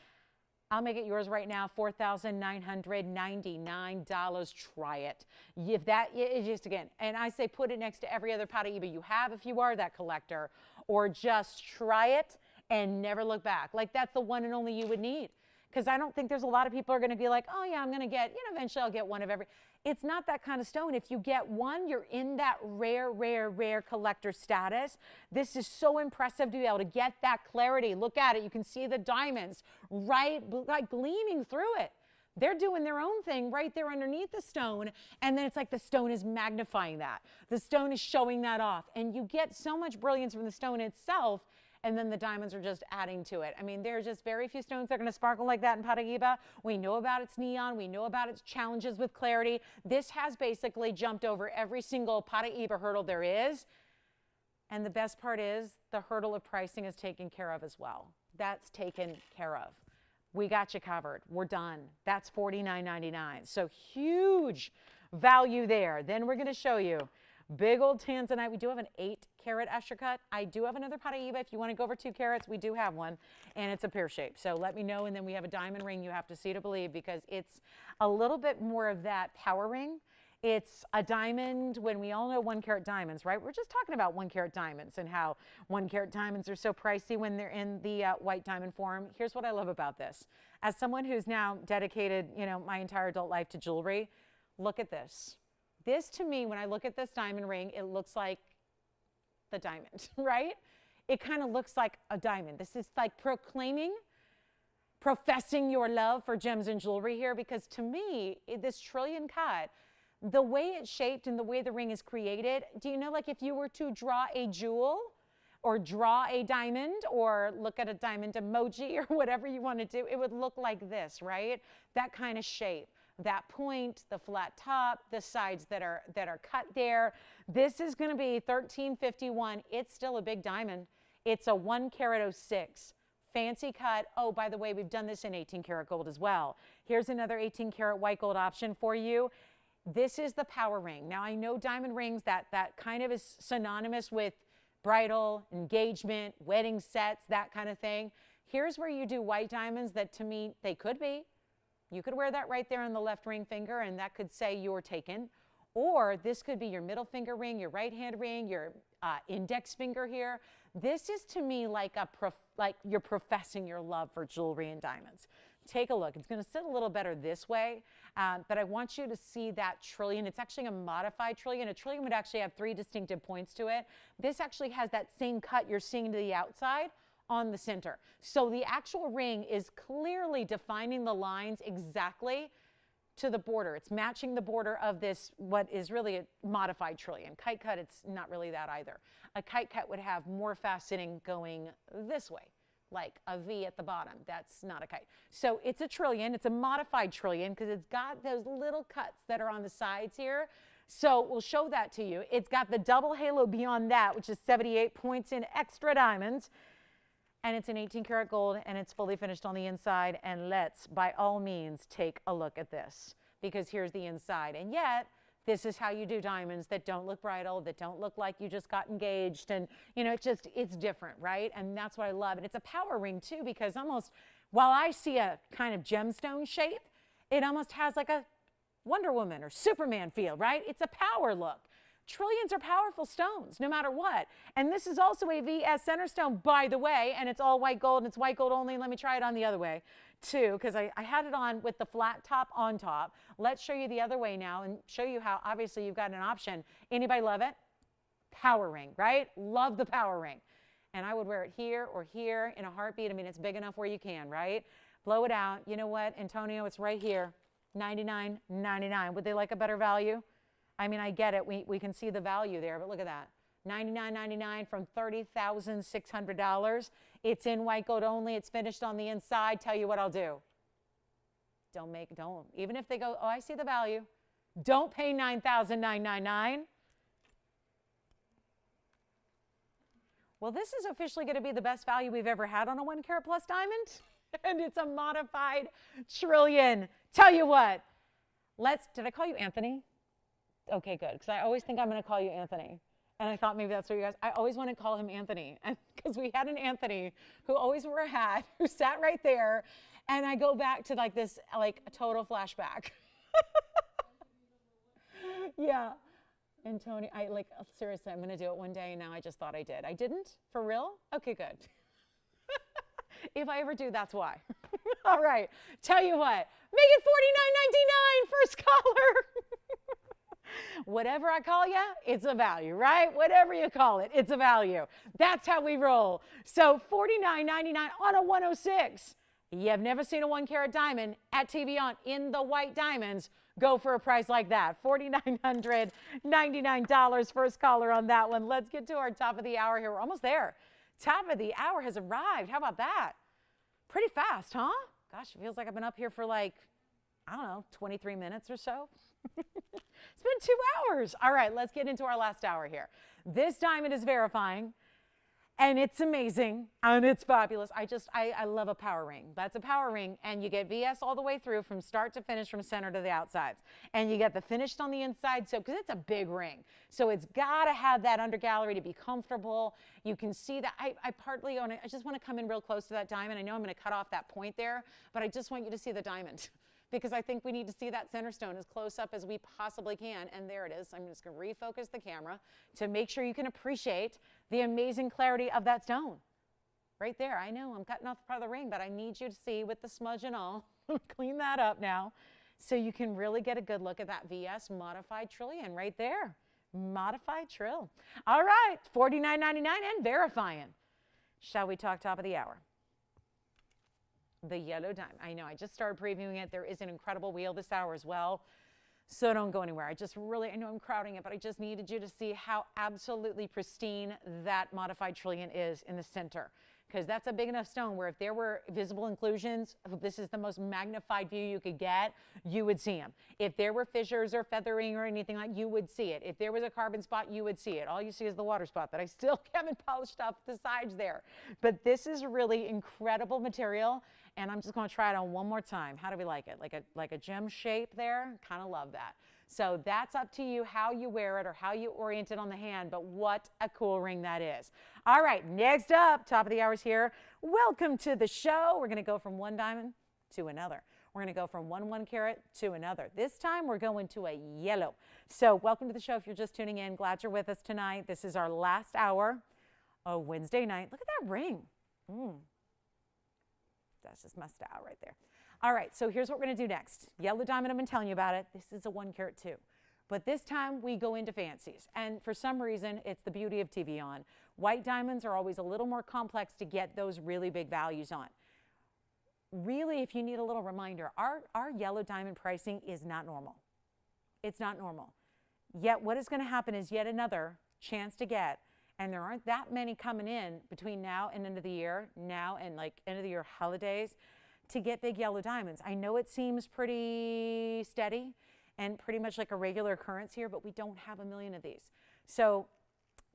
I'll make it yours right now, $4,999. Try it. If that is just, again, and I say put it next to every other Paraiba you have if you are that collector, or just try it and never look back. Like that's the one and only you would need. Because I don't think there's a lot of people are going to be like, oh yeah, I'm going to get, you know, eventually I'll get one of every. It's not that kind of stone. If you get one, you're in that rare, rare, rare collector status. This is so impressive to be able to get that clarity. Look at it. You can see the diamonds right, like gleaming through it. They're doing their own thing right there underneath the stone. And then it's like the stone is magnifying that. The stone is showing that off. And you get so much brilliance from the stone itself. And then the diamonds are just adding to it. I mean, there's just very few stones that are going to sparkle like that in Paraiba. We know about its neon. We know about its challenges with clarity. This has basically jumped over every single Paraiba hurdle there is. And the best part is the hurdle of pricing is taken care of as well. That's taken care of. We got you covered. We're done. That's $49.99. So huge value there. Then we're going to show you big old tanzanite. We do have an 8-carat Escher cut. I do have another Paraiba. If you want to go over 2 carats, we do have one, and it's a pear shape. So let me know. And then we have a diamond ring you have to see to believe because it's a little bit more of that power ring. It's a diamond when we all know 1-carat diamonds, right? We're just talking about 1-carat diamonds and how 1-carat diamonds are so pricey when they're in the white diamond form. Here's what I love about this. As someone who's now dedicated, you know, my entire adult life to jewelry, look at this. This, to me, when I look at this diamond ring, it looks like the diamond, right? It kind of looks like a diamond. This is like professing your love for gems and jewelry here, because to me, this trillion cut, the way it's shaped and the way the ring is created, do you know, like if you were to draw a jewel or draw a diamond or look at a diamond emoji or whatever you want to do, it would look like this, right? That kind of shape. That point, the flat top, the sides that are cut there. This is going to be $1,351. It's still a big diamond. It's a 1-carat 06. Fancy cut. Oh, by the way, we've done this in 18-karat gold as well. Here's another 18-karat white gold option for you. This is the power ring. Now, I know diamond rings, that kind of is synonymous with bridal, engagement, wedding sets, that kind of thing. Here's where you do white diamonds that, to me, they could be. You could wear that right there on the left ring finger, and that could say you're taken. Or this could be your middle finger ring, your right hand ring, your index finger here. This is, to me, like you're professing your love for jewelry and diamonds. Take a look. It's going to sit a little better this way, but I want you to see that trillion. It's actually a modified trillion. A trillion would actually have 3 distinctive points to it. This actually has that same cut you're seeing to the outside on the center. So the actual ring is clearly defining the lines exactly to the border. It's matching the border of this, what is really a modified trillion. Kite cut, it's not really that either. A kite cut would have more faceting going this way, like a V at the bottom. That's not a kite. So it's a trillion. It's a modified trillion because it's got those little cuts that are on the sides here. So we'll show that to you. It's got the double halo beyond that, which is 78 points in extra diamonds. And it's an 18 karat gold, and it's fully finished on the inside. And let's, by all means, take a look at this, because here's the inside. And yet, this is how you do diamonds that don't look bridal, that don't look like you just got engaged. And, you know, it's different, right? And that's what I love. And it's a power ring, too, because almost, while I see a kind of gemstone shape, it almost has like a Wonder Woman or Superman feel, right? It's a power look. Trillions are powerful stones, no matter what. And this is also a VS center stone, by the way, and it's all white gold, and it's white gold only. Let me try it on the other way, too, because I had it on with the flat top on top. Let's show you the other way now and show you how, obviously, you've got an option. Anybody love it? Power ring, right? Love the power ring. And I would wear it here or here in a heartbeat. I mean, it's big enough where you can, right? Blow it out. You know what, Antonio, it's right here. $99.99. Would they like a better value? I mean, I get it. We can see the value there, but look at that. $99.99 from $30,600. It's in white gold only. It's finished on the inside. Tell you what I'll do. Don't. Even if they go, oh, I see the value. Don't pay $9,999. Well, this is officially going to be the best value we've ever had on a 1 carat plus diamond. And it's a modified trillion. Tell you what. Did I call you Anthony? Okay, good, because I always think I'm going to call you Anthony. And I thought maybe that's what you guys, I always want to call him Anthony. Because we had an Anthony who always wore a hat, who sat right there. And I go back to like this, like a total flashback. Yeah. And Tony, seriously, I'm going to do it one day. Now I just thought I did. I didn't? For real? Okay, good. If I ever do, that's why. All right. Tell you what, make it $49.99 first caller. Whatever I call you, it's a value, right? Whatever you call it, it's a value. That's how we roll. So $49.99 on a 106. You've never seen a 1 carat diamond at TVON in the white diamonds. Go for a price like that. $4,999 first caller on that one. Let's get to our top of the hour here. We're almost there. Top of the hour has arrived. How about that? Pretty fast, huh? Gosh, it feels like I've been up here for like, I don't know, 23 minutes or so. It's been 2 hours. All right, let's get into our last hour here. This diamond is verifying, and it's amazing, and it's fabulous. I love a power ring. That's a power ring, and you get VS all the way through from start to finish, from center to the outsides. And you get the finished on the inside, so because it's a big ring. So it's got to have that under gallery to be comfortable. You can see that. I partly own it. I just want to come in real close to that diamond. I know I'm going to cut off that point there, but I just want you to see the diamond. Because I think we need to see that center stone as close up as we possibly can. And there it is. I'm just going to refocus the camera to make sure you can appreciate the amazing clarity of that stone. Right there. I know I'm cutting off part of the ring, but I need you to see with the smudge and all. Clean that up now so you can really get a good look at that VS modified trillion right there. Modified trill. All right. $49.99 and verifying. Shall we talk top of the hour? The yellow diamond. I know, I just started previewing it. There is an incredible wheel this hour as well. So don't go anywhere. I know I'm crowding it, but I just needed you to see how absolutely pristine that modified trillion is in the center. Because that's a big enough stone where if there were visible inclusions, this is the most magnified view you could get, you would see them. If there were fissures or feathering or anything like, you would see it. If there was a carbon spot, you would see it. All you see is the water spot that I still haven't polished up the sides there. But this is really incredible material. And I'm just going to try it on one more time. How do we like it? Like a gem shape there? Kind of love that. So that's up to you how you wear it or how you orient it on the hand, but what a cool ring that is. All right, next up, top of the hours here. Welcome to the show. We're going to go from one diamond to another. We're going to go from one carat to another. This time we're going to a yellow. So welcome to the show if you're just tuning in. Glad you're with us tonight. This is our last hour of Wednesday night. Look at that ring. That's just my style right there. All right, so here's what we're going to do next. Yellow diamond, I've been telling you about it. This is a 1 carat too. But this time we go into fancies. And for some reason, it's the beauty of TVON. White diamonds are always a little more complex to get those really big values on. really, if you need a little reminder, our yellow diamond pricing is not normal. It's not normal. Yet what is going to happen is yet another chance to get, and there aren't that many coming in between now and end of the year, now and like end of the year holidays, to get big yellow diamonds. I know it seems pretty steady and pretty much like a regular occurrence here, but we don't have a million of these. So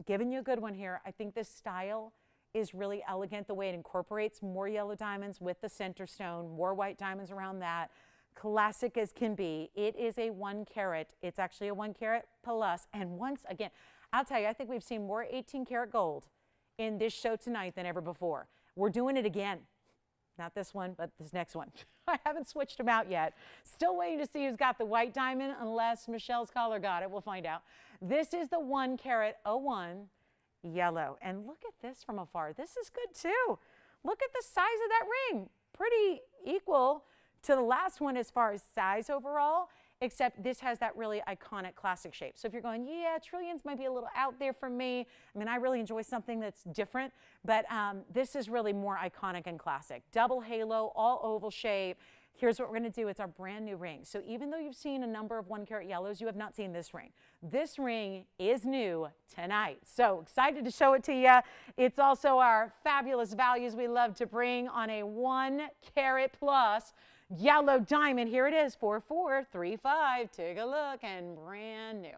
giving you a good one here. I think this style is really elegant, the way it incorporates more yellow diamonds with the center stone, more white diamonds around that. Classic as can be. It is a 1 carat. It's actually a 1 carat plus. And once again, I'll tell you, I think we've seen more 18 karat gold in this show tonight than ever before. We're doing it again. Not this one, but this next one. I haven't switched them out yet. Still waiting to see who's got the white diamond, unless Michelle's caller got it. We'll find out. This is the 1 carat 01 yellow. And look at this from afar. This is good too. Look at the size of that ring. Pretty equal to the last one as far as size overall, except this has that really iconic classic shape. So if you're going, yeah, trillions might be a little out there for me. I mean, I really enjoy something that's different, but this is really more iconic and classic. Double halo, all oval shape. Here's what we're going to do. It's our brand new ring. So even though you've seen a number of 1 carat yellows, you have not seen this ring. This ring is new tonight. So excited to show it to you. It's also our fabulous values we love to bring on a 1 carat plus yellow diamond. Here it is, 4435. Take a look, and brand new.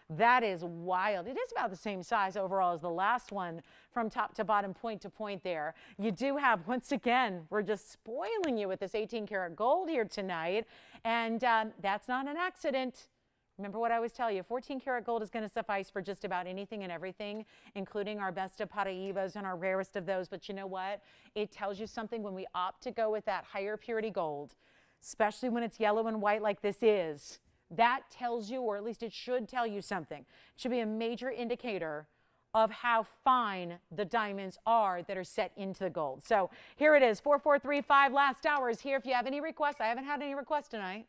That is wild. It is about the same size overall as the last one from top to bottom, point to point there. You do have, once again, we're just spoiling you with this 18 karat gold here tonight. And that's not an accident. Remember what I always tell you, 14 karat gold is going to suffice for just about anything and everything, including our best of Paraibas and our rarest of those. But you know what? It tells you something when we opt to go with that higher purity gold, especially when it's yellow and white like this is. That tells you, or at least it should tell you something. It should be a major indicator of how fine the diamonds are that are set into the gold. So here it is, 4435. Last hour is here. If you have any requests, I haven't had any requests tonight,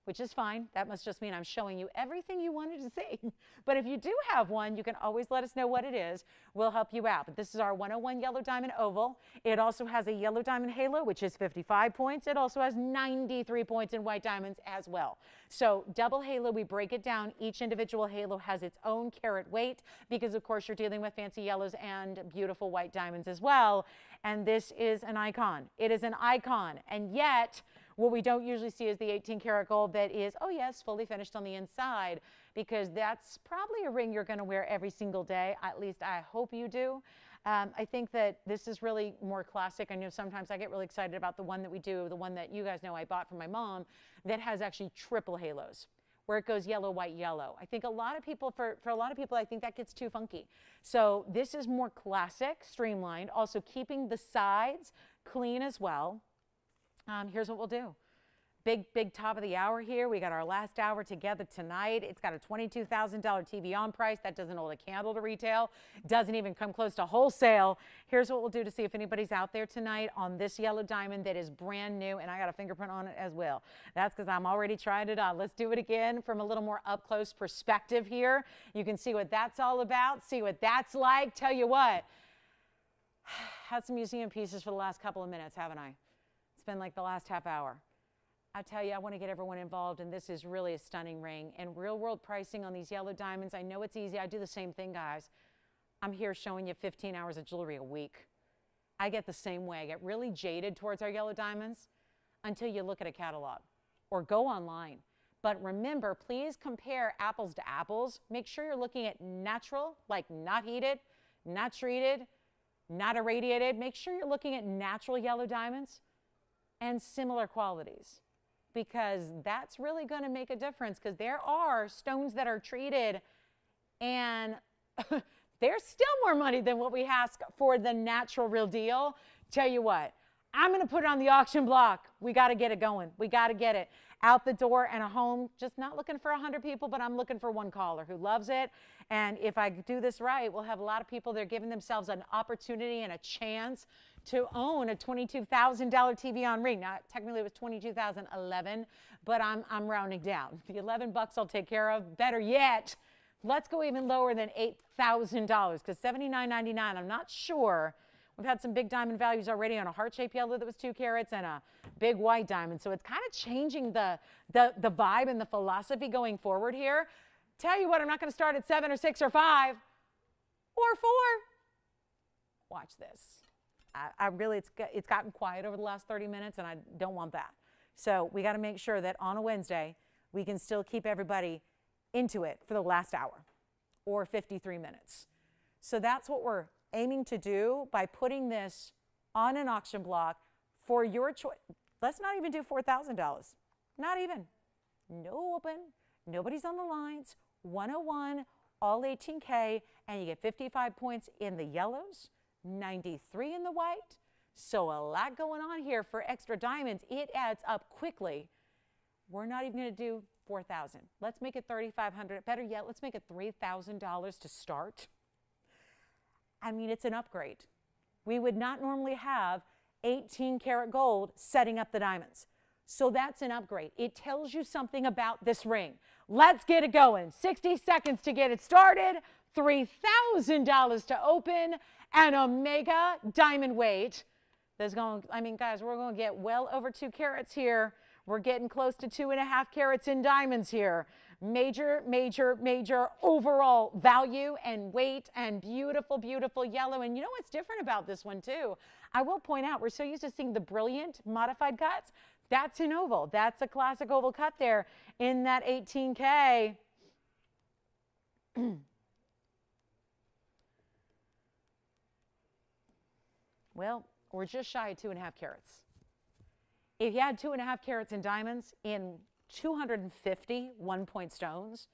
which is fine. That must just mean I'm showing you everything you wanted to see. But if you do have one, you can always let us know what it is. We'll help you out. But this is our 101 yellow diamond oval. It also has a yellow diamond halo, which is 55 points. It also has 93 points in white diamonds as well. So double halo, we break it down. Each individual halo has its own carat weight because, of course, you're dealing with fancy yellows and beautiful white diamonds as well. And this is an icon. It is an icon. And yet, what we don't usually see is the 18 karat gold that is, oh yes, fully finished on the inside, because that's probably a ring you're going to wear every single day. At least I hope you do. I think that this is really more classic. I know sometimes I get really excited about the one that we do, the one that you guys know I bought for my mom, that has actually triple halos, where it goes yellow, white, yellow. I think a lot of people, for a lot of people, I think that gets too funky. So this is more classic, streamlined, also keeping the sides clean as well. Here's what we'll do. Big top of the hour here. We got our last hour together tonight. It's got a $22,000 TVON price. That doesn't hold a candle to retail. Doesn't even come close to wholesale. Here's what we'll do to see if anybody's out there tonight on this yellow diamond that is brand new, and I got a fingerprint on it as well. That's because I'm already trying it on. Let's do it again from a little more up close perspective here. You can see what that's all about, see what that's like. Tell you what, had some museum pieces for the last couple of minutes, haven't I? It's been like the last half hour. I tell you, I want to get everyone involved, and this is really a stunning ring. And real world pricing on these yellow diamonds, I know it's easy. I do the same thing, guys. I'm here showing you 15 hours of jewelry a week. I get the same way. I get really jaded towards our yellow diamonds until you look at a catalog or go online. But remember, please compare apples to apples. Make sure you're looking at natural, like not heated, not treated, not irradiated. Make sure you're looking at natural yellow diamonds and similar qualities, because that's really going to make a difference, because there are stones that are treated and they're still more money than what we ask for the natural real deal. Tell you what, I'm going to put it on the auction block. We got to get it going. We got to get it out the door and a home. Just not looking for 100 people, but I'm looking for one caller who loves it. And if I do this right, we'll have a lot of people that are giving themselves an opportunity and a chance to own a $22,000 TVON ring. Now, technically it was $22,011, but I'm rounding down. The $11 I'll take care of. Better yet, let's go even lower than $8,000, because $79.99, I'm not sure We've had some big diamond values already on a heart-shaped yellow that was 2 carats and a big white diamond. So it's kind of changing the vibe and the philosophy going forward here. Tell you what, I'm not going to start at 7 or 6 or 5 or 4. Watch this. I really, it's gotten quiet over the last 30 minutes, and I don't want that. So we got to make sure that on a Wednesday, we can still keep everybody into it for the last hour or 53 minutes. So that's what we're aiming to do by putting this on an auction block for your choice. Let's not even do $4,000. Not even. No open. Nobody's on the lines. 101, all 18K, and you get 55 points in the yellows, 93 in the white. So a lot going on here for extra diamonds. It adds up quickly. We're not even going to do 4,000. Let's make it 3,500. Better yet, let's make it $3,000 to start. I mean, it's an upgrade. We would not normally have 18 karat gold setting up the diamonds. So that's an upgrade. It tells you something about this ring. Let's get it going. 60 seconds to get it started. $3,000 to open and a mega diamond weight. There's going, I mean, guys, we're going to get well over 2 carats here. We're getting close to 2.5 carats in diamonds here. Major, major, major overall value and weight and beautiful, beautiful yellow. And you know what's different about this one too? I will point out, we're so used to seeing the brilliant modified cuts. That's an oval. That's a classic oval cut there in that 18K. Well, we're just shy of 2.5 carats. If you had 2.5 carats in diamonds in 250 one-point stones,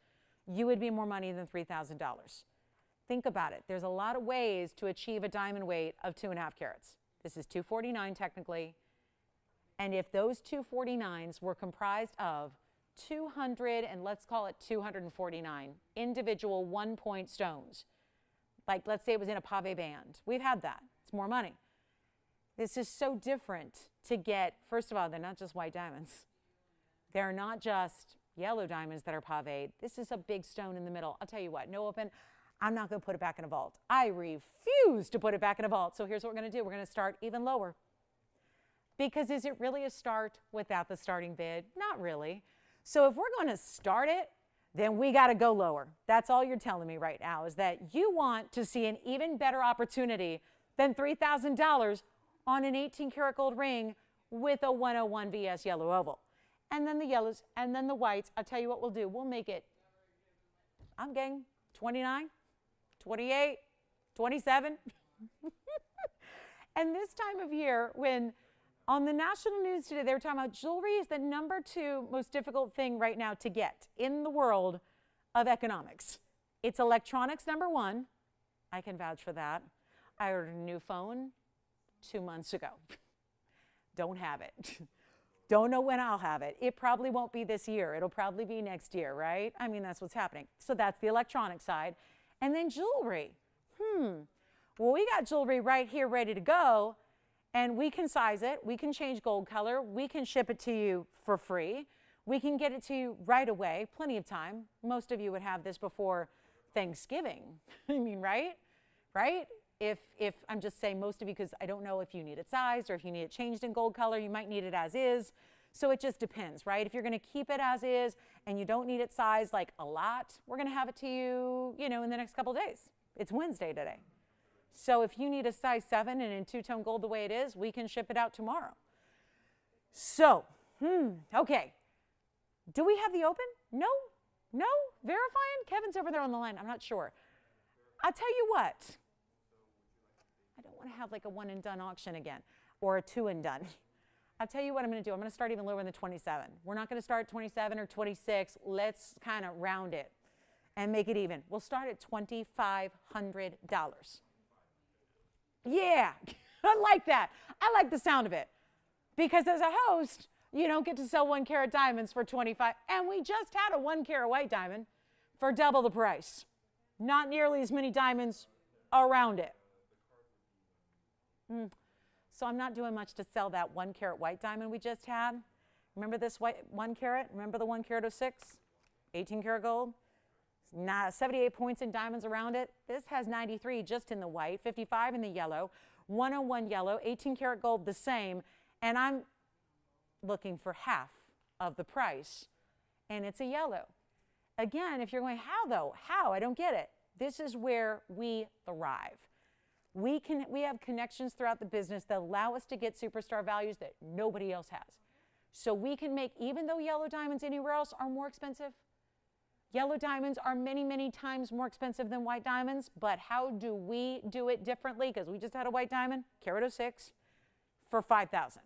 you would be more money than $3,000. Think about it. There's a lot of ways to achieve a diamond weight of 2.5 carats. This is 249 technically. And if those 249s were comprised of 200, and let's call it 249 individual one-point stones, like let's say it was in a pave band, we've had that. It's more money. This is so different to get, first of all, they're not just white diamonds. They're not just yellow diamonds that are paved. This is a big stone in the middle. I'll tell you what, no open, I'm not going to put it back in a vault. I refuse to put it back in a vault. So here's what we're going to do. We're going to start even lower. Because is it really a start without the starting bid? Not really. So if we're going to start it, then we got to go lower. That's all you're telling me right now, is that you want to see an even better opportunity than $3,000 on an 18 karat gold ring with a 101 VS yellow oval. And then the yellows and then the whites. I'll tell you what we'll do. We'll make it, I'm game, 29, 28, 27. And this time of year, when on the national news today, they were talking about jewelry is the #2 most difficult thing right now to get in the world of economics. It's electronics #1. I can vouch for that. I ordered a new phone 2 months ago. Don't have it. Don't know when I'll have it. It probably won't be this year. It'll probably be next year, right? I mean, that's what's happening. So that's the electronic side. And then jewelry. Well, we got jewelry right here ready to go. And we can size it, we can change gold color, we can ship it to you for free, we can get it to you right away, plenty of time. Most of you would have this before Thanksgiving. I mean, right? Right? If I'm just saying most of you, because I don't know if you need it sized or if you need it changed in gold color, you might need it as is. So it just depends, right? If you're going to keep it as is and you don't need it sized like a lot, we're going to have it to you, you know, in the next couple of days. It's Wednesday today. So if you need a size 7 and in two-tone gold the way it is, we can ship it out tomorrow. So, okay. Do we have the open? No? No? Verifying? Kevin's over there on the line. I'm not sure. I'll tell you what. I don't want to have like a one and done auction again or a two and done. I'll tell you what I'm going to do. I'm going to start even lower than 27. We're not going to start at 27 or 26. Let's kind of round it and make it even. We'll start at $2,500. Yeah, I like that. I like the sound of it. Because as a host, you don't get to sell 1 carat diamonds for 25. And we just had a 1 carat white diamond for double the price. Not nearly as many diamonds around it. So I'm not doing much to sell that 1 carat white diamond we just had. Remember this white 1 carat? Remember the 1 carat 06? 18 karat gold? 78 points in diamonds around it. This has 93 just in the white, 55 in the yellow. 101 yellow, 18 karat gold the same, and I'm looking for half of the price, and it's a yellow. Again, if you're going, how though? How? I don't get it. This is where we thrive. We have connections throughout the business that allow us to get superstar values that nobody else has. So we can make, even though yellow diamonds anywhere else are more expensive, yellow diamonds are many, many times more expensive than white diamonds, but how do we do it differently? Because we just had a white diamond, carat 06, for $5,000.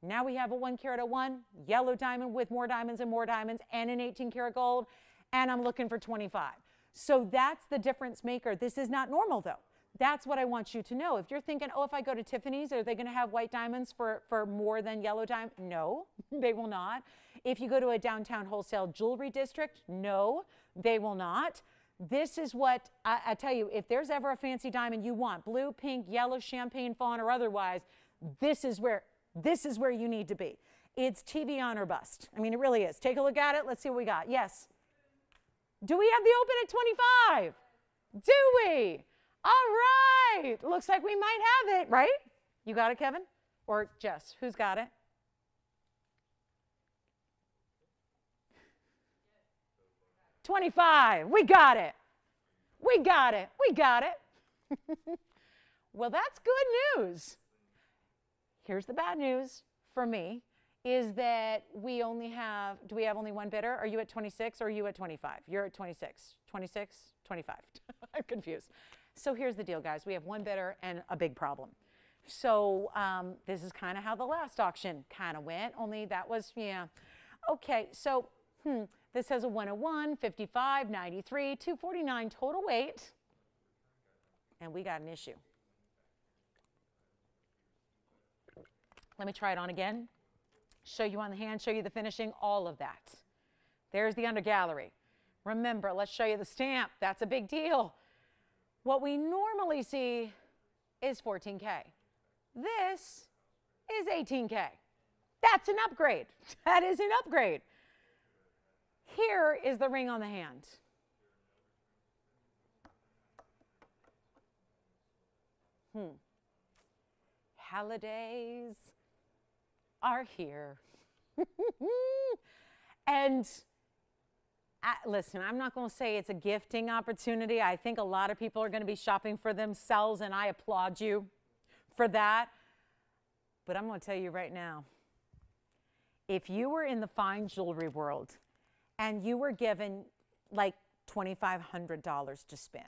Now we have a 1 carat 01, yellow diamond with more diamonds and an 18 karat gold, and I'm looking for 25. So that's the difference maker. This is not normal though. That's what I want you to know. If you're thinking, oh, if I go to Tiffany's, are they going to have white diamonds for more than yellow diamond? No, they will not. If you go to a downtown wholesale jewelry district, no, they will not. This is what, I tell you, if there's ever a fancy diamond you want, blue, pink, yellow, champagne, fawn, or otherwise, this is where you need to be. It's TVON or bust. I mean, it really is. Take a look at it. Let's see what we got. Yes. Do we have the open at 25? Do we? All right. Looks like we might have it, right? You got it, Kevin? Or Jess? Who's got it? $25. We got it. We got it. We got it. Well, that's good news. Here's the bad news for me is that we only have, do we have only one bidder? Are you at 26 or are you at 25? You're at 26. 26, 25. I'm confused. So here's the deal, guys. We have one bidder and a big problem. So this is kind of how the last auction kind of went, only that was, yeah. Okay, so this has a 101, 55, 93, 249 total weight, and we got an issue. Let me try it on again. Show you on the hand, show you the finishing, all of that. There's the under gallery. Remember, let's show you the stamp. That's a big deal. What we normally see is 14K. This is 18K. That's an upgrade. That is an upgrade. Here is the ring on the hand. Holidays are here. And listen, I'm not going to say it's a gifting opportunity. I think a lot of people are going to be shopping for themselves, and I applaud you for that. But I'm going to tell you right now, if you were in the fine jewelry world and you were given like $2,500 to spend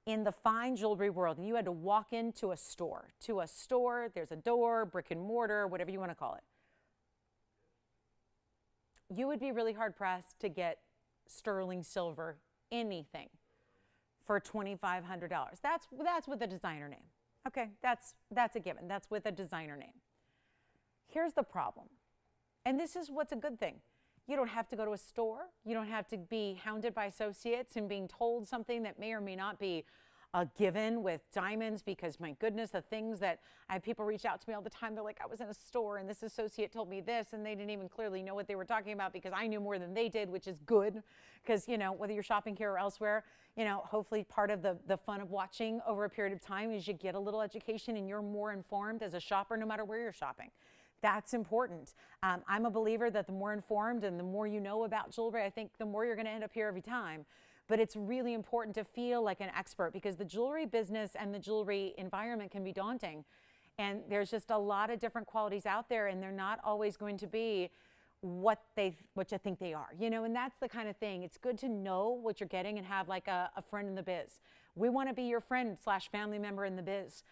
in the fine jewelry world, and you had to walk into a store, there's a door, brick and mortar, whatever you want to call it, you would be really hard pressed to get sterling silver, anything, for $2,500. That's with a designer name. Okay, that's a given. That's with a designer name. Here's the problem, and this is what's a good thing. You don't have to go to a store. You don't have to be hounded by associates and being told something that may or may not be a given with diamonds, because my goodness, the things that I have people reach out to me all the time. They're like, I was in a store and this associate told me this, and they didn't even clearly know what they were talking about because I knew more than they did, which is good, because, you know, whether you're shopping here or elsewhere, you know, hopefully part of the fun of watching over a period of time is you get a little education and you're more informed as a shopper no matter where you're shopping. That's important. I'm a believer that the more informed and the more you know about jewelry, I think the more you're going to end up here every time. But it's really important to feel like an expert, because the jewelry business and the jewelry environment can be daunting. And there's just a lot of different qualities out there, and they're not always going to be what you think they are, you know, and that's the kind of thing. It's good to know what you're getting and have like a friend in the biz. We want to be your friend / family member in the biz.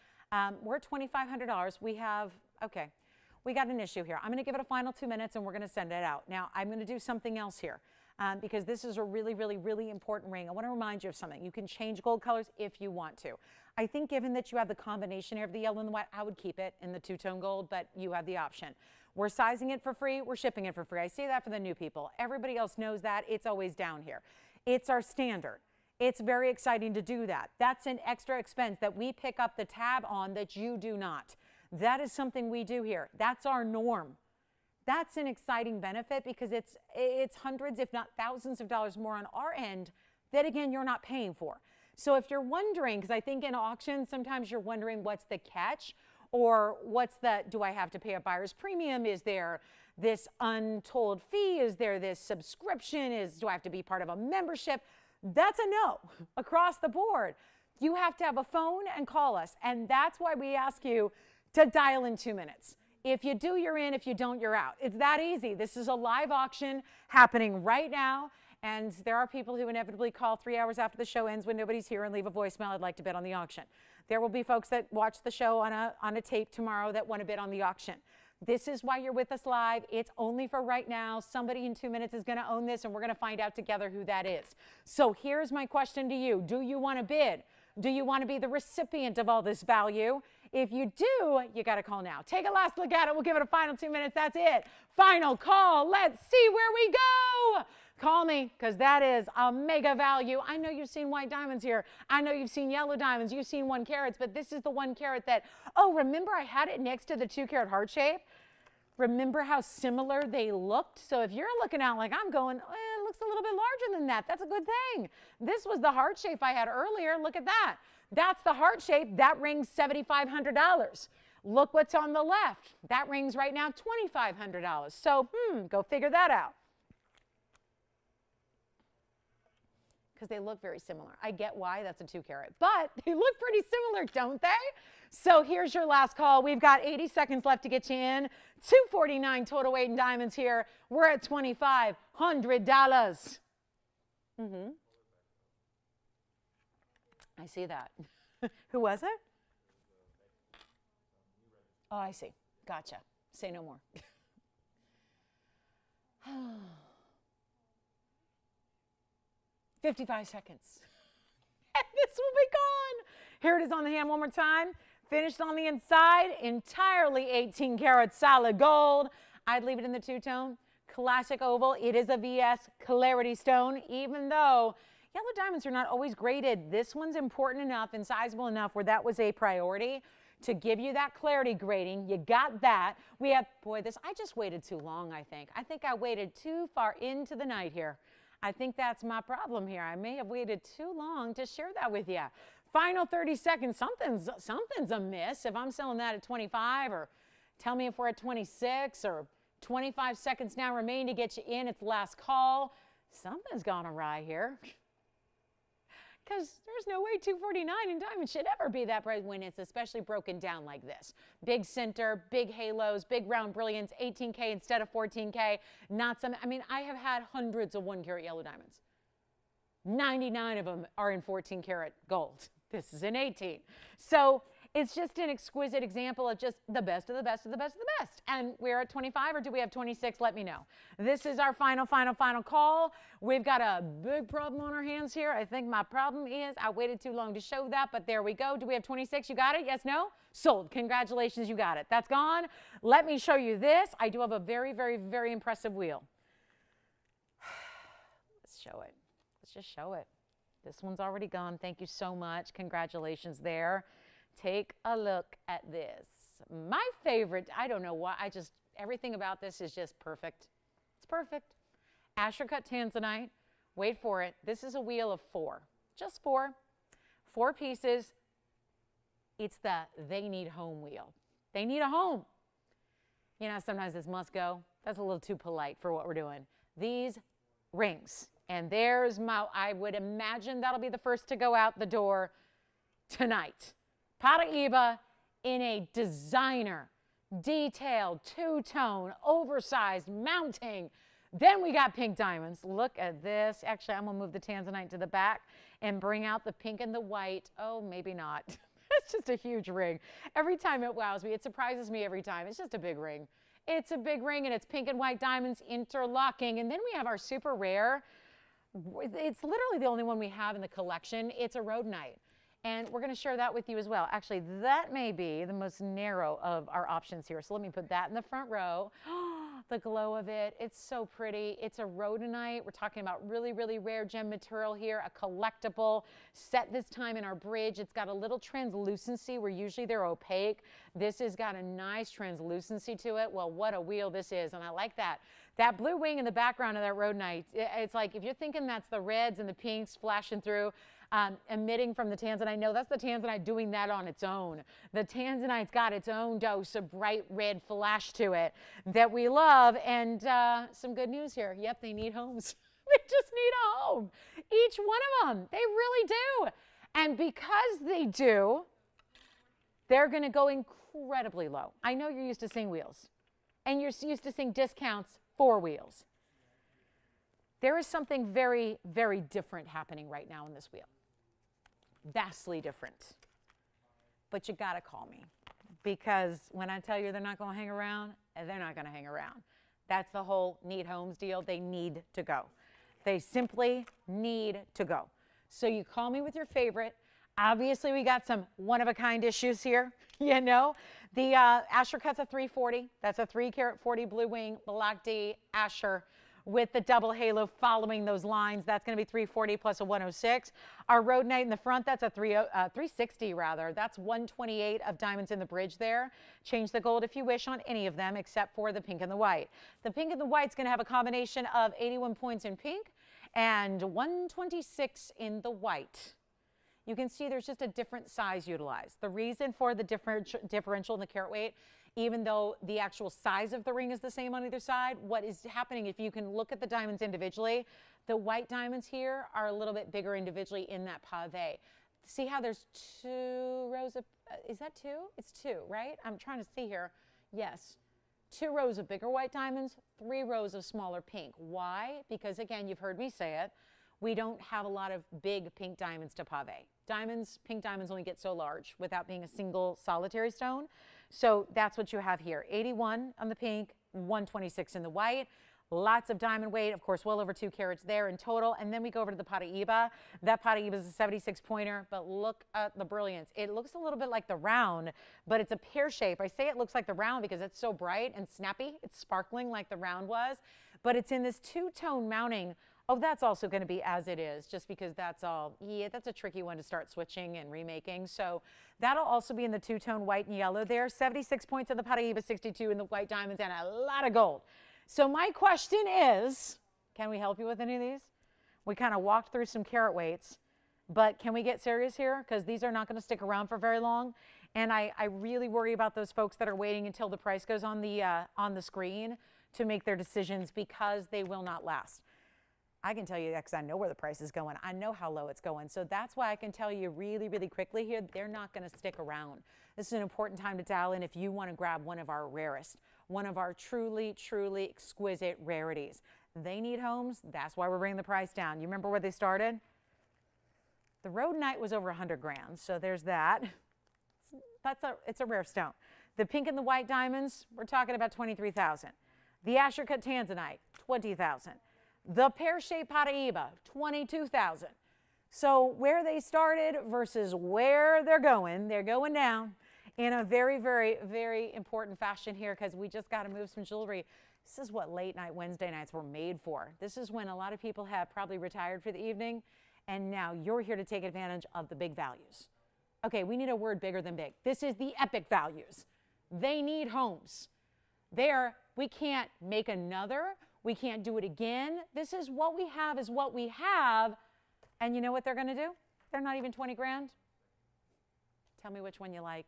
We're at $2,500. We have, okay. We got an issue here. I'm going to give it a final 2 minutes and we're going to send it out. Now, I'm going to do something else here because this is a really, really, really important ring. I want to remind you of something. You can change gold colors if you want to. I think given that you have the combination here of the yellow and the white, I would keep it in the two-tone gold, but you have the option. We're sizing it for free. We're shipping it for free. I say that for the new people. Everybody else knows that. It's always down here. It's our standard. It's very exciting to do that. That's an extra expense that we pick up the tab on that you do not. That is something we do here. That's our norm. That's an exciting benefit because it's hundreds, if not thousands of dollars more on our end that, again, you're not paying for. So if you're wondering, because I think in auctions, sometimes you're wondering what's the catch, or what's the, do I have to pay a buyer's premium? Is there this untold fee? Is there this subscription? Do I have to be part of a membership? That's a no across the board. You have to have a phone and call us. And that's why we ask you to dial in 2 minutes. If you do, you're in. If you don't, you're out. It's that easy. This is a live auction happening right now. And there are people who inevitably call 3 hours after the show ends when nobody's here and leave a voicemail, I'd like to bid on the auction. There will be folks that watch the show on a tape tomorrow that want to bid on the auction. This is why you're with us live. It's only for right now. Somebody in 2 minutes is going to own this, and we're going to find out together who that is. So here's my question to you. Do you want to bid? Do you want to be the recipient of all this value? If you do, you got to call now. Take a last look at it. We'll give it a final 2 minutes. That's it. Final call. Let's see where we go. Call me, because that is a mega value. I know you've seen white diamonds here. I know you've seen yellow diamonds. You've seen 1 carats, but this is the 1 carat that, oh, remember I had it next to the 2 carat heart shape? Remember how similar they looked? So if you're looking out like I'm going, it looks a little bit larger than that. That's a good thing. This was the heart shape I had earlier. Look at that. That's the heart shape. That rings $7,500. Look what's on the left. That rings right now $2,500. So, go figure that out. Because they look very similar. I get why that's a 2 carat, but they look pretty similar, don't they? So here's your last call. We've got 80 seconds left to get you in. 249 total weight in diamonds here. We're at $2,500. I see that. Who was it? Oh, I see. Gotcha. Say no more. 55 seconds. And this will be gone. Here it is on the hand one more time. Finished on the inside, entirely 18 karat solid gold. I'd leave it in the 2-tone. Classic oval. It is a VS clarity stone, even though yellow diamonds are not always graded. This one's important enough and sizable enough where that was a priority to give you that clarity grading. You got that. We have, boy, this, I just waited too long, I think. I think I waited too far into the night here. I think that's my problem here. I may have waited too long to share that with you. Final 30 seconds, something's amiss. If I'm selling that at 25, or tell me if we're at 26, or 25 seconds now remain to get you in. It's last call. Something's gone awry here. Because there's no way 249 in diamonds should ever be that bright when it's especially broken down like this. Big center, big halos, big round brilliance, 18K instead of 14K. Not some, I mean, I have had hundreds of 1 carat yellow diamonds. 99 of them are in 14 karat gold. This is in 18. So it's just an exquisite example of just the best of the best of the best of the best. And we're at 25, or do we have 26? Let me know. This is our final call. We've got a big problem on our hands here. I think my problem is I waited too long to show that, but there we go. Do we have 26? You got it? Yes, no? Sold. Congratulations, you got it. That's gone. Let me show you this. I do have a very, very, very impressive wheel. Let's show it. Let's just show it. This one's already gone. Thank you so much. Congratulations there. Take a look at this. My favorite, I don't know why, everything about this is just perfect. It's perfect. Asher cut tanzanite. Wait for it. This is a wheel of 4. Just 4. 4 pieces. It's the they need home wheel. They need a home. You know, sometimes this must go. That's a little too polite for what we're doing. These rings. And there's my, I would imagine that'll be the first to go out the door tonight. Paraiba in a designer, detailed, 2-tone, oversized mounting. Then we got pink diamonds. Look at this. Actually, I'm going to move the tanzanite to the back and bring out the pink and the white. Oh, maybe not. It's just a huge ring. Every time it wows me. It surprises me every time. It's just a big ring. It's a big ring, and it's pink and white diamonds interlocking. And then we have our super rare. It's literally the only one we have in the collection. It's a rhodonite. And we're going to share that with you as well. Actually, that may be the most narrow of our options here. So let me put that in the front row. The glow of it. It's so pretty. It's a rhodonite. We're talking about really, really rare gem material here. A collectible set this time in our bridge. It's got a little translucency where usually they're opaque. This has got a nice translucency to it. Well, what a wheel this is. And I like that. That blue wing in the background of that rhodonite. It's like if you're thinking that's the reds and the pinks flashing through, emitting from the tanzanite. No, that's the tanzanite doing that on its own. The tanzanite's got its own dose of bright red flash to it that we love. And some good news here. Yep, they need homes. They just need a home. Each one of them. They really do. And because they do, they're going to go incredibly low. I know you're used to seeing wheels, and you're used to seeing discounts for wheels. There is something very, very different happening right now in this wheel. Vastly different. But you got to call me, because when I tell you they're not going to hang around, they're not going to hang around. That's the whole need homes deal. They need to go. They simply need to go. So you call me with your favorite. Obviously, we got some one-of-a-kind issues here, you know. The Asher cut's a 340. That's a 3-carat 40 blue wing, black D Asher with the double halo following those lines. That's going to be 340 plus a 106. Our rhodonite in the front, that's a 360 rather. That's 128 of diamonds in the bridge there. Change the gold if you wish on any of them except for the pink and the white. The pink and the white's going to have a combination of 81 points in pink and 126 in the white. You can see there's just a different size utilized. The reason for the differential in the carat weight, even though the actual size of the ring is the same on either side, what is happening, if you can look at the diamonds individually, the white diamonds here are a little bit bigger individually in that pave. See how there's 2 rows of, is that 2? It's 2, right? I'm trying to see here. Yes. 2 rows of bigger white diamonds, 3 rows of smaller pink. Why? Because again, you've heard me say it, we don't have a lot of big pink diamonds to pave. Diamonds, pink diamonds only get so large without being a single solitary stone. So that's what you have here. 81 on the pink, 126 in the white. Lots of diamond weight, of course, well over 2 carats there in total. And then we go over to the Paraiba. That Paraiba is a 76 pointer, but look at the brilliance. It looks a little bit like the round, but it's a pear shape. I say it looks like the round because it's so bright and snappy. It's sparkling like the round was, but it's in this 2-tone mounting. Oh, that's also going to be as it is, just because that's all, yeah, that's a tricky one to start switching and remaking. So that'll also be in the 2-tone white and yellow there. 76 points in the Paraiba, 62 in the white diamonds, and a lot of gold. So my question is, can we help you with any of these? We kind of walked through some carat weights, but can we get serious here? Because these are not going to stick around for very long. And I really worry about those folks that are waiting until the price goes on the screen to make their decisions, because they will not last. I can tell you that because I know where the price is going. I know how low it's going. So that's why I can tell you really, really quickly here, they're not going to stick around. This is an important time to dial in if you want to grab one of our rarest, one of our truly, truly exquisite rarities. They need homes. That's why we're bringing the price down. You remember where they started? The rhodonite was over 100 grand. So there's that. It's a rare stone. The pink and the white diamonds, we're talking about 23,000. The Asher cut tanzanite, 20,000. The pear-shaped Paraiba, 22,000. So where they started versus where they're going down in a very, very, very important fashion here, because we just got to move some jewelry. This is what late night Wednesday nights were made for. This is when a lot of people have probably retired for the evening, and now you're here to take advantage of the big values. Okay, we need a word bigger than big. This is the epic values. They need homes. We can't make another. We can't do it again. This is what we have is what we have. And you know what they're going to do? They're not even 20 grand. Tell me which one you like.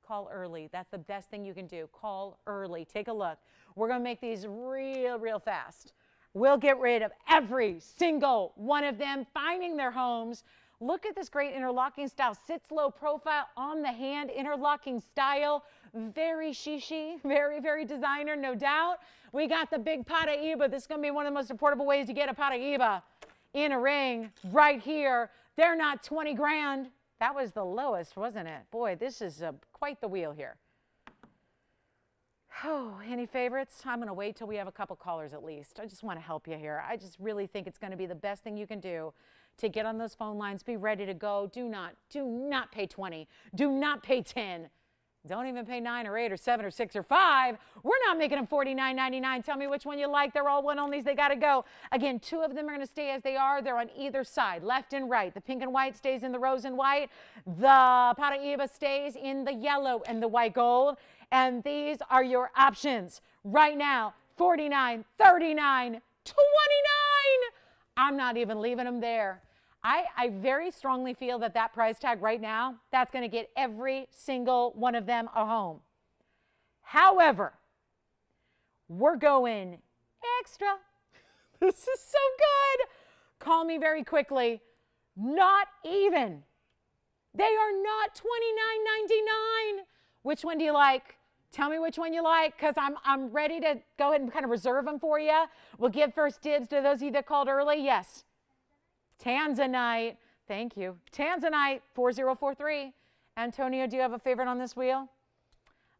Call early. That's the best thing you can do. Call early. Take a look. We're going to make these real, real fast. We'll get rid of every single one of them, finding their homes. Look at this great interlocking style. Sits low profile on the hand, interlocking style. Very shishi, very, very designer, no doubt. We got the big Paraiba. This is going to be one of the most affordable ways to get a Paraiba in a ring right here. They're not 20 grand. That was the lowest, wasn't it? Boy, this is quite the wheel here. Oh, any favorites? I'm going to wait till we have a couple callers at least. I just want to help you here. I just really think it's going to be the best thing you can do to get on those phone lines, be ready to go. Do not pay 20. Do not pay 10. Don't even pay 9 or 8 or 7 or 6 or 5. We're not making them $49.99. Tell me which one you like. They're all one-onlys. They got to go. Again, 2 of them are going to stay as they are. They're on either side, left and right. The pink and white stays in the rose and white. The Paraiba stays in the yellow and the white gold. And these are your options right now. $49, $39, $29. I'm not even leaving them there. I very strongly feel that that price tag right now, that's going to get every single one of them a home. However, we're going extra. This is so good. Call me very quickly. Not even. They are not $29.99. Which one do you like? Tell me which one you like, because I'm ready to go ahead and kind of reserve them for you. We'll give first dibs to those of you that called early. Yes. Tanzanite. Thank you. Tanzanite 4043. Antonio, do you have a favorite on this wheel?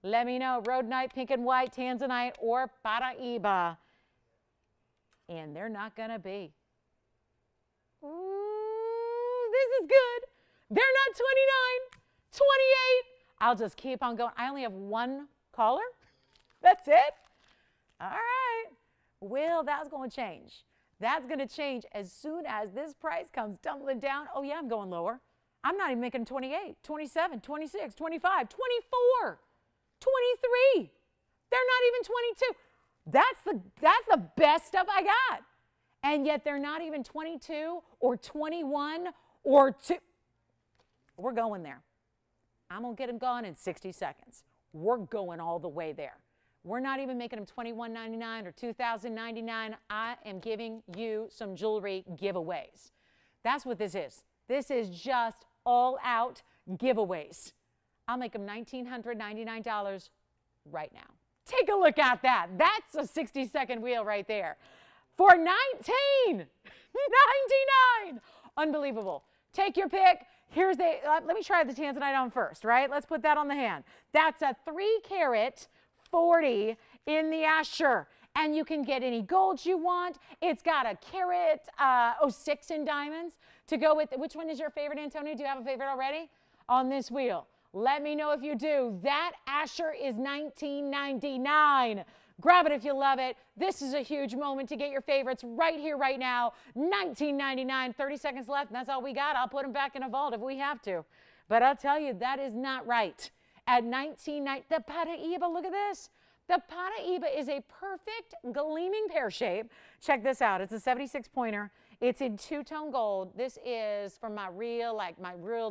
Let me know. Rhodonite, pink and white, Tanzanite, or Paraiba. And they're not going to be. Ooh, this is good. They're not 29, 28. I'll just keep on going. I only have one caller. That's it. All right. Well, that's going to change. That's going to change as soon as this price comes tumbling down. Oh, yeah, I'm going lower. I'm not even making 28, 27, 26, 25, 24, 23. They're not even 22. That's the best stuff I got. And yet they're not even 22 or 21 or 2. We're going there. I'm going to get them gone in 60 seconds. We're going all the way there. We're not even making them $21.99 or $2,099. I am giving you some jewelry giveaways. That's what this is. This is just all out giveaways. I'll make them $1,999 right now. Take a look at that. That's a 60-second wheel right there. For $19.99. Unbelievable. Take your pick. Here's the, let me try the Tanzanite on first, right? Let's put that on the hand. That's a 3-carat 40 in the Asher. And you can get any gold you want. It's got a carat 06 in diamonds to go with. Which one is your favorite, Antonio? Do you have a favorite already on this wheel? Let me know if you do. That Asher is $19.99. Grab it if you love it. This is a huge moment to get your favorites right here, right now. $19.99, 30 seconds left, and that's all we got. I'll put them back in a vault if we have to. But I'll tell you, that is not right. At $19.99, the Paraiba, look at this. The Paraiba is a perfect gleaming pear shape. Check this out. It's a 76 pointer. It's in two-tone gold. This is for my real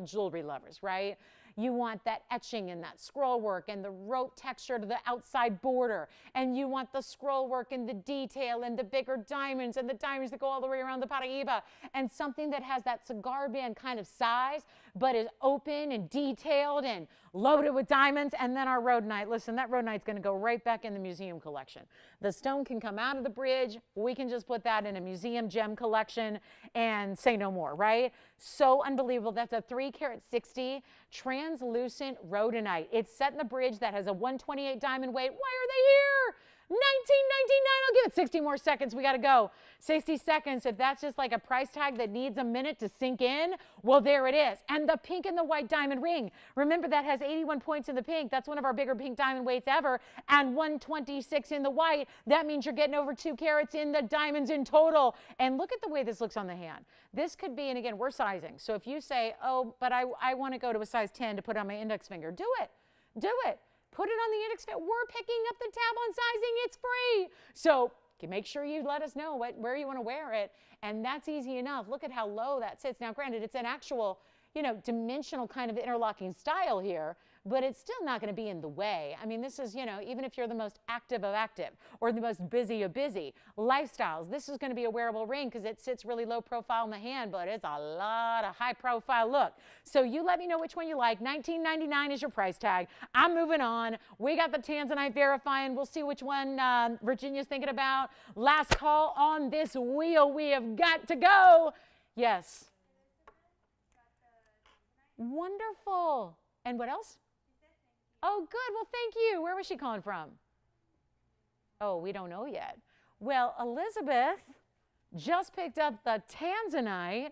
jewelry lovers, right? You want that etching and that scroll work and the rope texture to the outside border. And you want the scroll work and the detail and the bigger diamonds and the diamonds that go all the way around the Paraiba. And something that has that cigar band kind of size, but is open and detailed and loaded with diamonds. And then our rhodonite. Listen, that rhodonite's going to go right back in the museum collection. The stone can come out of the bridge. We can just put that in a museum gem collection and say no more, right? So unbelievable. That's a 3-carat 60 translucent rhodonite. It's set in the bridge that has a 128 diamond weight. Why are they here? $19.99. I'll give it 60 more seconds. We got to go. 60 seconds. If that's just like a price tag that needs a minute to sink in, well, there it is. And the pink and the white diamond ring. Remember, that has 81 points in the pink. That's one of our bigger pink diamond weights ever. And 126 in the white. That means you're getting over 2 carats in the diamonds in total. And look at the way this looks on the hand. This could be, and again, we're sizing. So if you say, oh, but I want to go to a size 10 to put on my index finger, do it. Do it. Put it on the index finger. We're picking up the tab on sizing. It's free. So make sure you let us know where you want to wear it. And that's easy enough. Look at how low that sits. Now, granted, it's an actual, dimensional kind of interlocking style here, but it's still not going to be in the way. I mean, this is, even if you're the most active of active or the most busy of busy lifestyles, this is going to be a wearable ring because it sits really low profile in the hand, but it's a lot of high profile look. So you let me know which one you like. $19.99 is your price tag. I'm moving on. We got the Tanzanite verifying. We'll see which one Virginia's thinking about. Last call on this wheel. We have got to go. Yes. Wonderful. And what else? Oh, good. Well, thank you. Where was she calling from? Oh, we don't know yet. Well, Elizabeth just picked up the Tanzanite.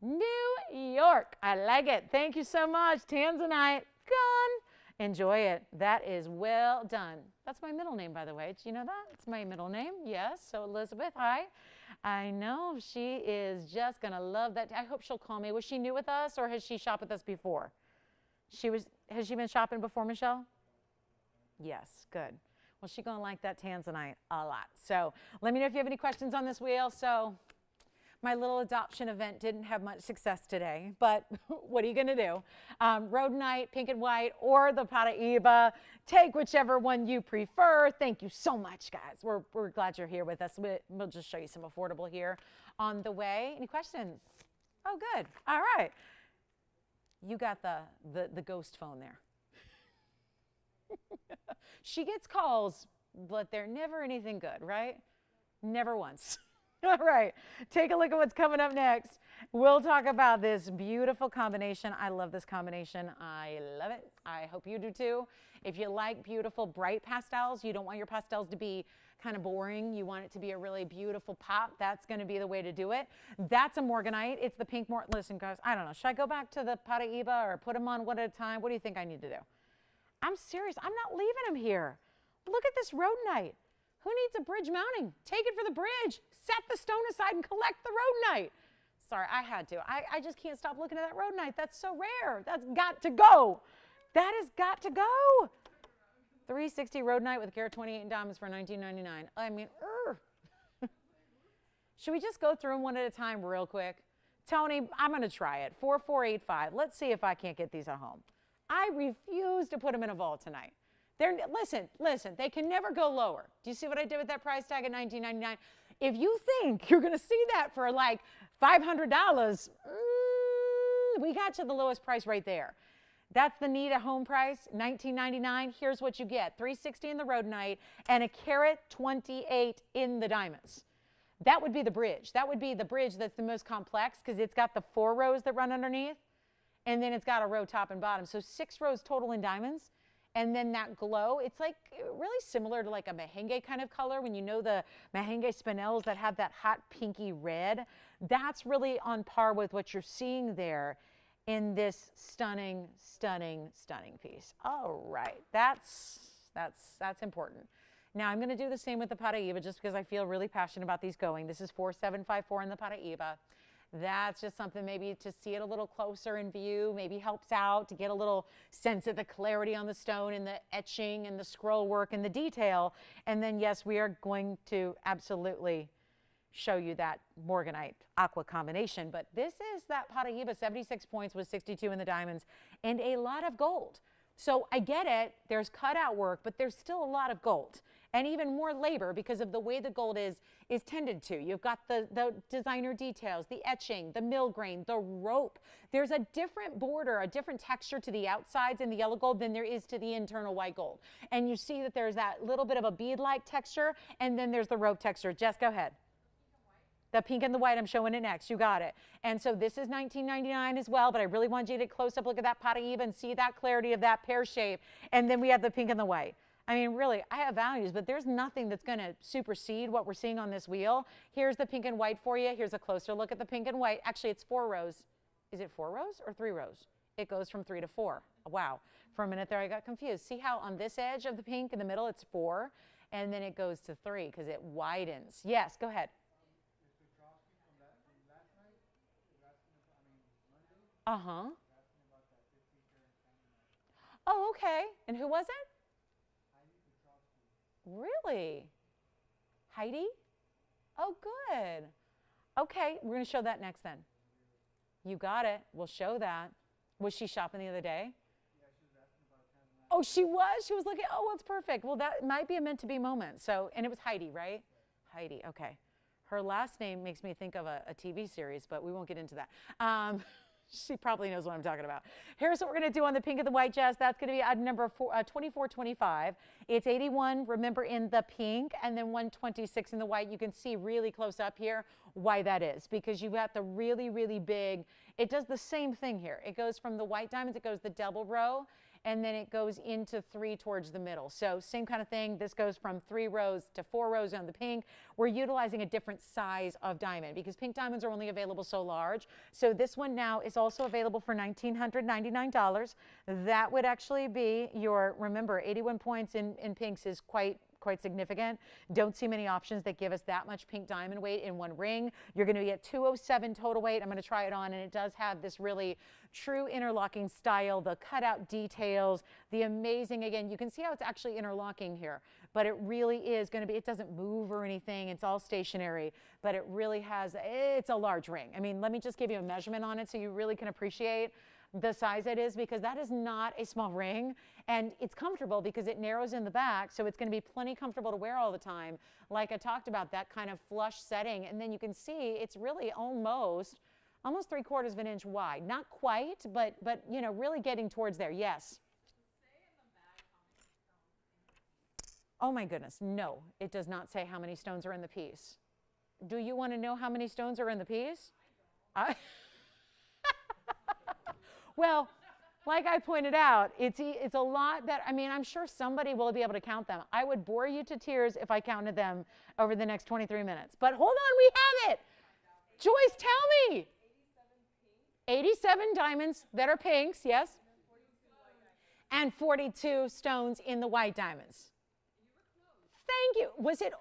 New York. I like it. Thank you so much. Tanzanite. Gone. Enjoy it. That is well done. That's my middle name, by the way. Did you know that? It's my middle name. Yes. So, Elizabeth, hi. I know she is just going to love that. I hope she'll call me. Was she new with us or has she shopped with us before? Has she been shopping before, Michelle? Yes, good. Well, she's going to like that Tanzanite a lot. So let me know if you have any questions on this wheel. So My little adoption event didn't have much success today, but what are you going to do? Rhodonite, pink and white, or the Paraiba. Take whichever one you prefer. Thank you so much, guys. We're glad you're here with us. We'll just show you some affordable here on the way. Any questions? Oh, good. All right. You got the ghost phone there. She gets calls, but they're never anything good, right? Never once. All right, take a look at what's coming up next. We'll talk about this beautiful combination. I love this combination. I love it. I hope you do too. If you like beautiful, bright pastels, you don't want your pastels to be kind of boring. You want it to be a really beautiful pop. That's going to be the way to do it. That's a morganite. It's the pink Listen, guys, I don't know. Should I go back to the Paraiba or put them on one at a time? What do you think I need to do? I'm serious. I'm not leaving them here. Look at this rhodonite. Who needs a bridge mounting? Take it for the bridge. Set the stone aside and collect the rhodonite. Sorry, I had to. I just can't stop looking at that rhodonite. That's so rare. That's got to go. That has got to go. 360 rhodonite with a carat 28 in diamonds for $19.99. I mean, should we just go through them one at a time real quick? Tony, I'm going to try it. 4485. Let's see if I can't get these at home. I refuse to put them in a vault tonight. Listen, they can never go lower. Do you see what I did with that price tag at $19.99? If you think you're going to see that for like $500, we got you the lowest price right there. That's the need at home price, $19.99. Here's what you get, $360 in the rhodonite and a carat 28 in the diamonds. That would be the bridge. That would be the bridge that's the most complex because it's got the 4 rows that run underneath, and then it's got a row top and bottom. So 6 rows total in diamonds. And then that glow, it's like really similar to like a merengue kind of color. When you know the merengue spinels that have that hot pinky red, that's really on par with what you're seeing there in this stunning, stunning, stunning piece. All right, that's important. Now I'm going to do the same with the Paraiba just because I feel really passionate about these going. This is 4754 in the Paraiba. That's just something maybe to see it a little closer in view, maybe helps out to get a little sense of the clarity on the stone and the etching and the scroll work and the detail. And then, yes, we are going to absolutely show you that morganite aqua combination. But this is that Paraiba, 76 points with 62 in the diamonds and a lot of gold. So I get it, there's cutout work, but there's still a lot of gold and even more labor because of the way the gold is tended to. You've got the designer details, the etching, the mill grain, the rope. There's a different border, a different texture to the outsides in the yellow gold than there is to the internal white gold. And you see that there's that little bit of a bead-like texture, and then there's the rope texture. Jess, go ahead. The pink and the white, I'm showing it next. You got it. And so this is $19.99 as well, but I really want you to close up, look at that Paraiba and see that clarity of that pear shape. And then we have the pink and the white. I mean, really, I have values, but there's nothing that's going to supersede what we're seeing on this wheel. Here's the pink and white for you. Here's a closer look at the pink and white. Actually, it's 4 rows. Is it 4 rows or 3 rows? It goes from 3 to 4. Wow. For a minute there, I got confused. See how on this edge of the pink in the middle, it's 4, and then it goes to 3 because it widens. Yes, go ahead. Uh-huh. Oh, okay. And who was it? Really? Heidi? Oh, good. Okay, we're going to show that next then. You got it. We'll show that. Was she shopping the other day? Yeah, she was asking about tanzanite. Oh, she was? She was looking, oh, well, it's perfect. Well, that might be a meant to be moment. So, and it was Heidi, right? Heidi, okay. Her last name makes me think of a TV series, but we won't get into that. She probably knows what I'm talking about. Here's what we're going to do on the pink and the white, Jess. That's going to be item number 2425. It's 81, remember, in the pink, and then 126 in the white. You can see really close up here why that is, because you've got the really, really big. It does the same thing here. It goes from the white diamonds, it goes the double row, and then it goes into 3 towards the middle. So same kind of thing. This goes from 3 rows to 4 rows on the pink. We're utilizing a different size of diamond because pink diamonds are only available so large. So this one now is also available for $1,999. That would actually be your, remember, 81 points in pinks is quite quite significant. Don't see many options that give us that much pink diamond weight in one ring. You're going to get 207 total weight. I'm going to try it on, and it does have this really true interlocking style, the cutout details, the amazing, again, you can see how it's actually interlocking here, but it really is going to be, it doesn't move or anything. It's all stationary, but it really has, it's a large ring. I mean, let me just give you a measurement on it so you really can appreciate the size it is, because that is not a small ring, and it's comfortable because it narrows in the back, so it's going to be plenty comfortable to wear all the time. Like I talked about, that kind of flush setting, and then you can see it's really almost 3/4 of an inch wide. Not quite, but you know, really getting towards there. Yes. Oh my goodness, no, it does not say how many stones are in the piece. Do you want to know how many stones are in the piece? Well, like I pointed out, it's a lot that, I mean, I'm sure somebody will be able to count them. I would bore you to tears if I counted them over the next 23 minutes. But hold on, we have it. Joyce, tell me. 87 diamonds that are pinks, yes? And 42 stones in the white diamonds. Thank you. Was it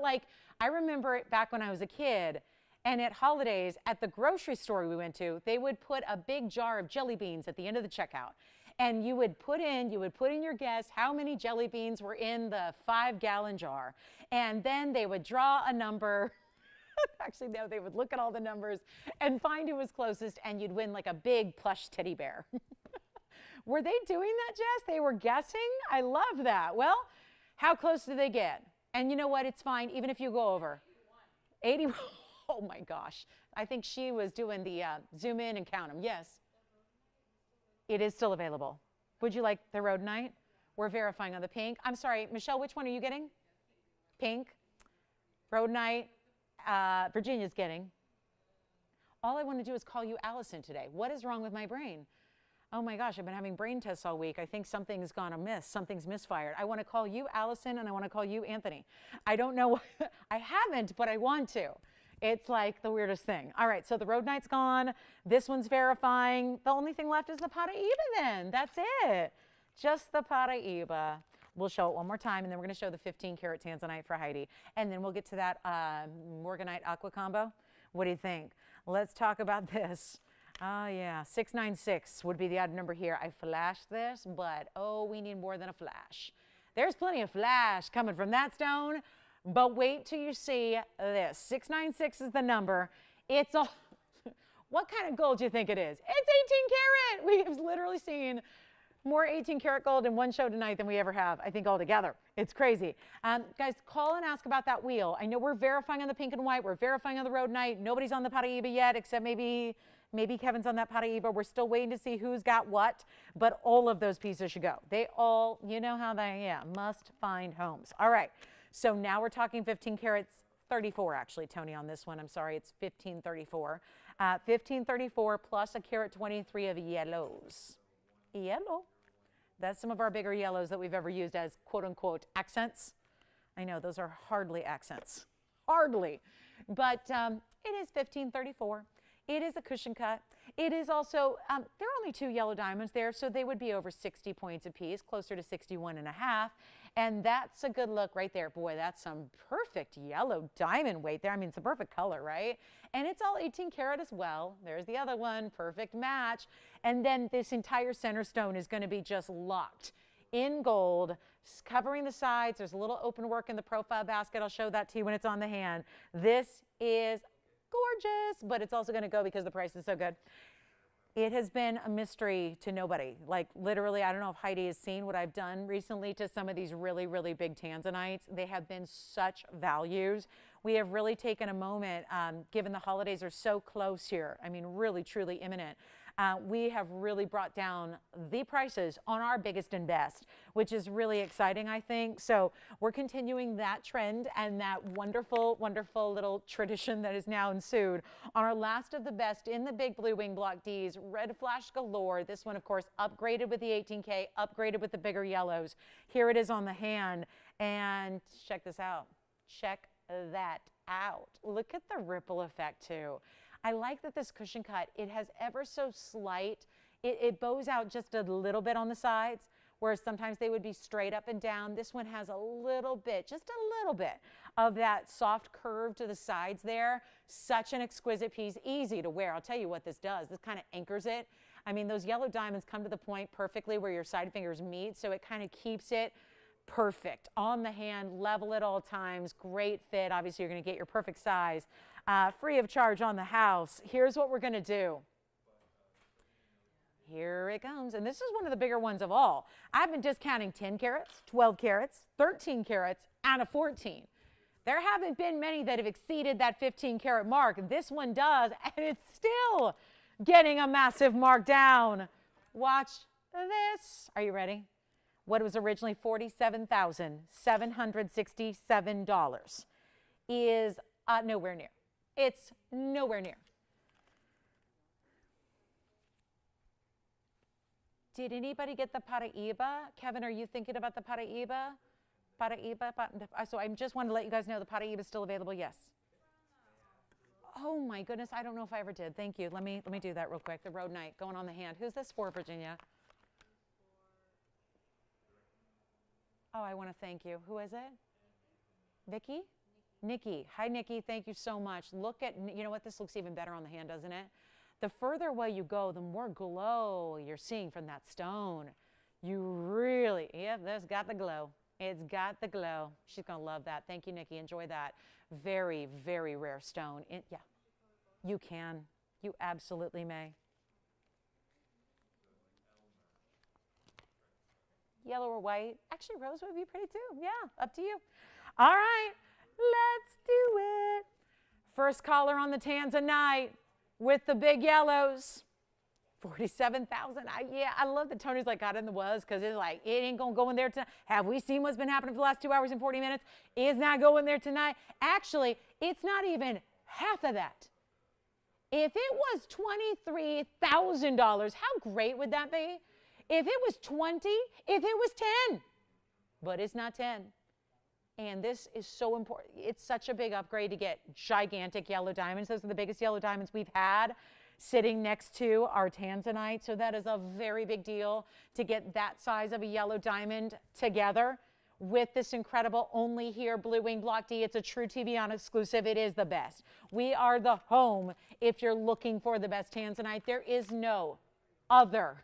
like, I remember it back when I was a kid, and at holidays, at the grocery store we went to, they would put a big jar of jelly beans at the end of the checkout. And you would put in your guess how many jelly beans were in the 5-gallon jar. And then they would draw a number. Actually, no, they would look at all the numbers and find who was closest, and you'd win like a big plush teddy bear. Were they doing that, Jess? They were guessing? I love that. Well, how close do they get? And you know what? It's fine, even if you go over. 81. Oh my gosh. I think she was doing the zoom in and count them. Yes. It is still available. Would you like the rhodonite? We're verifying on the pink. I'm sorry, Michelle, which one are you getting? Pink. Rhodonite. Virginia's getting. All I want to do is call you Allison today. What is wrong with my brain? Oh my gosh, I've been having brain tests all week. I think something's gone amiss. Something's misfired. I want to call you Allison, and I want to call you Anthony. I don't know. I haven't, but I want to. It's like the weirdest thing. All right, so the rhodonite's gone. This one's verifying. The only thing left is the Paraiba then. That's it. Just the Paraiba. We'll show it one more time, and then we're going to show the 15-karat tanzanite for Heidi. And then we'll get to that morganite aqua combo. What do you think? Let's talk about this. Oh, yeah, 696 would be the odd number here. I flashed this, but, oh, we need more than a flash. There's plenty of flash coming from that stone, but wait till you see this. 696 is the number. It's all, what kind of gold do you think it is? It's 18 karat. We have literally seen more 18-karat gold in one show tonight than we ever have, I think, altogether. It's crazy. Guys, call and ask about that wheel. I know we're verifying on the pink and white. We're verifying on the rhodonite. Nobody's on the Paraiba yet, except maybe Kevin's on that Paraiba. We're still waiting to see who's got what, but all of those pieces should go. They all, you know how they, yeah, must find homes. All right, so now we're talking 15 carats, 34 actually, Tony, on this one. I'm sorry, it's 1534. 1534 plus a carat 23 of yellows. Yellow. That's some of our bigger yellows that we've ever used as quote-unquote accents. I know, those are hardly accents. Hardly. But it is 1534. It is a cushion cut. It is also, there are only 2 yellow diamonds there, so they would be over 60 points apiece, closer to 61 and a half. And that's a good look right there. Boy, that's some perfect yellow diamond weight there. I mean, it's a perfect color, right? And it's all 18 karat as well. There's the other one, perfect match. And then this entire center stone is going to be just locked in gold, covering the sides. There's a little open work in the profile basket. I'll show that to you when it's on the hand. This is gorgeous, but it's also going to go because the price is so good. It has been a mystery to nobody. Like literally, I don't know if Heidi has seen what I've done recently to some of these really, really big tanzanites. They have been such values. We have really taken a moment, given the holidays are so close here. I mean, really, truly imminent. We have really brought down the prices on our biggest and best, which is really exciting, I think. So we're continuing that trend and that wonderful, wonderful little tradition that is now ensued on our last of the best in the big blue wing block Ds, red flash galore. This one, of course, upgraded with the 18K, upgraded with the bigger yellows. Here it is on the hand. And check this out. Check that out. Look at the ripple effect, too. I like that this cushion cut, it has ever so slight, it bows out just a little bit on the sides, whereas sometimes they would be straight up and down. This one has a little bit, just a little bit of that soft curve to the sides there. Such an exquisite piece, easy to wear. I'll tell you what this does. This kind of anchors it. I mean, those yellow diamonds come to the point perfectly where your side fingers meet, so it kind of keeps it perfect on the hand, level at all times, great fit. Obviously, you're going to get your perfect size, free of charge on the house. Here's what we're going to do. Here it comes, and this is one of the bigger ones of all. I've been discounting 10 carats, 12 carats, 13 carats, and a 14. There haven't been many that have exceeded that 15 carat mark. This one does, and it's still getting a massive mark down. Watch this. Are you ready? What was originally $47,767 is nowhere near. It's nowhere near. Did anybody get the Paraiba? Kevin, are you thinking about the Paraiba? Paraiba? So I just wanted to let you guys know the Paraiba is still available. Yes. Oh my goodness, I don't know if I ever did. Thank you. Let me do that real quick. The Road Knight going on the hand. Who's this for, Virginia? Oh, I want to thank you. Who is it? Vicki? Nikki. Hi, Nikki. Thank you so much. Look at, you know what? This looks even better on the hand, doesn't it? The further away you go, the more glow you're seeing from that stone. You really, yep, this got the glow. It's got the glow. She's going to love that. Thank you, Nikki. Enjoy that. Very, very rare stone. Yeah, you can. You absolutely may. Yellow or white? Actually, rose would be pretty too. Yeah, up to you. All right, let's do it. First caller on the tanzanite with the big yellows. 47,000. Yeah, I love that Tony's like got in the was, because it's like, it ain't going to go in there tonight. Have we seen what's been happening for the last 2 hours and 40 minutes? It's not going there tonight. Actually, it's not even half of that. If it was $23,000, how great would that be? If it was 20, if it was 10, but it's not 10. And this is so important. It's such a big upgrade to get gigantic yellow diamonds. Those are the biggest yellow diamonds we've had sitting next to our tanzanite. So that is a very big deal to get that size of a yellow diamond together with this incredible only here blue wing block D. It's a true TVON exclusive. It is the best. We are the home if you're looking for the best tanzanite. There is no other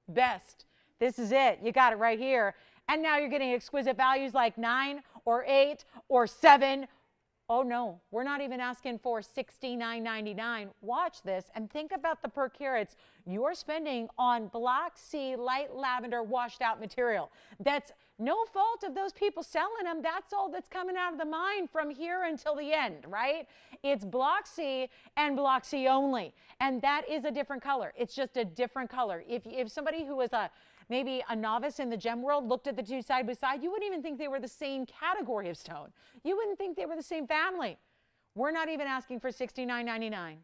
best. This is it. You got it right here. And now you're getting exquisite values like 9 or 8 or 7. Oh no, we're not even asking for $69.99. Watch this and think about the per carats you're spending on Block C light lavender washed out material. That's no fault of those people selling them. That's all that's coming out of the mine from here until the end, right? It's Block C and Block C only. And that is a different color. It's just a different color. If somebody who was maybe a novice in the gem world looked at the two side by side, you wouldn't even think they were the same category of stone. You wouldn't think they were the same family. We're not even asking for $69.99.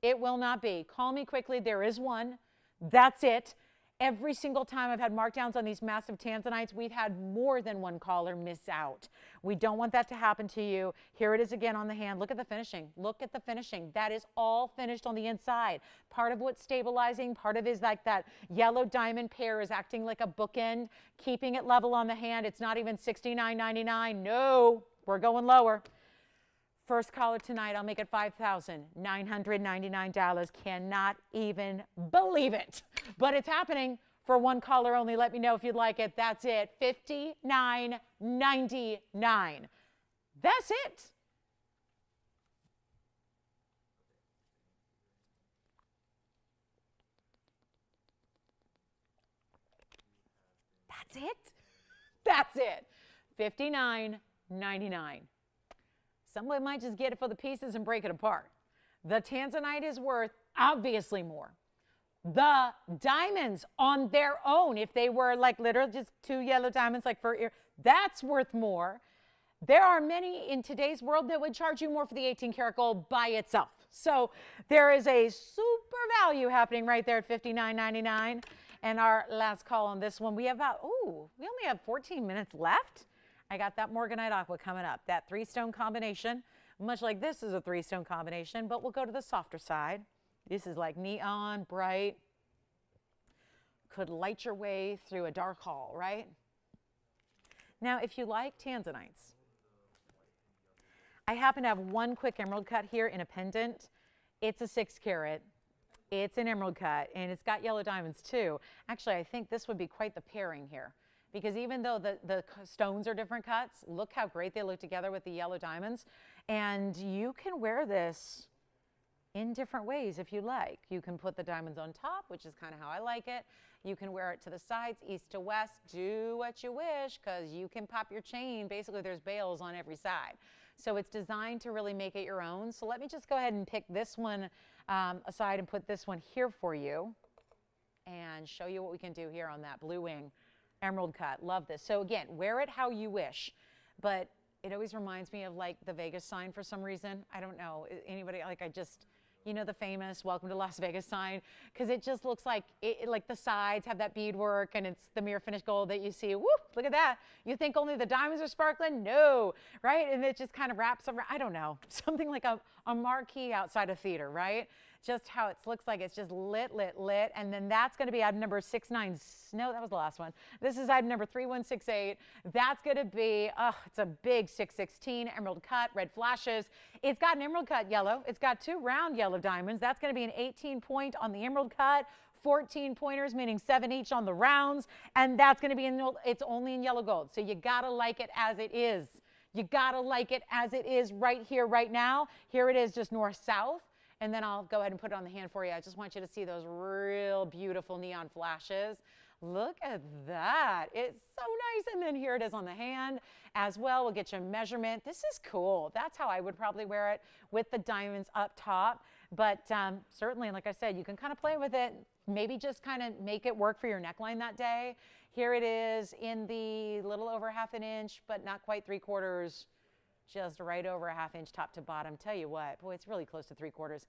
It will not be. Call me quickly. There is one. That's it. Every single time I've had markdowns on these massive tanzanites, we've had more than one caller miss out. We don't want that to happen to you. Here it is again on the hand. Look at the finishing. Look at the finishing. That is all finished on the inside. Part of what's stabilizing, part of it is like that yellow diamond pair is acting like a bookend, keeping it level on the hand. It's not even $69.99. No, we're going lower. First caller tonight, I'll make it $5,999. Cannot even believe it. But it's happening for one caller only. Let me know if you'd like it. That's it. $59.99. That's it. That's it. That's it. $59.99. Somebody might just get it for the pieces and break it apart. The tanzanite is worth obviously more. The diamonds on their own, if they were like literally just two yellow diamonds like for ear, that's worth more. There are many in today's world that would charge you more for the 18 karat gold by itself. So there is a super value happening right there at $59.99. And our last call on this one, we have about, we only have 14 minutes left. I got that Morganite Aqua coming up, that 3-stone combination, much like this is a 3-stone combination, but we'll go to the softer side. This is like neon, bright, could light your way through a dark hall, right? Now, if you like tanzanites, I happen to have one quick emerald cut here in a pendant. It's a 6 carat. It's an emerald cut, and it's got yellow diamonds too. Actually, I think this would be quite the pairing here, because even though the stones are different cuts, look how great they look together with the yellow diamonds. And you can wear this in different ways if you like. You can put the diamonds on top, which is kind of how I like it. You can wear it to the sides, east to west. Do what you wish, because you can pop your chain. Basically, there's bails on every side. So it's designed to really make it your own. So let me just go ahead and pick this one aside and put this one here for you and show you what we can do here on that blue wing emerald cut. Love this. So again, wear it how you wish, but it always reminds me of like the Vegas sign for some reason. I don't know. Anybody, like you know, the famous Welcome to Las Vegas sign, because it just looks like like the sides have that beadwork, and it's the mirror finished gold that you see. Whoop, look at that. You think only the diamonds are sparkling? No, right? And it just kind of wraps around, I don't know, something like a marquee outside a theater, right? Just how it looks like it's just lit, lit, lit. And then that's going to be item number 69. No, that was the last one. This is item number 3168. That's going to be, it's a big 616 emerald cut, red flashes. It's got an emerald cut yellow. It's got 2 round yellow diamonds. That's going to be an 18 point on the emerald cut, 14 pointers, meaning 7 each on the rounds. And that's going to be it's only in yellow gold. So you got to like it as it is. You got to like it as it is right here, right now. Here it is, just north-south. And then I'll go ahead and put it on the hand for you. I just want you to see those real beautiful neon flashes. Look at that. It's so nice. And then here it is on the hand as well. We'll get you a measurement. This is cool. That's how I would probably wear it, with the diamonds up top. But certainly, like I said, you can kind of play with it. Maybe just kind of make it work for your neckline that day. Here it is in the little over 1/2 inch, but not quite 3/4. Just right over a 1/2 inch top to bottom. Tell you what, boy, it's really close to 3/4.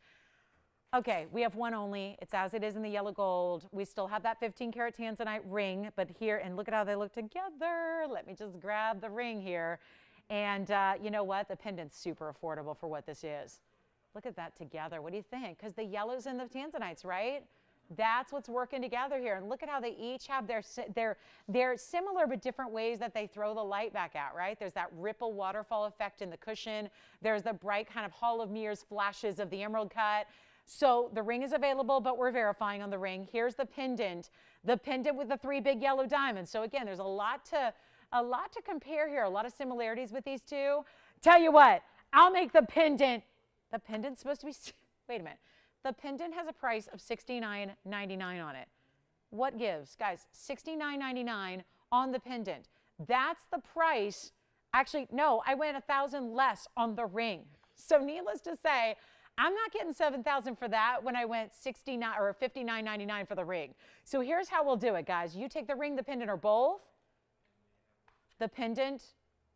Okay, we have one only. It's as it is in the yellow gold. We still have that 15 karat tanzanite ring, but here, and look at how they look together. Let me just grab the ring here. And you know what? The pendant's super affordable for what this is. Look at that together. What do you think? Because the yellows and the tanzanites, right? That's what's working together here. And look at how they each have they're similar but different ways that they throw the light back out, right? There's that ripple waterfall effect in the cushion. There's the bright kind of Hall of Mirrors flashes of the emerald cut. So the ring is available, but we're verifying on the ring. Here's the pendant with the 3 big yellow diamonds. So again, there's a lot to compare here, a lot of similarities with these two. Tell you what, I'll make the pendant's supposed to be, wait a minute. The pendant has a price of $69.99 on it. What gives? Guys, $69.99 on the pendant. That's the price. Actually, no, I went $1,000 less on the ring. So needless to say, I'm not getting $7,000 for that when I went $69 or $59.99 for the ring. So here's how we'll do it, guys. You take the ring, the pendant, or both. The pendant,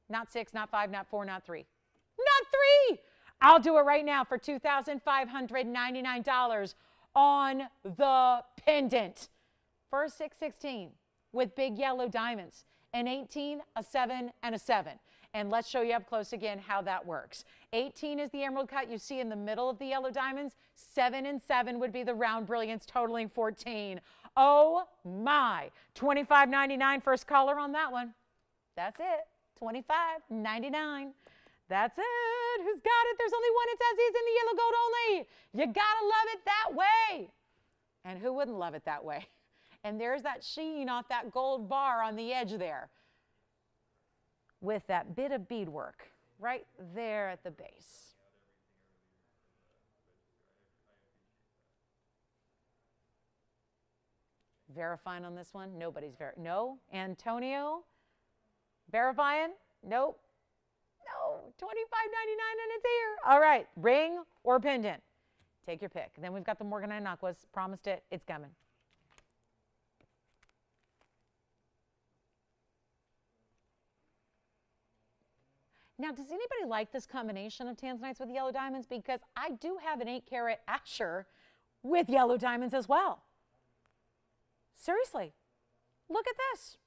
not 6, not 5, not 4, not 3. Not 3! I'll do it right now for $2,599 on the pendant for a 616 with big yellow diamonds, an 18, a 7, and a 7. And let's show you up close again how that works. 18 is the emerald cut you see in the middle of the yellow diamonds. 7 and 7 would be the round brilliance, totaling 14. Oh my, $25.99 first caller on that one. That's it, $25.99. That's it. Who's got it? There's only one. It says he's in the yellow gold only. You gotta love it that way. And who wouldn't love it that way? And there's that sheen off that gold bar on the edge there, with that bit of beadwork right there at the base. Verifying on this one? Nobody's verifying. No? Antonio? Verifying? Nope. No, $25.99 and it's here. All right, ring or pendant. Take your pick. Then we've got the Morganite necklace. Promised it. It's coming. Now, does anybody like this combination of tanzanites with yellow diamonds? Because I do have an 8 karat Asher with yellow diamonds as well. Seriously, look at this.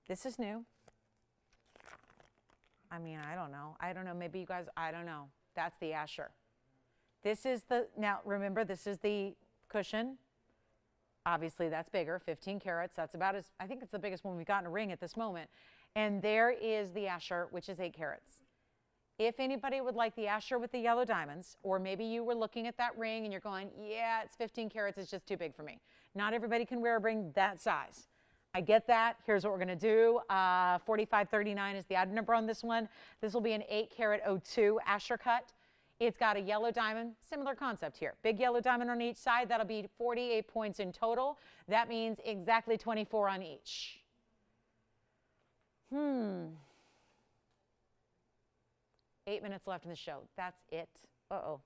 This is new. I mean, I don't know. Maybe you guys, I don't know. That's the Asher. This is the, now remember, this is the cushion. Obviously, that's bigger, 15 carats. That's about as, I think it's the biggest one we've got in a ring at this moment. And there is the Asher, which is 8 carats. If anybody would like the Asher with the yellow diamonds, or maybe you were looking at that ring and you're going, yeah, it's 15 carats, it's just too big for me. Not everybody can wear a ring that size. I get that. Here's what we're going to do. 4539 is the item number on this one. This will be an 8-carat 02 Asher cut. It's got a yellow diamond, similar concept here. Big yellow diamond on each side. That'll be 48 points in total. That means exactly 24 on each. 8 minutes left in the show. That's it. Uh-oh.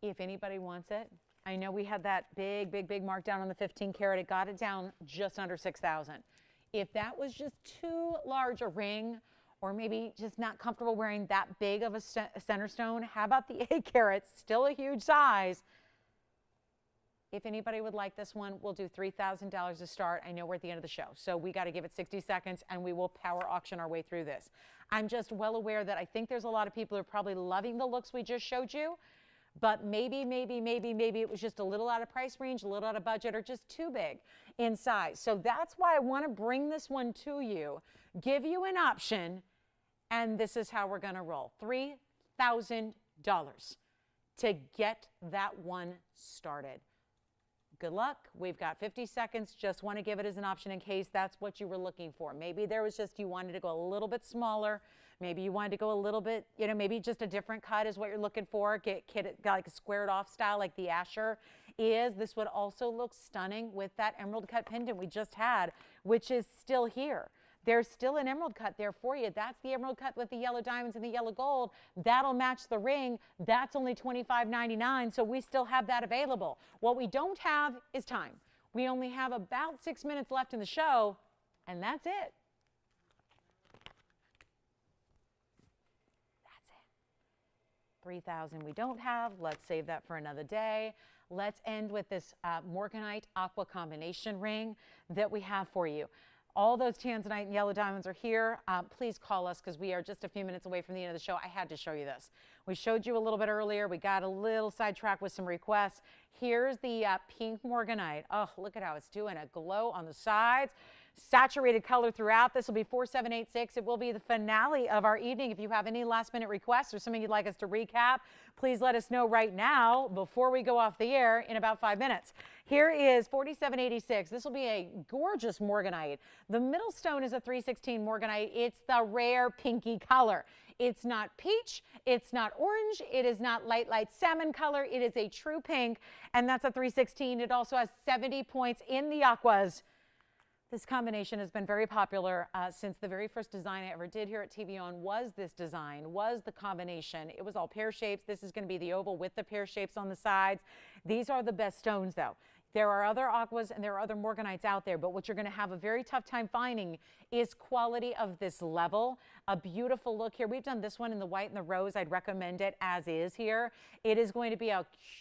If anybody wants it, I know we had that big markdown on the 15 carat. It got it down just under 6,000. If that was just too large a ring, or maybe just not comfortable wearing that big of a center stone, how about the 8 carats? Still a huge size. If anybody would like this one, we'll do $3,000 to start. I know we're at the end of the show, so we got to give it 60 seconds, and we will power auction our way through this. I'm just well aware that I think there's a lot of people who are probably loving the looks we just showed you, but maybe it was just a little out of price range, a little out of budget, or just too big in size. So that's why I want to bring this one to you, give you an option, and this is how we're going to roll. $3,000 to get that one started. Good luck. We've got 50 seconds. Just want to give it as an option in case that's what you were looking for. Maybe there was just, you wanted to go a little bit smaller. Maybe you wanted to go a little bit, you know, maybe just a different cut is what you're looking for. Get like a squared off style like the Asher is. This would also look stunning with that emerald cut pendant we just had, which is still here. There's still an emerald cut there for you. That's the emerald cut with the yellow diamonds and the yellow gold. That'll match the ring. That's only $25.99, so we still have that available. What we don't have is time. We only have about 6 minutes left in the show, and that's it. That's it. 3,000 we don't have. Let's save that for another day. Let's end with this morganite aqua combination ring that we have for you. All those tanzanite and yellow diamonds are here. Please call us because we are just a few minutes away from the end of the show. I had to show you this. We showed you a little bit earlier. We got a little sidetracked with some requests. Here's the pink morganite. Oh, look at how it's doing a glow on the sides. Saturated color throughout. This will be 4786. It will be the finale of our evening. If you have any last minute requests or something you'd like us to recap, please let us know right now before we go off the air in about 5 minutes. Here is 4786. This will be a gorgeous morganite. The middle stone is a 316 morganite. It's the rare pinky color. It's not peach, it's not orange, it is not light salmon color. It is a true pink, and that's a 316. It also has 70 points in the aquas. This combination has been very popular since the very first design I ever did here at TVON was this design, was the combination. It was all pear shapes. This is going to be the oval with the pear shapes on the sides. These are the best stones, though. There are other aquas and there are other morganites out there, but what you're going to have a very tough time finding is quality of this level. A beautiful look here. We've done this one in the white and the rose. I'd recommend it as is here. It is going to be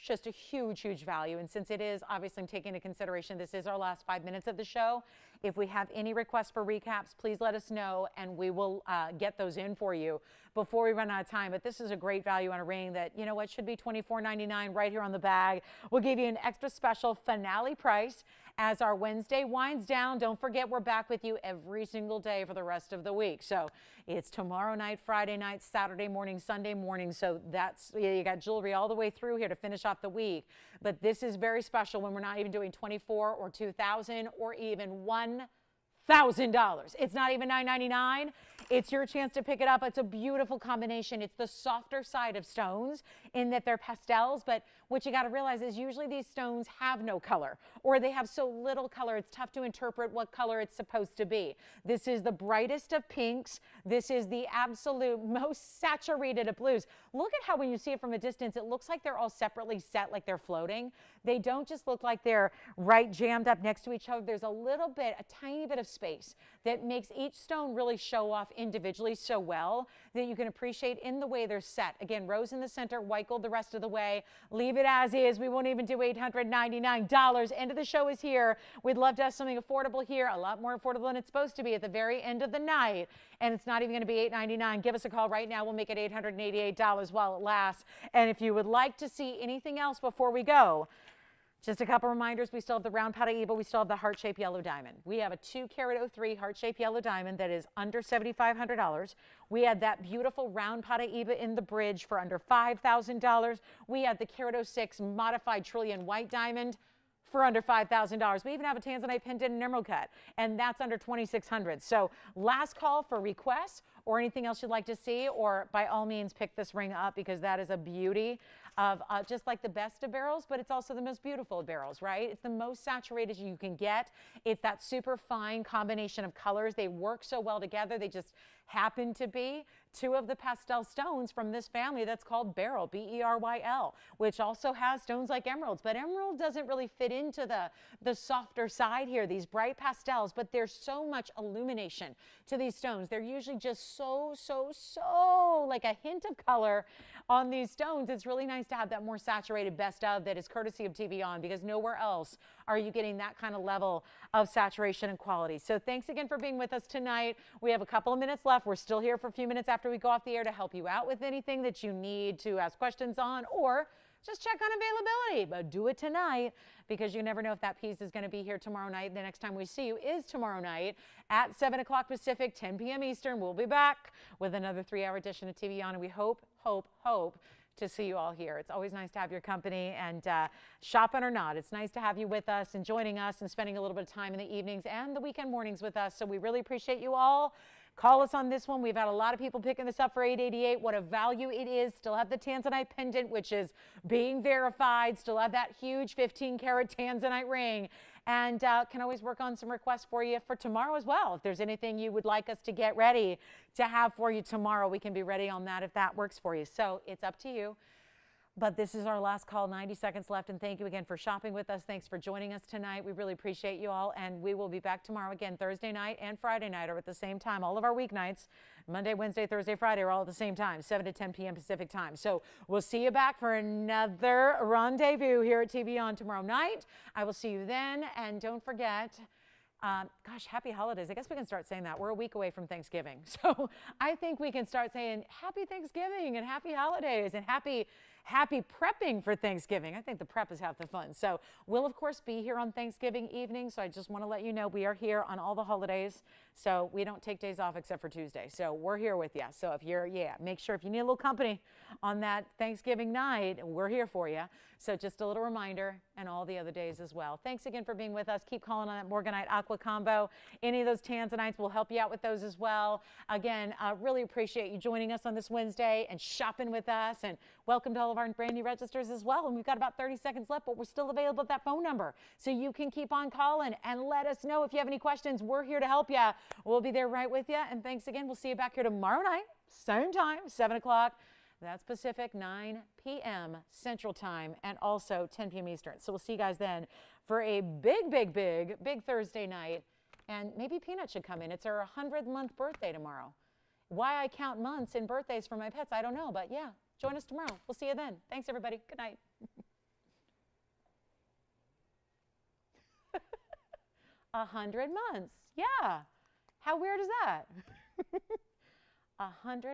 just a huge value, and since it is, obviously I'm taking into consideration this is our last 5 minutes of the show. If we have any requests for recaps, please let us know and we will get those in for you before we run out of time. But this is a great value on a ring that, you know what, should be $24.99 right here on the bag. We'll give you an extra special finale price as our Wednesday winds down. Don't forget, we're back with you every single day for the rest of the week. So it's tomorrow night, Friday night, Saturday morning, Sunday morning. So that's, you got jewelry all the way through here to finish off the week. But this is very special when we're not even doing $24 or $2,000 or even $1,000. It's not even $9.99. It's your chance to pick it up. It's a beautiful combination. It's the softer side of stones in that they're pastels, but what you got to realize is usually these stones have no color, or they have so little color it's tough to interpret what color it's supposed to be. This is the brightest of pinks. This is the absolute most saturated of blues. Look at how when you see it from a distance, it looks like they're all separately set, like they're floating. They don't just look like they're right jammed up next to each other. There's a little bit, a tiny bit of space that makes each stone really show off individually so well that you can appreciate in the way they're set. Again, rose in the center, white gold the rest of the way. Leave it as is. We won't even do $899. End of the show is here. We'd love to have something affordable here, a lot more affordable than it's supposed to be at the very end of the night. And it's not even going to be $899. Give us a call right now. We'll make it $888 while it lasts. And if you would like to see anything else before we go, just a couple reminders. We still have the round Paraiba. We still have the heart-shaped yellow diamond. We have a 2-carat 03 heart-shaped yellow diamond that is under $7,500. We had that beautiful round Paraiba in the bridge for under $5,000. We had the carat 06 modified trillion white diamond for under $5,000. We even have a tanzanite pendant and emerald cut, and that's under $2,600. So last call for requests or anything else you'd like to see, or by all means pick this ring up, because that is a beauty of just like the best of barrels, but it's also the most beautiful of barrels, right? It's the most saturated you can get. It's that super fine combination of colors. They work so well together. They just happen to be two of the pastel stones from this family that's called beryl, B-E-R-Y-L, which also has stones like emeralds, but emerald doesn't really fit into the softer side here, these bright pastels, but there's so much illumination to these stones. They're usually just so like a hint of color on these stones. It's really nice to have that more saturated best of that is courtesy of TVON, because nowhere else are you getting that kind of level of saturation and quality. So thanks again for being with us tonight. We have a couple of minutes left. We're still here for a few minutes after we go off the air to help you out with anything that you need to ask questions on, or just check on availability. But do it tonight, because you never know if that piece is going to be here tomorrow night. The next time we see you is tomorrow night at 7 o'clock Pacific, 10 p.m. Eastern. We'll be back with another 3-hour edition of TVON, and we hope to see you all here. It's always nice to have your company, and shopping or not, it's nice to have you with us and joining us and spending a little bit of time in the evenings and the weekend mornings with us. So we really appreciate you all. Call us on this one. We've had a lot of people picking this up for $888. What a value it is. Still have the tanzanite pendant, which is being verified. Still have that huge 15-carat tanzanite ring. And can always work on some requests for you for tomorrow as well. If there's anything you would like us to get ready to have for you tomorrow, we can be ready on that if that works for you. So it's up to you. But this is our last call, 90 seconds left. And thank you again for shopping with us. Thanks for joining us tonight. We really appreciate you all. And we will be back tomorrow again, Thursday night and Friday night are at the same time. All of our weeknights, Monday, Wednesday, Thursday, Friday, are all at the same time, 7 to 10 p.m. Pacific time. So we'll see you back for another rendezvous here at TVON tomorrow night. I will see you then. And don't forget, gosh, happy holidays. I guess we can start saying that. We're a week away from Thanksgiving. So I think we can start saying happy Thanksgiving and happy holidays and happy prepping for Thanksgiving. I think the prep is half the fun. So we'll, of course, be here on Thanksgiving evening. So I just want to let you know we are here on all the holidays. So we don't take days off except for Tuesday. So we're here with you. So if you're, make sure if you need a little company on that Thanksgiving night, we're here for you. So just a little reminder, and all the other days as well. Thanks again for being with us. Keep calling on that Morganite Aqua combo. Any of those tanzanites, we'll help you out with those as well. Again, really appreciate you joining us on this Wednesday and shopping with us. And welcome to all of our brand new registers as well. And we've got about 30 seconds left, but we're still available at that phone number. So you can keep on calling and let us know if you have any questions. We're here to help you. We'll be there right with you. And thanks again. We'll see you back here tomorrow night, same time, 7 o'clock. That's Pacific, 9 p.m. Central Time, and also 10 p.m. Eastern. So we'll see you guys then for a big Thursday night. And maybe Peanut should come in. It's her 100th birthday tomorrow. Why I count months and birthdays for my pets, I don't know. But yeah, join us tomorrow. We'll see you then. Thanks, everybody. Good night. 100 months. Yeah. How weird is that? 100